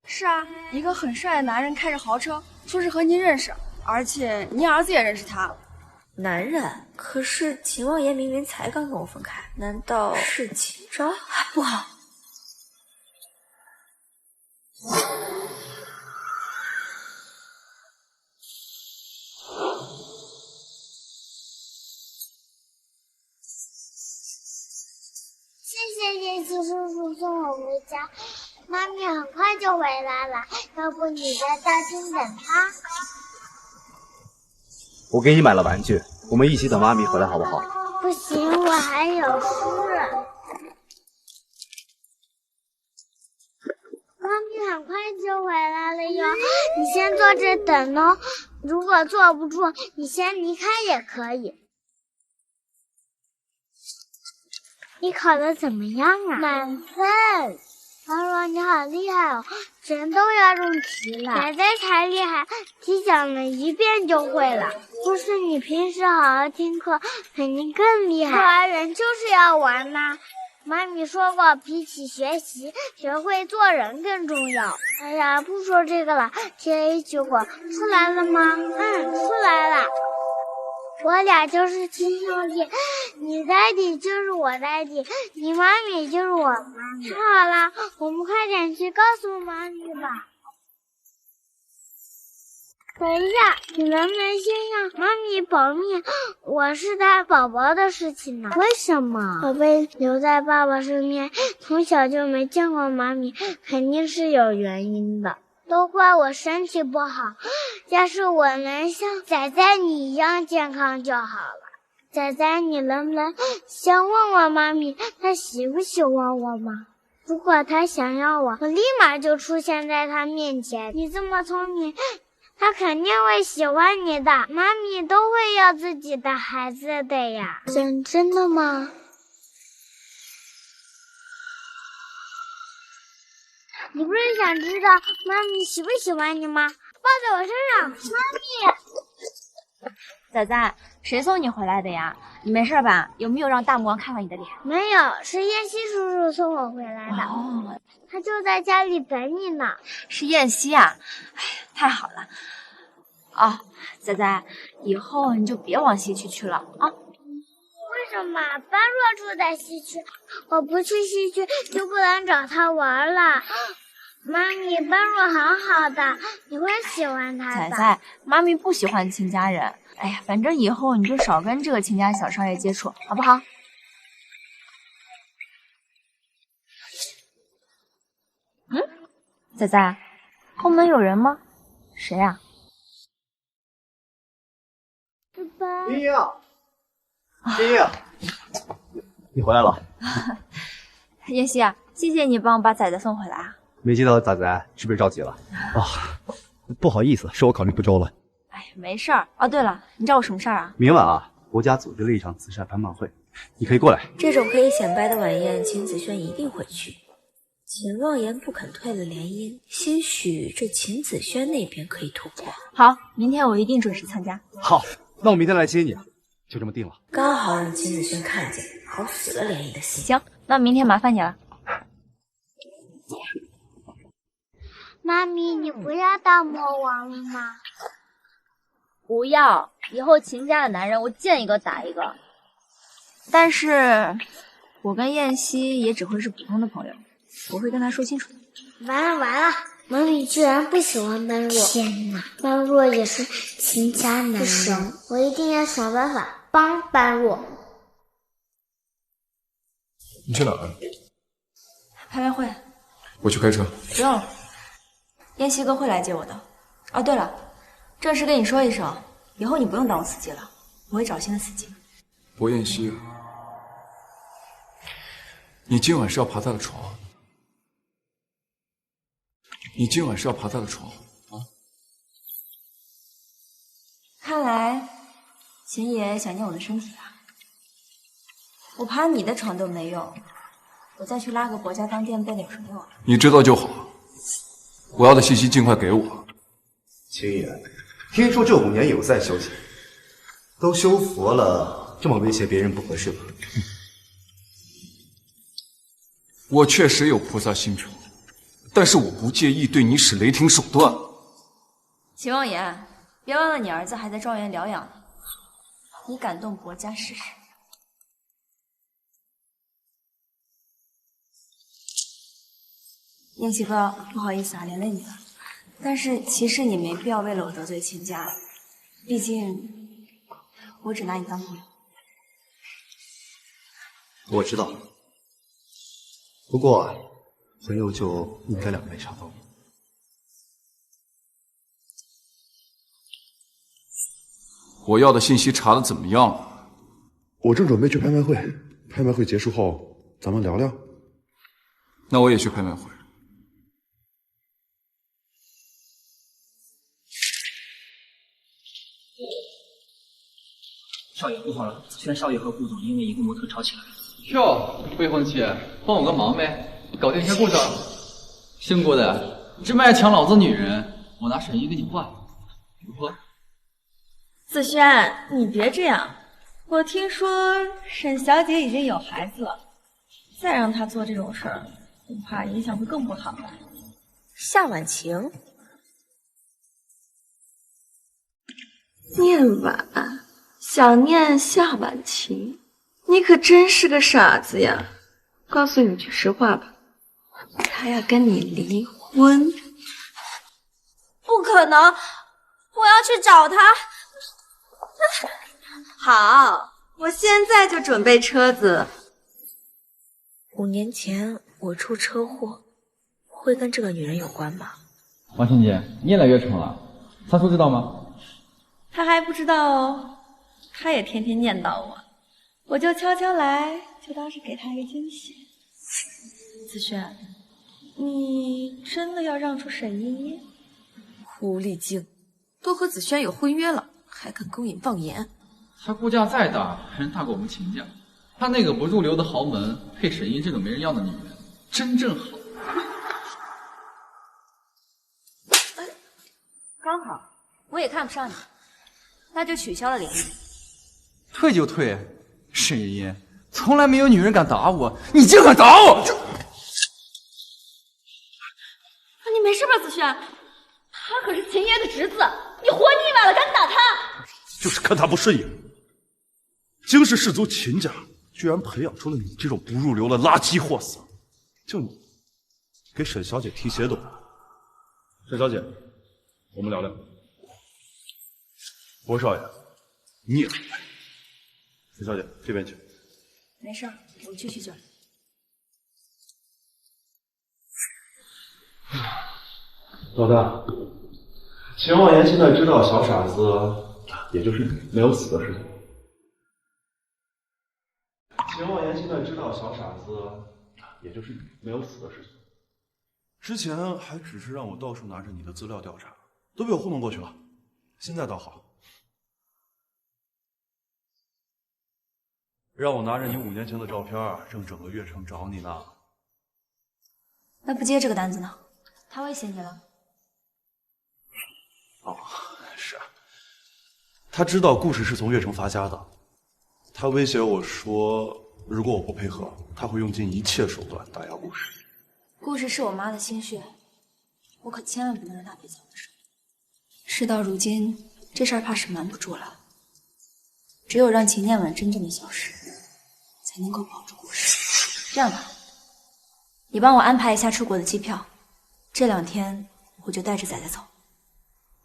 Speaker 4: 是啊，一个很帅的男人开着豪车，说是和您认识，而且您儿子也认识他。
Speaker 1: 男人？可是秦望言明明才刚跟我分开，难道是秦昭？不好！
Speaker 10: 谢谢叶七叔叔送我回家，妈咪很快就回来了，要不你在大厅等她？
Speaker 13: 我给你买了玩具，我们一起等妈咪回来好不好？
Speaker 10: 不行，我还有事。妈咪很快就回来了哟，你先坐这等哦。如果坐不住，你先离开也可以。你考得怎么样啊？满分。老罗，你好厉害哦，全都要中题了。仔仔才厉害，题讲了1遍就会了。不是你平时好好听课，肯定更厉害。幼儿园就是要玩呐。妈咪说过，比起学习，学会做人更重要。哎呀，不说这个了。TA 结果出来了吗？出来了。我俩就是亲兄弟，你daddy就是我daddy，你妈咪就是我妈咪。好了，我们快点去告诉妈咪吧。等一下，你能不能先让妈咪保密我是他宝宝的事情呢？为什么？我被留在爸爸身边，从小就没见过妈咪，肯定是有原因的。都怪我身体不好，要是我能像仔仔你一样健康就好了。仔仔，你能不能先问问妈咪，她喜不喜欢我吗？如果她想要我立马就出现在她面前。你这么聪明，她肯定会喜欢你的。妈咪都会要自己的孩子的呀。真的吗？你不是想知道妈咪喜不喜欢你吗？抱在我身上，妈咪。
Speaker 19: 仔仔，谁送你回来的呀？你没事吧？有没有让大魔王看到你的脸？
Speaker 10: 没有，是燕西叔叔送我回来的。
Speaker 19: 哦，
Speaker 10: 他就在家里等你呢。
Speaker 19: 是燕西啊！哎，太好了。哦，仔仔，以后你就别往西区去了啊。
Speaker 10: 为什么？般若住在西区，我不去西区就不能找他玩了。妈咪，般若很好的，你会喜欢他的。
Speaker 19: 仔仔，妈咪不喜欢亲家人。哎呀，反正以后你就少跟这个亲家小少爷接触，好不好？仔仔，后门有人吗？谁呀？
Speaker 10: 爸爸。
Speaker 13: 茵茵啊，茵茵，你回来了。
Speaker 19: 妍希啊，谢谢你帮我把仔仔送回来啊。
Speaker 13: 没接到仔仔，是不是着急了？不好意思，是我考虑不周了。
Speaker 19: 哎，没事儿。哦，对了，你找我什么事儿啊？
Speaker 13: 明晚啊，国家组织了一场慈善攀访会，你可以过来。
Speaker 1: 这种可以显摆的晚宴，秦子轩一定会去。秦望言不肯退了联姻，兴许这秦子轩那边可以突破。
Speaker 19: 好，明天我一定准时参加。
Speaker 13: 好，那我明天来接你，就这么定了。
Speaker 1: 刚好让秦子轩看见，好死了联姻的心。
Speaker 19: 行，那明天麻烦你了。
Speaker 10: 妈咪，你不要当魔王了吗？
Speaker 19: 不要，以后秦家的男人我见一个打一个。但是，我跟燕西也只会是普通的朋友，我会跟他说清楚的。
Speaker 10: 完了，妈咪居然不喜欢般若！天哪，般若也是秦家男人，我一定要想办法帮般若。
Speaker 2: 你去哪儿？
Speaker 19: 拍卖会。
Speaker 2: 我去开车。
Speaker 19: 不用了，燕西哥会来接我的。哦，对了，正式跟你说一声，以后你不用当我司机了，我会找新的司机。
Speaker 2: 薄燕西，你今晚是要爬在了床？你今晚是要爬在了床啊？
Speaker 19: 看来秦爷想念我的身体啊。我爬你的床都没用，我再去拉个薄家当垫背的有什么用啊？
Speaker 2: 你知道就好，我要的信息尽快给我。
Speaker 13: 秦爷，听说这5年有在修行，都修佛了，这么威胁别人不合适吧？
Speaker 2: 我确实有菩萨心肠，但是我不介意对你使雷霆手段。
Speaker 19: 秦望言，别忘了你儿子还在庄园疗养呢，你敢动薄家试试？燕西哥，不好意思啊，连累你了。但是其实你没必要为了我得罪秦家，毕竟我只拿你当朋友。
Speaker 13: 我知道，不过朋友就应该2肋插刀。
Speaker 2: 我要的信息查的怎么样了？
Speaker 5: 我正准备去拍卖会，拍卖会结束后咱们聊聊。
Speaker 2: 那我也去拍卖会。
Speaker 8: 少爷不好了，子轩少爷和顾总因为一个模特吵起来了。
Speaker 16: 哟，未婚妻，帮我个忙呗，搞定一下顾总。姓顾的，这么爱抢老子女人，我拿沈一给你换，如何？
Speaker 4: 子轩，你别这样，我听说沈小姐已经有孩子了，再让她做这种事儿，恐怕影响会更不好吧。
Speaker 1: 夏婉晴，
Speaker 4: 念婉，想念夏婉晴，你可真是个傻子呀！告诉你句实话吧，他要跟你离婚。
Speaker 21: 不可能，我要去找他。
Speaker 4: 好，我现在就准备车子。
Speaker 1: 5年前我出车祸，会跟这个女人有关吗？
Speaker 16: 王倩姐，你也来悦城了，三叔知道吗？
Speaker 4: 他还不知道哦，他也天天念叨我，我就悄悄来，就当是给他一个惊喜。子轩，你真的要让出沈依依？
Speaker 1: 狐狸精，都和子轩有婚约了，还敢勾引妄言？
Speaker 16: 他顾家再大，还是大过我们秦家。他那个不入流的豪门，配沈依这种没人要的女人，真正好。
Speaker 6: 刚好，我也看不上你，那就取消了联谊。
Speaker 13: 退就退，沈依，从来没有女人敢打我，你竟敢打我！
Speaker 4: 你没事吧，子轩？他可是秦爷的侄子，你活腻歪了，敢打他？
Speaker 5: 就是看他不顺眼。惊世氏族秦家居然培养出了你这种不入流的垃圾货色，就你给沈小姐提鞋都不敢。沈小姐，我们聊聊。博少爷，你也来。沈小姐，这边请。
Speaker 6: 没事，我去就来。
Speaker 5: 老大，秦望言现在知道小傻子，也就是没有死的事情。秦望言现在知道小傻子，也就是没有死的事情。之前还只是让我到处拿着你的资料调查，都被我糊弄过去了。现在倒好，让我拿着你5年前的照片，正整个悦城找你呢。
Speaker 6: 那不接这个单子呢？他威胁你了？
Speaker 5: 哦，是啊，他知道故事是从悦城发家的，他威胁我说，如果我不配合，他会用尽一切手段打压故事。
Speaker 6: 故事是我妈的心血，我可千万不能让她赔在我手里。事到如今，这事儿怕是瞒不住了。只有让秦念婉真正的消失，才能够保住故事。这样吧，你帮我安排一下出国的机票，这2天我就带着仔仔走。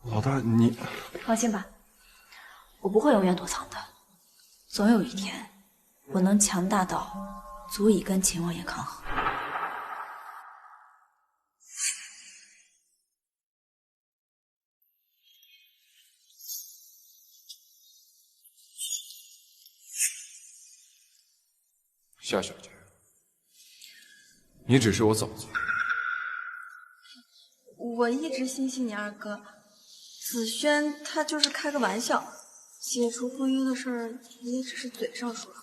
Speaker 5: 老大，你
Speaker 6: 放心吧，我不会永远躲藏的，总有一天，我能强大到足以跟秦王爷抗衡。
Speaker 2: 夏小姐，你只是我嫂子。
Speaker 4: 我一直信你二哥，子轩他就是开个玩笑，解除婚约的事儿也只是嘴上说。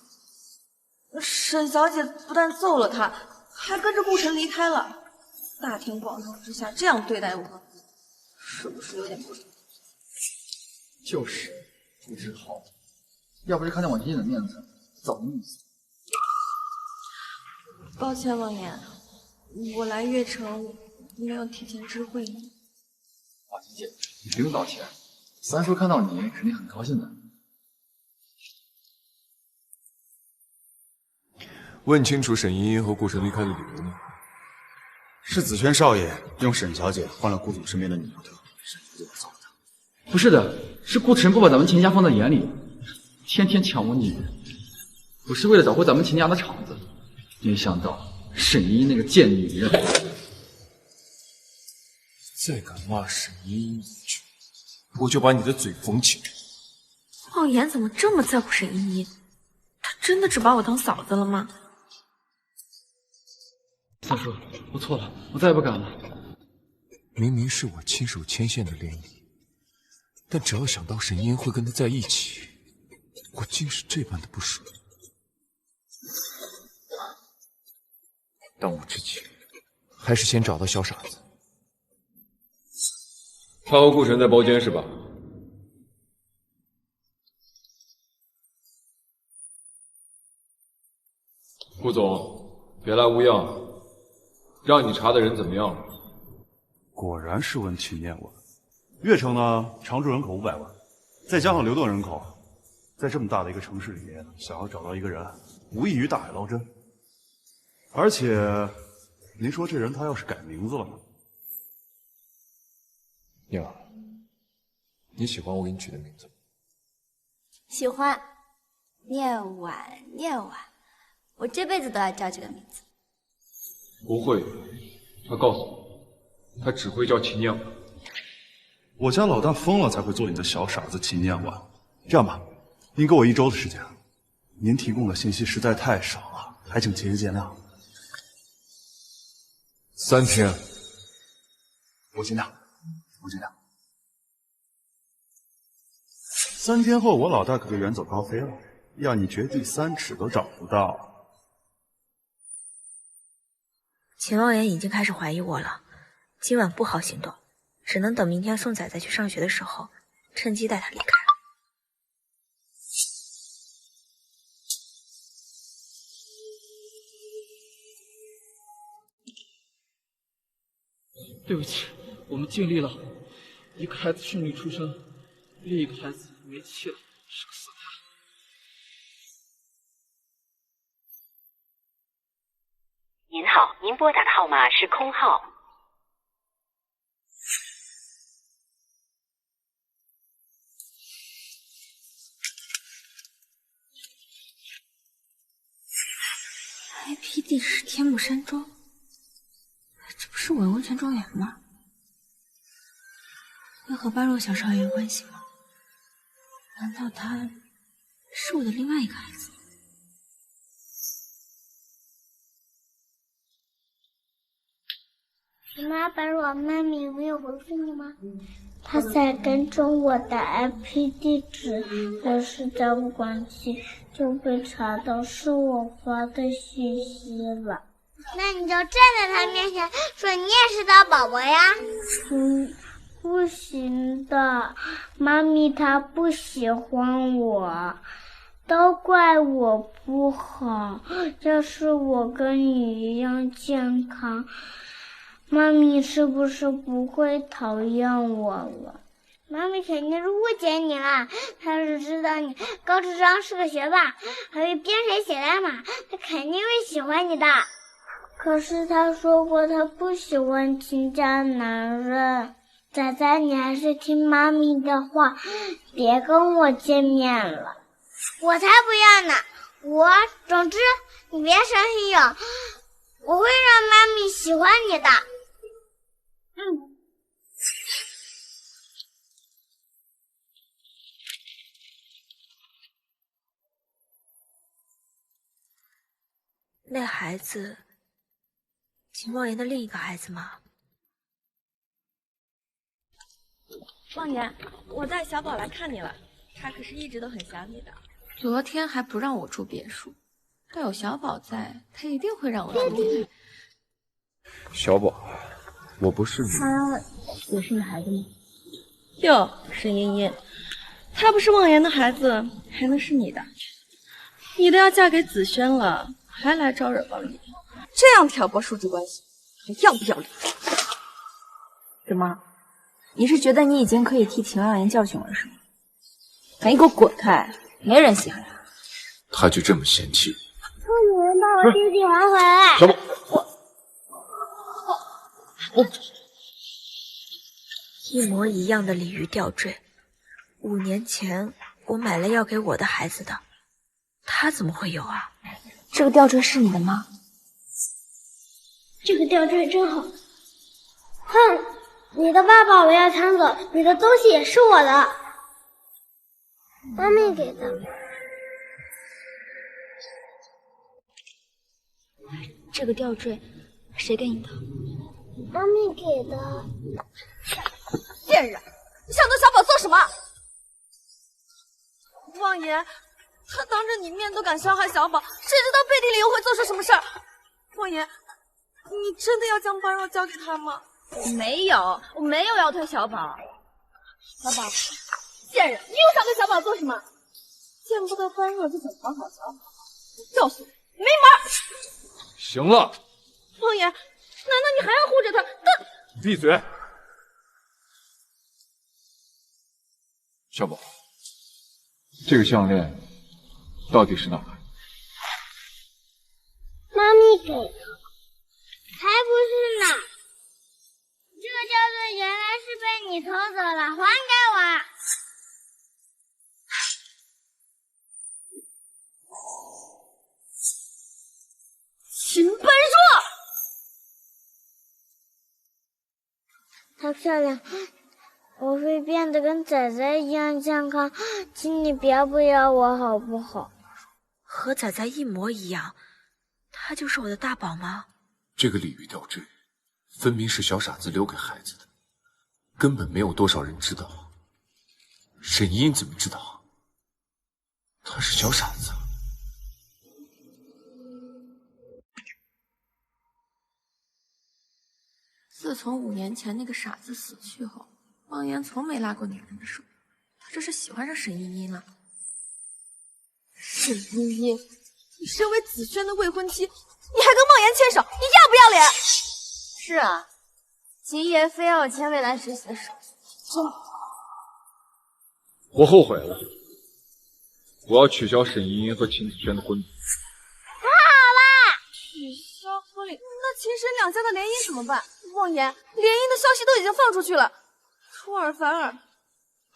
Speaker 4: 沈小姐不但揍了他，还跟着顾晨离开了，大庭广众之下这样对待我，是不是有点不妥？
Speaker 16: 就是，不知好，要不是看在我爷爷的面子，早弄死。
Speaker 4: 抱歉，望言，我来悦城没有提前知会你。
Speaker 16: 华姐姐，你不用道歉，三叔看到你肯定很高兴的。
Speaker 2: 问清楚沈依依和顾晨离开的理由呢？
Speaker 12: 是子轩少爷用沈小姐换了顾总身边的女模特，沈小姐才揍了他。
Speaker 16: 不是的，是顾晨不把咱们秦家放在眼里，天天抢我女人。我是为了找回咱们秦家的场子，没想到沈依依那个贱女人。
Speaker 2: 再敢骂沈依依一句，我就把你的嘴缝起来。
Speaker 4: 望言怎么这么在乎沈依依？他真的只把我当嫂子了吗？
Speaker 16: 三叔，我错了，我再也不敢了。
Speaker 2: 明明是我亲手牵线的联谊，但只要想到沈嫣会跟他在一起，我
Speaker 14: 竟是这般的不爽。当务之急，还是先找到小傻子。他和顾晨在包间是吧？顾总，别来无恙，让你查的人怎么样了？
Speaker 5: 果然是问秦念文。越城呢，常住人口500万，再加上流动人口，在这么大的一个城市里面，想要找到一个人，无异于大海捞针。而且，您说这人他要是改名字了呢？
Speaker 14: 念儿，你喜欢我给你取的名字吗？
Speaker 21: 喜欢，念婉，念婉，我这辈子都要叫这个名字。
Speaker 14: 不会，他告诉我，他只会叫秦念婉。
Speaker 5: 我家老大疯了才会做你的小傻子秦念婉。这样吧，您给我1周的时间，您提供的信息实在太少了，还请节约见谅。
Speaker 14: 3天，
Speaker 5: 我尽量，我尽量。3天后，我老大可就远走高飞了，要你掘地3尺都找不到。
Speaker 19: 秦望言已经开始怀疑我了，今晚不好行动，只能等明天宋仔再去上学的时候，趁机带他离开。
Speaker 16: 对不起，我们尽力了。一个孩子顺利出生，另一个孩子没气了，是个死胎。
Speaker 11: 您好，您拨打的号码是空号。
Speaker 19: IP 地址天目山庄，这不是文温泉庄园吗？要和般若小少爷有关系吗？难道他是我的另外一个孩子？
Speaker 10: 妈，般若妈咪没有回复你吗？他在跟踪我的 IP 地址，要是再不关机，就被查到是我发的信息了。那你就站在他面前说你也是他宝宝呀。不行的，妈咪她不喜欢我，都怪我不好。要是我跟你一样健康，妈咪是不是不会讨厌我了？妈咪肯定是误解你了，她要是知道你高智商是个学霸，还会编程写代码，她肯定会喜欢你的。可是她说过她不喜欢亲家男人。仔仔，你还是听妈咪的话，别跟我见面了。我才不要呢！总之你别伤心哟，我会让妈咪喜欢你的。
Speaker 19: 那孩子，秦望言的另一个孩子吗？
Speaker 4: 望言，我带小宝来看你了，他可是一直都很想你的。
Speaker 20: 昨天还不让我住别墅，但有小宝在，他一定会让我住进来。
Speaker 14: 小宝，我不是
Speaker 19: 他也是你孩子吗？
Speaker 4: 哟，沈茵茵，他不是望言的孩子，还能是你的？你都要嫁给子轩了，还来招惹望言，这样挑拨叔侄关系，还要不要脸？
Speaker 19: 怎么？你是觉得你已经可以替秦望言教训了是吗？赶紧给我滚开！没人稀罕他。
Speaker 14: 他就这么嫌弃我？
Speaker 10: 说有人把我弟弟还回来。
Speaker 14: 小宝，
Speaker 19: 一模一样的鲤鱼吊坠，5年前我买了要给我的孩子的，他怎么会有啊？这个吊坠是你的吗？
Speaker 10: 这个吊坠真好。哼，你的爸爸我要抢走，你的东西也是我的。妈咪给的。
Speaker 19: 这个吊坠谁给你的？
Speaker 10: 妈咪给的。
Speaker 4: 贱人，你想对小宝做什么？望言，他当着你面都敢伤害小宝，谁知道背地里又会做出什么事儿？凤爷，你真的要将般若交给他吗？
Speaker 6: 我没有要推小宝。小宝，贱人，你又想对小宝做什么？见不得般若就想讨好小宝，我告诉你，没门！
Speaker 2: 行了，
Speaker 6: 凤爷，难道你还要护着他？
Speaker 2: 你闭嘴！小宝，这个项链到底是哪来的？
Speaker 10: 妈咪给的，才不是呢！这个吊坠原来是被你偷走了，还给我！
Speaker 6: 秦般若，
Speaker 10: 她漂亮，我会变得跟仔仔一样健康，请你别不要我好不好？
Speaker 1: 和仔仔一模一样，他就是我的大宝吗？
Speaker 14: 这个鲤鱼吊坠，分明是小傻子留给孩子的，根本没有多少人知道。沈依依怎么知道？他是小傻子。
Speaker 20: 自从5年前那个傻子死去后，望言从没拉过女人的手，他这是喜欢上沈依依了。
Speaker 4: 沈依依，你身为子轩的未婚妻，你还跟望言牵手，你要不要脸？
Speaker 21: 是啊，秦爷非要我牵未来侄媳的手，真的。
Speaker 2: 我后悔了，我要取消沈依依和秦子轩的婚礼。
Speaker 10: 不好了！
Speaker 4: 取消婚礼，那秦沈两家的联姻怎么办？望言，联姻的消息都已经放出去了，出尔反尔，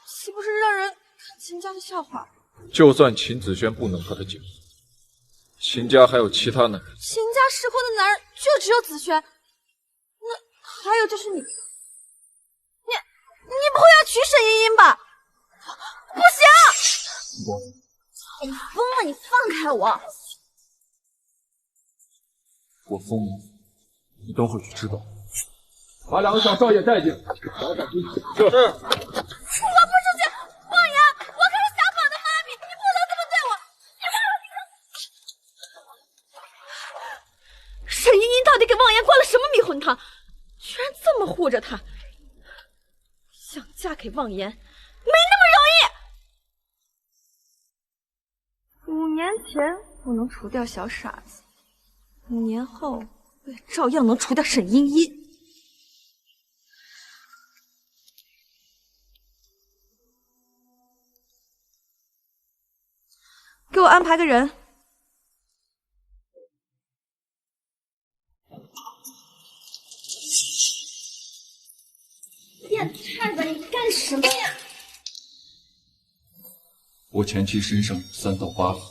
Speaker 4: 岂不是让人看秦家的笑话？
Speaker 2: 就算秦子轩不能和他结婚，秦家还有其他男人。
Speaker 4: 秦家适婚的男人就只有子轩，那还有就是你，你不会要娶沈依依吧？不行！
Speaker 6: 你疯了！你放开我！
Speaker 2: 我疯了，你等会儿就知道。把2个小少爷带进，小闪军。是。
Speaker 4: 我不出去！望言，我可是小宝的妈咪，你不能这么对我！沈依依到底给望言灌了什么迷魂汤，居然这么护着他？想嫁给望言，没那么容易。5年前我能除掉小傻子，5年后我也照样能除掉沈依依。给我安排个人。
Speaker 6: 变态吧，你干什么呀？
Speaker 2: 我前妻身上有3道疤痕，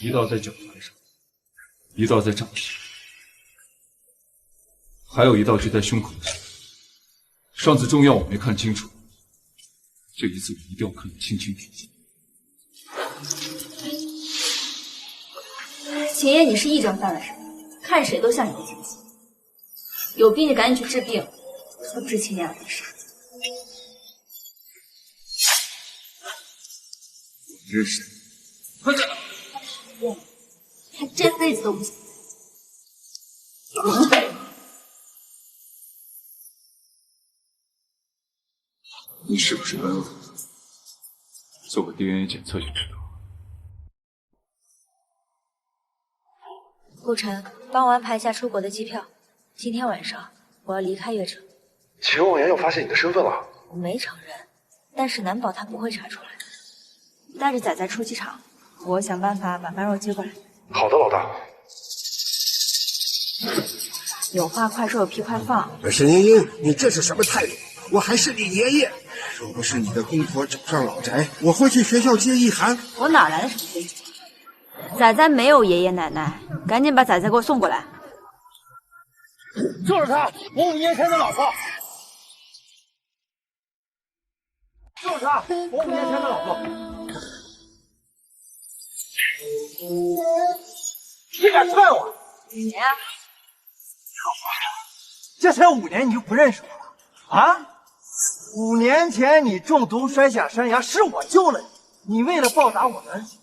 Speaker 2: 一道在脚踝上，一道在掌心，还有一道就在胸口上。上次中药我没看清楚，这一次我一定要看得清清楚楚。
Speaker 6: 秦爷，你是癔症犯了什么？看谁都像你的亲戚。有病就赶紧去治病，不知情那样的傻子。
Speaker 2: 我认识他。
Speaker 6: 他这辈子都不想。
Speaker 2: 你是不是般若？做个 DNA 检测就知道。
Speaker 19: 顾晨，帮我安排一下出国的机票。今天晚上我要离开悦城。
Speaker 5: 秦望言又发现你的身份了。
Speaker 19: 我没承认，但是难保他不会查出来。带着仔仔出机场，我想办法把般若接过来。
Speaker 5: 好的，老大。
Speaker 19: 有话快说，有屁快放。
Speaker 15: 沈莹莹，你这是什么态度？我还是你爷爷。若不是你的公婆找上老宅，我会去学校接一涵。
Speaker 19: 我哪来的什么公婆？仔仔没有爷爷奶奶，赶紧把仔仔给我送过来。
Speaker 15: 就是他，我5年前的老婆。就是他，我5年前的老婆。你敢踹我
Speaker 19: 你
Speaker 15: 啊！这才5年你就不认识我了啊？5年前你中毒摔下山崖，是我救了你。你为了报答我的恩情，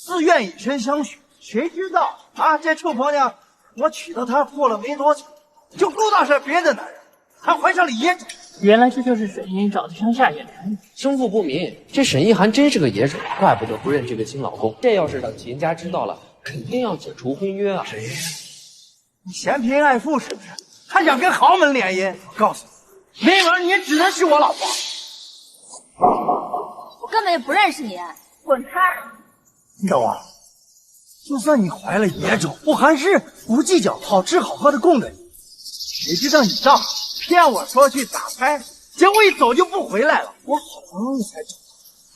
Speaker 17: 自愿以身相许。谁知道啊，这臭婆娘，我娶了她过了没多久，就勾搭上别的男人，还怀上了野种。
Speaker 8: 原来这就是沈英找的乡下野男人。
Speaker 18: 生父不明，这沈一涵真是个野种，怪不得不认这个新老公。这要是让秦家知道了，肯定要解除婚约啊！
Speaker 17: 沈一，你嫌贫爱富是不是？还想跟豪门联姻？我告诉你，明儿你也只能是我老婆。
Speaker 21: 我根本就不认识你，滚开！
Speaker 17: 小王，就算你怀了野种，我还是不计较好吃好喝的供着你。谁知道你丈夫骗我说去打胎，结果一走就不回来了，我好不容易才走。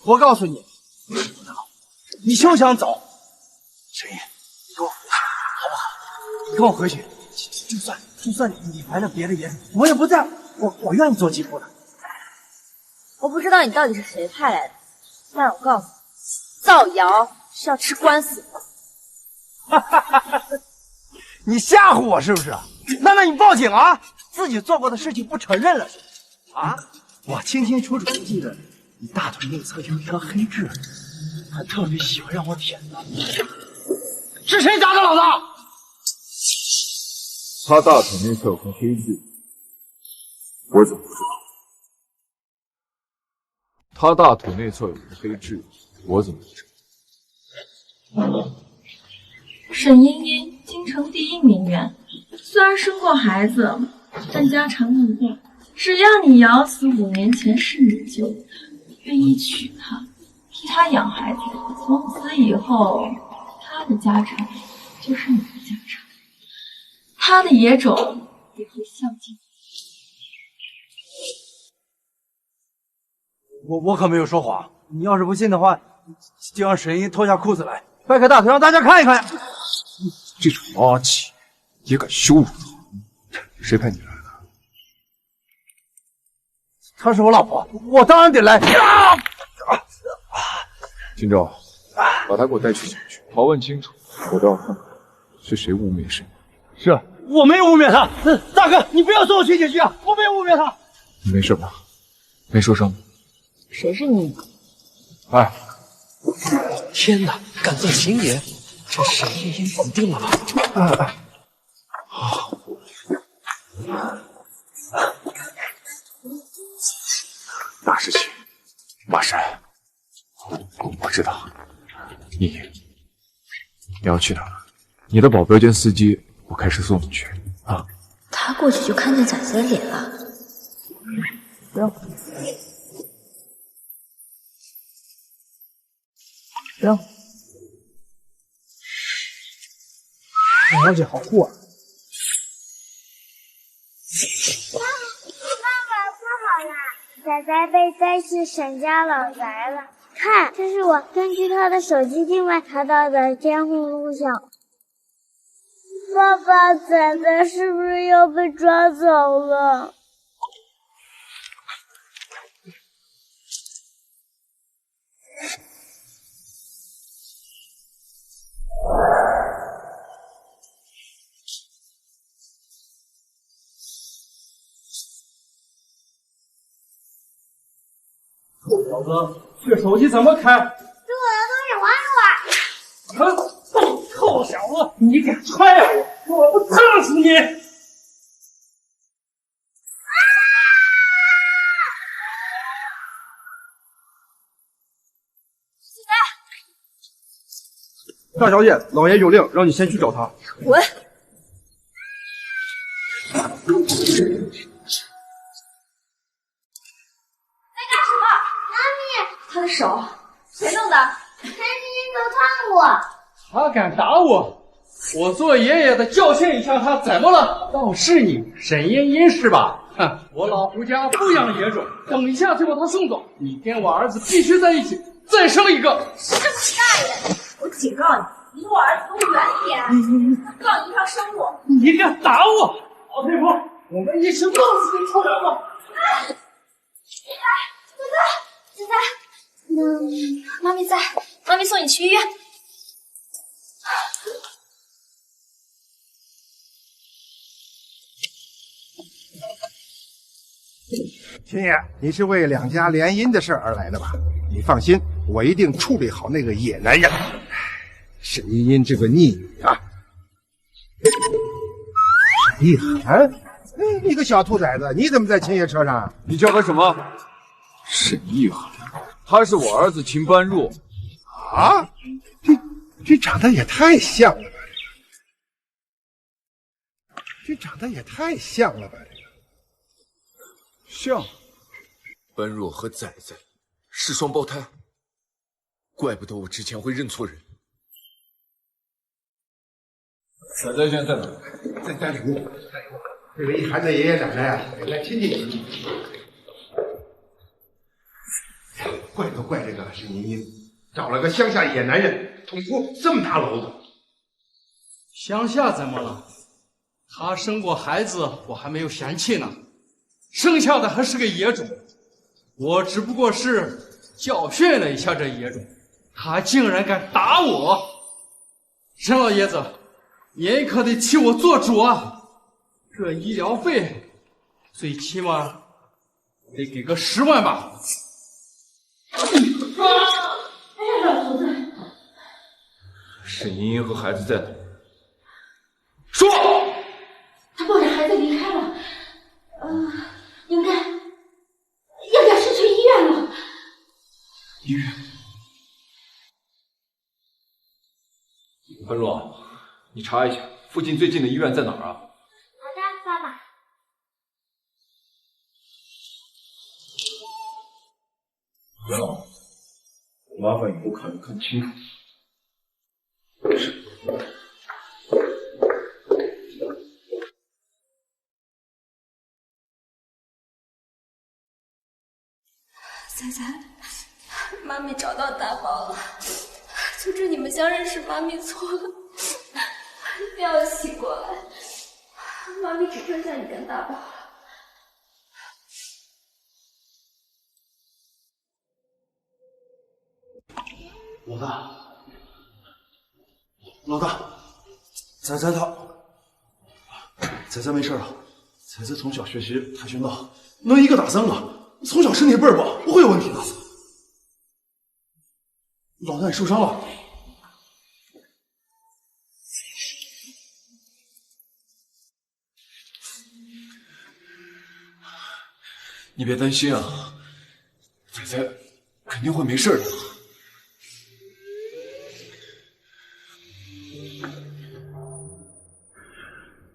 Speaker 17: 我告诉你，你休想走。沈烨，你给我回去好不好？你跟我回去，就算你怀了别的野种，我也不在乎，我愿意做继父的。
Speaker 21: 我不知道你到底是谁派来的，但我告诉你，造谣是要吃官司的。
Speaker 17: 你吓唬我是不是？那你报警啊！自己做过的事情不承认了是不是？啊！我清清楚楚地记得你大腿内侧有一条黑痣，还特别喜欢让我舔的。是谁打的老大？
Speaker 2: 他大腿内侧有颗黑痣，我怎么不知道？他大腿内侧有个黑痣，我怎么不知道？
Speaker 4: 沈茵茵，京城第1名媛，虽然生过孩子，但家常便饭，只要你咬死5年前是你救的他，愿意娶她，替她养孩子，从此以后，他的家产就是你的家产，他的野种也会孝敬你。
Speaker 17: 我可没有说谎，你要是不信的话，就让沈一脱下裤子来，掰开大腿让大家看一看呀！
Speaker 2: 这种垃圾也敢羞辱他？谁派你来的？
Speaker 17: 她是我老婆，我当然得来。
Speaker 2: 金州，把他给我带去警局，拷问清楚，我都要看看是谁污蔑谁。
Speaker 17: 是我没有污蔑他，大哥，你不要送我去警局啊！我没有污蔑他。
Speaker 2: 你没事吧？没受伤吧？
Speaker 21: 谁是你？
Speaker 2: 哎，
Speaker 18: 天哪，敢做秦爷，这沈茵茵死定了吧？
Speaker 2: 大事情，马山，我知道，你要去哪儿？你的保镖兼司机，我开车送你去啊。
Speaker 21: 他过去就看见崽子的脸了，不用。不用。
Speaker 17: 沈小姐好酷啊！
Speaker 10: 爸爸不好啦，仔仔被带去沈家老宅了。看，这是我根据他的手机定位查到的监控录像。爸爸，仔仔是不是要被抓走了？
Speaker 17: 臭小子，这手机怎么开？
Speaker 10: 是我的东西，还我！
Speaker 17: 臭小子，你敢踹我，我不炸死你！大小姐，老爷有令，让你先去找他。
Speaker 21: 滚！
Speaker 4: 他的手谁弄的？
Speaker 10: 陈琳都烫我。
Speaker 17: 他敢打我，我做爷爷的教训一下他，怎么了？倒是你，沈茵茵是吧？哼，我老胡家不养野种，等一下就把他送走。你跟我儿子必须在一起，再生一个。
Speaker 21: 生你大爷！我警告你，离我儿子给我远一点，他告你一条生路。
Speaker 17: 你敢打我，老太婆，我们一起弄死你臭婊子！
Speaker 21: 仔仔，妈咪在，妈咪送你去医院。
Speaker 3: 秦爷，你是为两家联姻的事而来的吧？你放心，我一定处理好那个野男人。
Speaker 15: 沈茵茵这个逆女啊！沈一涵，你个小兔崽子，你怎么在秦爷车上？
Speaker 2: 你叫他什么？沈一涵，他是我儿子秦般若。
Speaker 15: 啊，这长得也太像了吧！这长得也太像了吧！
Speaker 2: 像。般若和仔仔是双胞胎，怪不得我之前会认错人。仔仔现在在哪？
Speaker 15: 在家里屋。这个一涵的爷爷奶奶啊，来亲戚们。怪都怪这个沈茵茵，找了个乡下野男人，捅出这么大篓子。
Speaker 17: 乡下怎么了？他生过孩子，我还没有嫌弃呢。生下的还是个野种，我只不过是教训了一下这野种，他竟然敢打我！沈老爷子，您可得替我做主啊！这医疗费，最起码得给个10万吧。
Speaker 2: 沈茵茵和孩子在哪？
Speaker 6: 说，他抱着孩子离开了，应该是去医院了。
Speaker 2: 医院？般若，你查一下附近最近的医院在哪儿啊？
Speaker 10: 好的，爸爸。
Speaker 2: 不要，麻烦以后看得更清楚。是。
Speaker 20: 仔仔，妈咪找到大宝了，求求你们相认是妈咪错了，不要奇怪，妈咪只剩下你跟大宝了。
Speaker 5: 老大，仔仔没事了。仔仔从小学习跆拳道，能1个打3个，从小身体倍儿棒，不会有问题的。老大，你受伤了？
Speaker 2: 你别担心啊，仔仔肯定会没事的。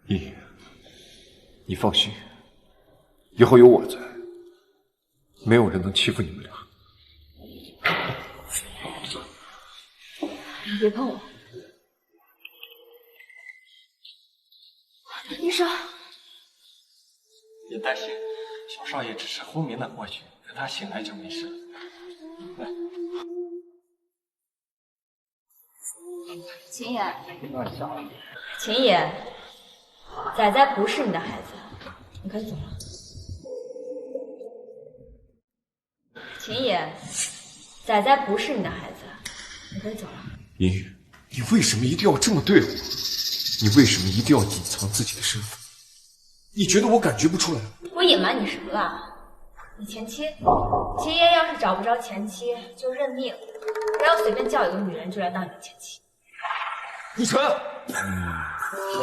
Speaker 2: 依，你放心，以后有我在，没有人能欺负你们俩。
Speaker 6: 你别碰我，医生。
Speaker 7: 别担心，小少爷只是昏迷了过去，等他醒来就没事了。来，
Speaker 6: 秦野，秦野，仔仔不是你的孩子，你可以走了。秦野，仔仔不是你的孩子，你可以走了。
Speaker 2: 依，你为什么一定要这么对我？你为什么一定要隐藏自己的身份？你觉得我感觉不出来？
Speaker 6: 我隐瞒你什么了？你前妻，秦爷要是找不着前妻，就认命，不要随便叫一个女人就来当你的前妻。
Speaker 2: 顾晨，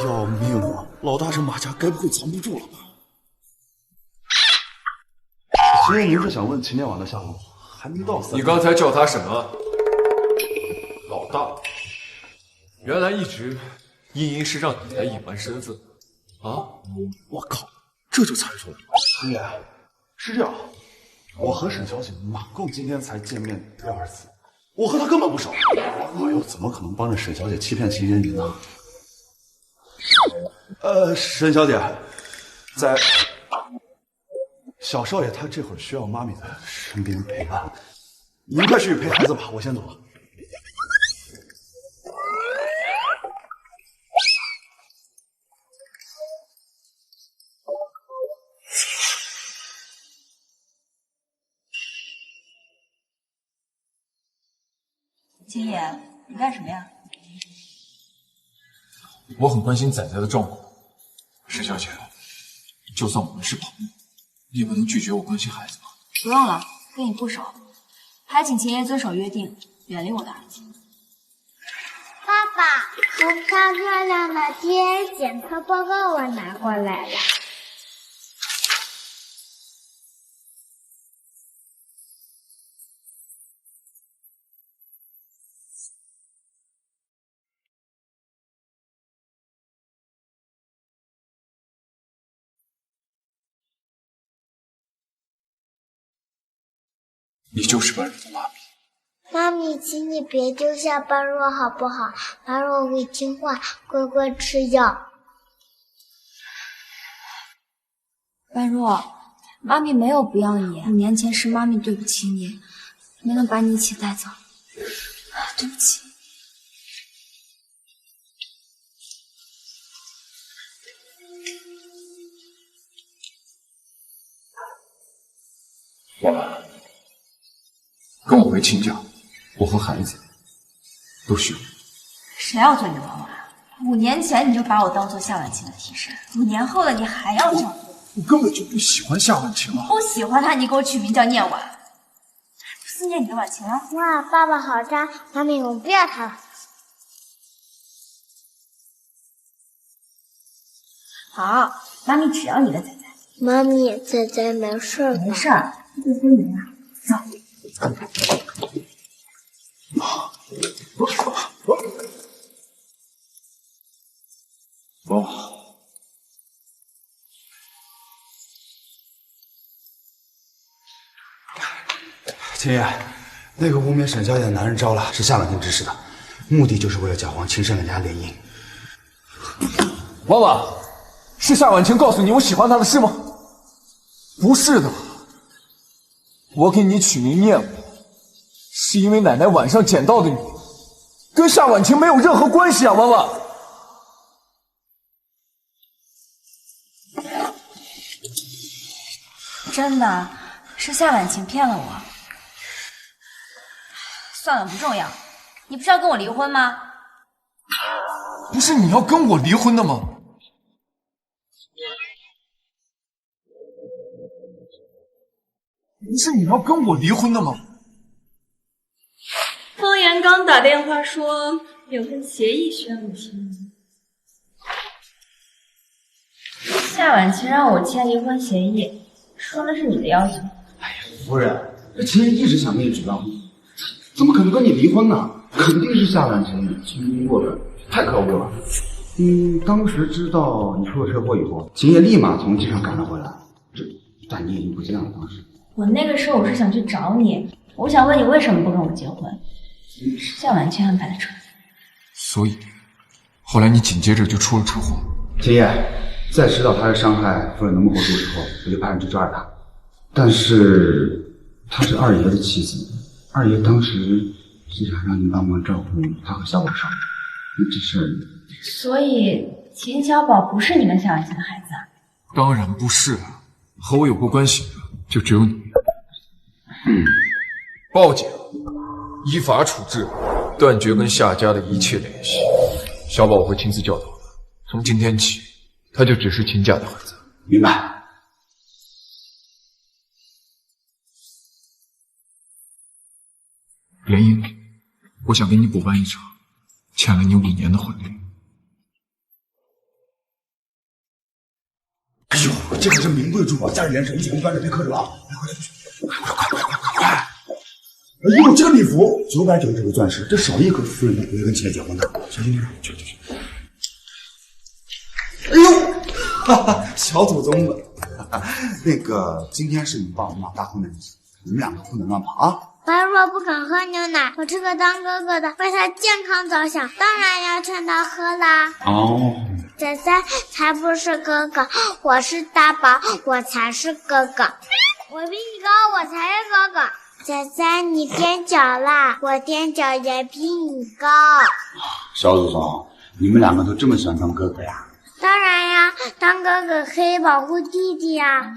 Speaker 5: 要命啊！老大这马甲该不会藏不住了吧？秦爷，您是想问秦天王的下落？还没到3。
Speaker 2: 你刚才叫他什么？老大。原来一直茵茵是让你来隐瞒身份啊！
Speaker 5: 我靠，这就猜出来了。秦爷，是这样，我和沈小姐马共今天才见面1、2次，我和她根本不熟，我又怎么可能帮着沈小姐欺骗秦嫣云呢？沈小姐，在小少爷他这会儿需要妈咪的身边陪伴，您快去陪孩子吧，我先走了。
Speaker 19: 秦野，你干什么呀？
Speaker 2: 我很关心仔仔的状况。沈小姐，就算我们是朋友，你也不能拒绝我关心孩子吧？
Speaker 19: 不用了，跟你不熟，还请秦爷遵守约定，远离我的儿子。
Speaker 10: 爸爸，我漂漂亮的 DNA 检测报告我拿过来了。
Speaker 2: 你就是般若的妈咪。
Speaker 10: 妈咪，请你别丢下般若好不好？般若会听话，乖乖吃药。
Speaker 19: 般若，妈咪没有不要你，5年前是妈咪对不起你，没能把你一起带走，对不起。
Speaker 2: 娃娃，跟我回亲家，我和孩子都需要。
Speaker 19: 谁要做你的娃娃？5年前你就把我当做夏婉晴的替身，5年后了你还要这样？
Speaker 2: 我根本就不喜欢夏婉晴啊！
Speaker 19: 不喜欢她，你给我取名叫念婉，不思念你的婉晴啊！
Speaker 10: 哇，爸爸好渣！妈咪，我不要他了。
Speaker 19: 好，妈咪只要你的仔仔。
Speaker 10: 妈咪，仔仔没事吧？
Speaker 19: 没事儿，不分人啊。走。
Speaker 2: 哦，
Speaker 12: 秦爷，那个污蔑沈小姐的男人招了，是夏婉晴指使的，目的就是为了搅黄秦盛两家联姻。
Speaker 2: 娃娃，是夏婉晴告诉你我喜欢她的事吗？不是的，我给你取名念婉，是因为奶奶晚上捡到的你，跟夏婉晴没有任何关系啊，娃娃。
Speaker 19: 真的是夏婉晴骗了我。算了，不重要。你不是要跟我离婚吗？
Speaker 2: 不是你要跟我离婚的吗？不是你要跟我离婚的吗？
Speaker 6: 方言刚打电话说有份协议需要你签。
Speaker 19: 夏婉晴让我签离婚协议，说的是你的要求。
Speaker 12: 夫人，这秦爷一直想跟你举办婚礼，怎么可能跟你离婚呢？肯定是夏婉晴亲经过的，太可恶了。当时知道你出了车祸以后，秦爷立马从机场赶了回来，但你已经不见了。当时
Speaker 19: 我那个时候我是想去找你，我想问你为什么不跟我结婚，是夏婉晴安排的车。
Speaker 2: 所以后来你紧接着就出了车祸。
Speaker 12: 秦爷，在知道他是伤害夫人的幕后主使后，我就派人去抓他。但是她是二爷的妻子，二爷当时是想让你帮忙照顾他和小宝少爷，这事儿。
Speaker 19: 所以秦小宝不是你跟夏婉晴的孩子啊？
Speaker 2: 当然不是啊，和我有过关系的就只有你。报警，依法处置，断绝跟夏家的一切联系。小宝我会亲自教导的，从今天起，他就只是秦家的孩子。
Speaker 12: 明白。
Speaker 2: 联姻，我想给你补办一场欠了你5年的婚礼。
Speaker 12: 哎呦，这可是名贵珠宝，家里人手一起跟端着别磕着啊！快！哎呦，这个礼服999个钻石，这少一颗夫人都不会跟秦爷结婚的。小心点，去。哎呦，哈哈，小祖宗的。那个，今天是你爸我妈大婚的日子，你们两个不能乱跑啊！
Speaker 10: 般若不肯喝牛奶，我这个当哥哥的为他健康着想，当然要劝他喝啦。
Speaker 12: 哦，
Speaker 10: 仔仔才不是哥哥，我是大宝，我才是哥哥。我比你高，我才是哥哥。仔仔，你踮脚啦，我踮脚也比你高。
Speaker 12: 小祖宗，你们两个都这么喜欢当哥哥呀？
Speaker 10: 当然呀，当哥哥可以保护弟弟呀。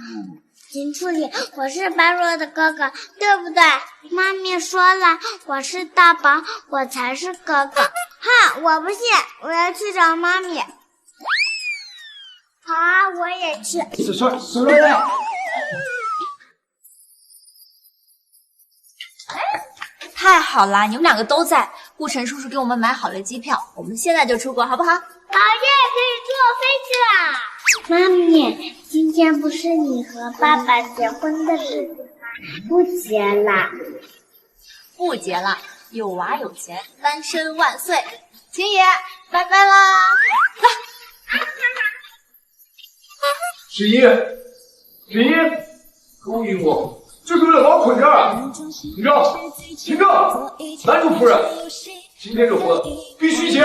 Speaker 10: 秦处理，我是般若的哥哥，对不对？妈咪说了，我是大宝，我才是哥哥。哼，我不信，我要去找妈咪。好啊，我也去。
Speaker 12: 小瑞呀！
Speaker 19: 太好啦，你们两个都在，
Speaker 21: 顾晨叔叔给我们买好了机票，我们现在就出国，好不好？
Speaker 10: 好耶，可以坐飞机啦！妈咪，今天不是你和爸爸结婚的日子吗？不结啦。
Speaker 21: 不结了，有娃有钱，单身万岁！秦爷，拜拜啦！
Speaker 2: 十一，勾引我，就是为了把我捆这儿。秦正，拦住夫人！今天这婚必须结。